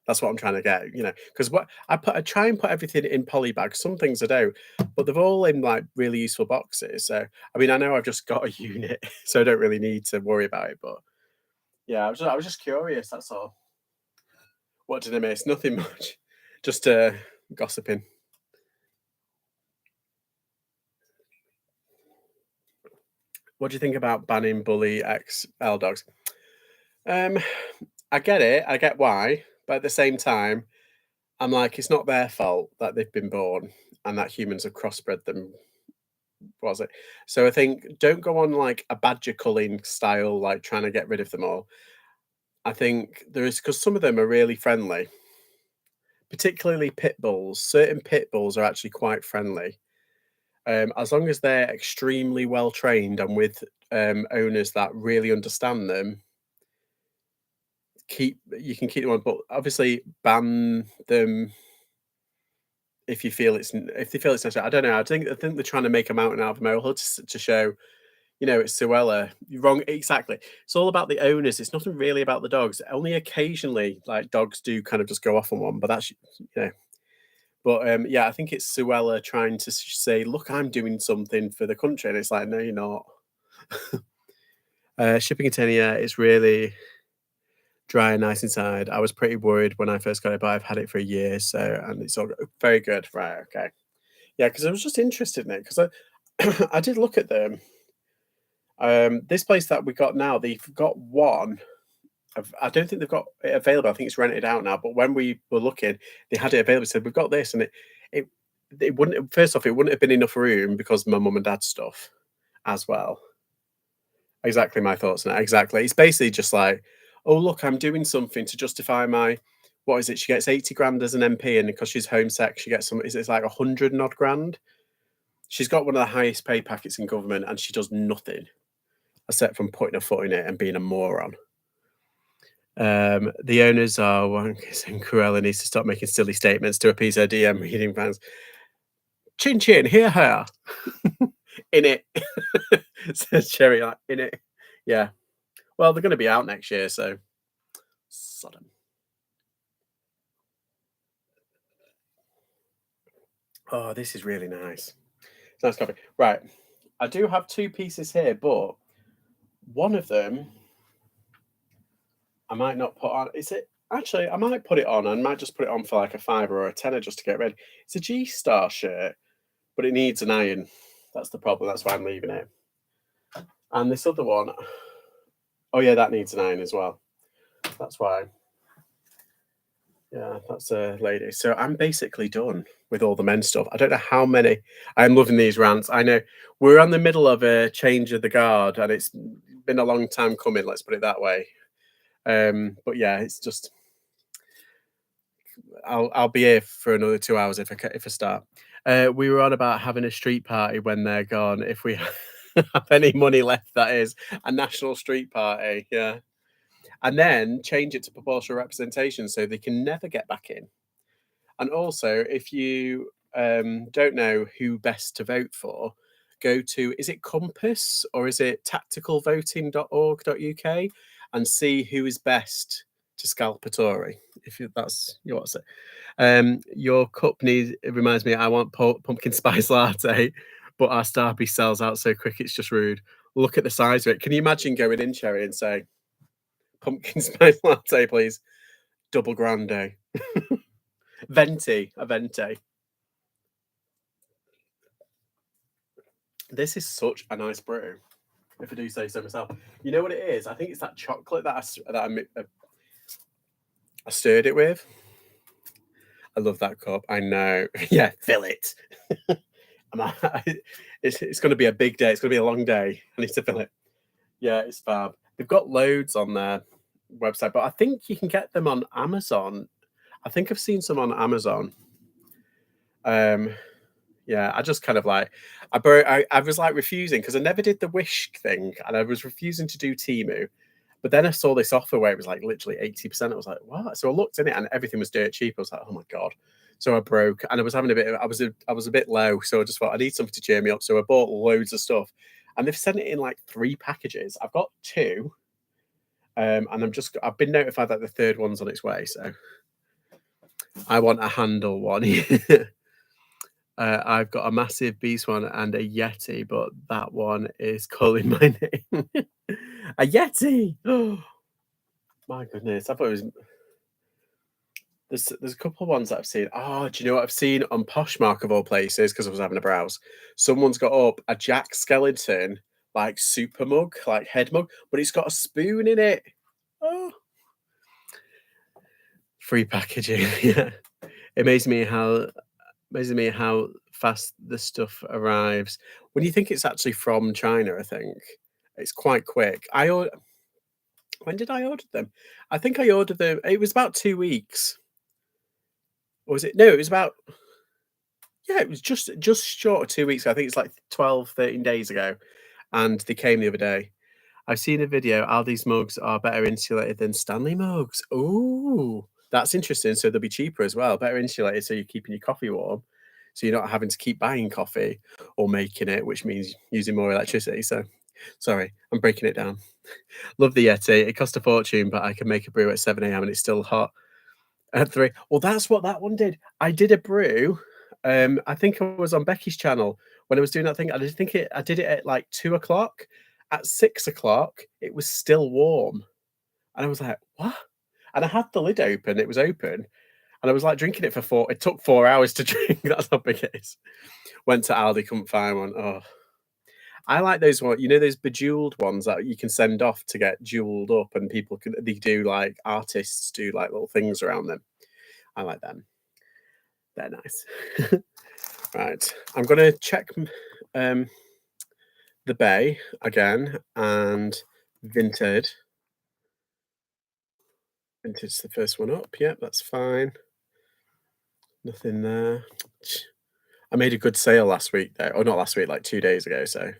That's what I'm trying to get, because what I try and put everything in poly bags. Some things I do, but they're all in like really useful boxes. So I mean, I know I've just got a unit, so I don't really need to worry about it. But yeah, I was just curious. That's all. What did I miss? Nothing much. Just gossiping. What do you think about banning bully XL dogs? Um, I get it. I get why, but at the same time, I'm like, it's not their fault that they've been born and that humans have crossbred them, was it? So I think don't go on like a badger culling style, like trying to get rid of them all. I think there is because some of them are really friendly, particularly pit bulls. Certain pit bulls are actually quite friendly. As long as they're extremely well trained and with owners that really understand them, you can keep them on. But obviously, ban them if you feel if they feel it's necessary. I don't know. I think they're trying to make a mountain out of a molehill to show, it's Suella. You're wrong, exactly. It's all about the owners. It's nothing really about the dogs. Only occasionally, like dogs do, kind of just go off on one. But that's you know. But yeah, I think it's Suella trying to say, "Look, I'm doing something for the country," and it's like, no, you're not. Shipping container, yeah, it's really dry and nice inside. I was pretty worried when I first got it, but I've had it for a year, so and it's all very good. Right, okay, yeah, because I was just interested in it because I I did look at them. This place that we got now, they've got one. I don't think they've got it available. I think it's rented out now. But when we were looking, they had it available. Said we've got this, and it it wouldn't. First off, it wouldn't have been enough room because of my mum and dad's stuff as well. Exactly my thoughts on it. Exactly. It's basically just like, oh look, I'm doing something to justify my. What is it? She gets 80 grand as an MP, and because she's home sec, she gets some. It's like 100 and odd grand. She's got one of the highest pay packets in government, and she does nothing except from putting her foot in it and being a moron. The owners are wankers and Cruella needs to stop making silly statements to appease her DM reading fans. Chin chin, hear her. In it. Says Cherry, like, in it. Yeah. Well, they're going to be out next year, so Sodom. Oh, this is really nice. It's nice coffee. Right. I do have two pieces here, but one of them I might not put on. Is it actually? I might put it on. I might just put it on for like a fiver or a tenner just to get ready. It's a G Star shirt, but it needs an iron. That's the problem. That's why I'm leaving it. And this other one, oh yeah, that needs an iron as well. That's why. Yeah, that's a lady. So I'm basically done with all the men's stuff. I don't know how many. I'm loving these rants. I know we're on the middle of a change of the guard, and it's been a long time coming. Let's put it that way. But yeah, it's just I'll be here for another 2 hours if I start. We were on about having a street party when they're gone. If we have any money left, that is a national street party. Yeah, and then change it to proportional representation so they can never get back in. And also, if you don't know who best to vote for, go to is it Compass or is it tacticalvoting.org.uk and see who is best to scalp a Tory. If that's you want to say. Your cup needs. It reminds me. I want pumpkin spice latte, but our Starbucks sells out so quick. It's just rude. Look at the size of it. Can you imagine going in, Cherry, and say, "Pumpkin spice latte, please, double grande, venti, a venti." This is such a nice brew. If I do say so myself, you know what it is. I think it's that chocolate I stirred it with. I love that cup. I know. Yeah, fill it. It's going to be a big day. It's going to be a long day. I need to fill it. Yeah, it's fab. They've got loads on their website, but I think you can get them on Amazon. I think I've seen some on Amazon. Um, yeah, I just kind of like I was like refusing because I never did the Wish thing, and I was refusing to do Timu. But then I saw this offer where it was like literally 80%. I was like, what? So I looked in it and everything was dirt cheap. I was like, oh my God. So I broke and I was having I was a bit low. So I just thought I need something to cheer me up. So I bought loads of stuff. And they've sent it in like 3 packages. I've got two. And I've been notified that the third one's on its way. So I want a handle one. I've got a massive beast one and a Yeti, but that one is calling my name. A Yeti. Oh my goodness. I thought it was there's a couple of ones that I've seen. Oh, do you know what I've seen on Poshmark of all places? Because I was having a browse. Someone's got up a Jack Skellington like super mug, like head mug, but it's got a spoon in it. Oh, free packaging. Yeah, it amazes me how fast the stuff arrives. When you think it's actually from China, I think it's quite quick. When did I order them? I think I ordered them. It was about 2 weeks. Or was it? No, it was about, yeah, it was just short of 2 weeks ago. I think it's like 12, 13 days ago, and they came the other day. I've seen a video, Aldi's mugs are better insulated than Stanley mugs. Ooh, that's interesting. So they'll be cheaper as well, better insulated, so you're keeping your coffee warm. So you're not having to keep buying coffee or making it, which means using more electricity. So sorry, I'm breaking it down. Love the Yeti. It cost a fortune, but I can make a brew at 7 a.m. and it's still hot at 3. Well, that's what that one did. I did a brew. I think I was on Becky's channel when I was doing that thing. I did it at like 2 o'clock. At 6 o'clock, it was still warm. And I was like, what? And I had the lid open, it was open. And I was like drinking it for it took 4 hours to drink. That's how big it is. Went to Aldi, couldn't find one. Oh, I like those ones, those bejeweled ones that you can send off to get jeweled up, and they do like artists do like little things around them. I like them. They're nice. Right. I'm gonna check um the bay again and vintage. Vintage the first one up. Yep, that's fine. Nothing there. I made a good sale last week though. Or not last week, like 2 days ago, so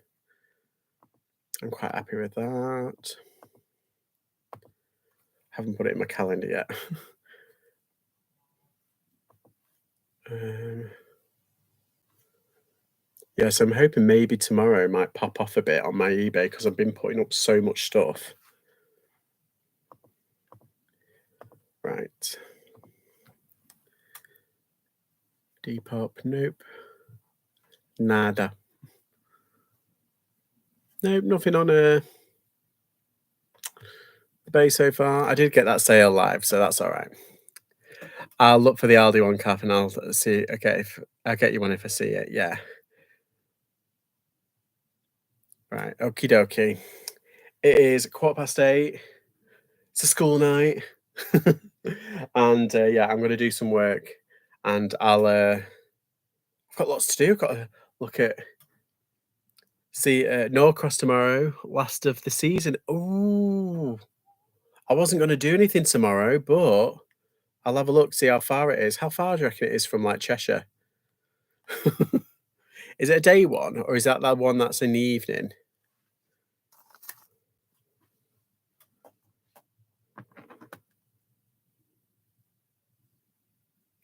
I'm quite happy with that. Haven't put it in my calendar yet. Yeah, so I'm hoping maybe tomorrow might pop off a bit on my eBay because I've been putting up so much stuff. Right. Depop, nope. Nada. Nope, nothing on the bay so far. I did get that sale live, so that's all right. I'll look for the Aldi one, Kath, and I'll see. Okay, if I'll get you one if I see it. Yeah. Right. Okie dokie. It is 8:15. It's a school night, and yeah, I'm gonna do some work, and I've got lots to do. I've got to look at see Norcross tomorrow, last of the season. Ooh, I wasn't gonna do anything tomorrow, but I'll have a look, see how far it is. How far do you reckon it is from like Cheshire? Is it a day one, or is that one that's in the evening?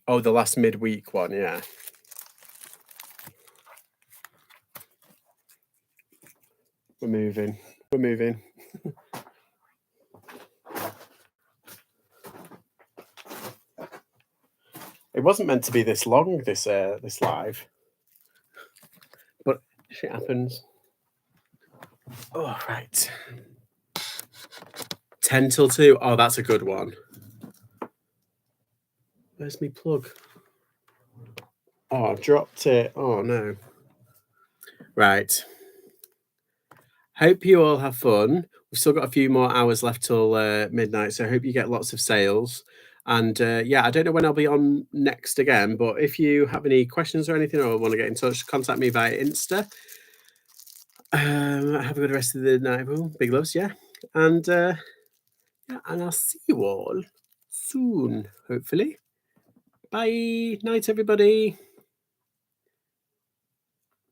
Oh, the last midweek one, yeah. We're moving. We're moving. It wasn't meant to be this long, this live, but shit happens. Oh, right. 10 till 2. Oh, that's a good one. Where's my plug? Oh, I've dropped it. Oh, no. Right. Hope you all have fun. We've still got a few more hours left till midnight, so I hope you get lots of sales. And yeah, I don't know when I'll be on next again, but if you have any questions or anything, or want to get in touch, contact me via Insta. Have a good rest of the night, everyone. Big loves, yeah. And yeah, and I'll see you all soon, hopefully. Bye. Night, everybody.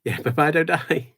Yeah, bye bye, don't die.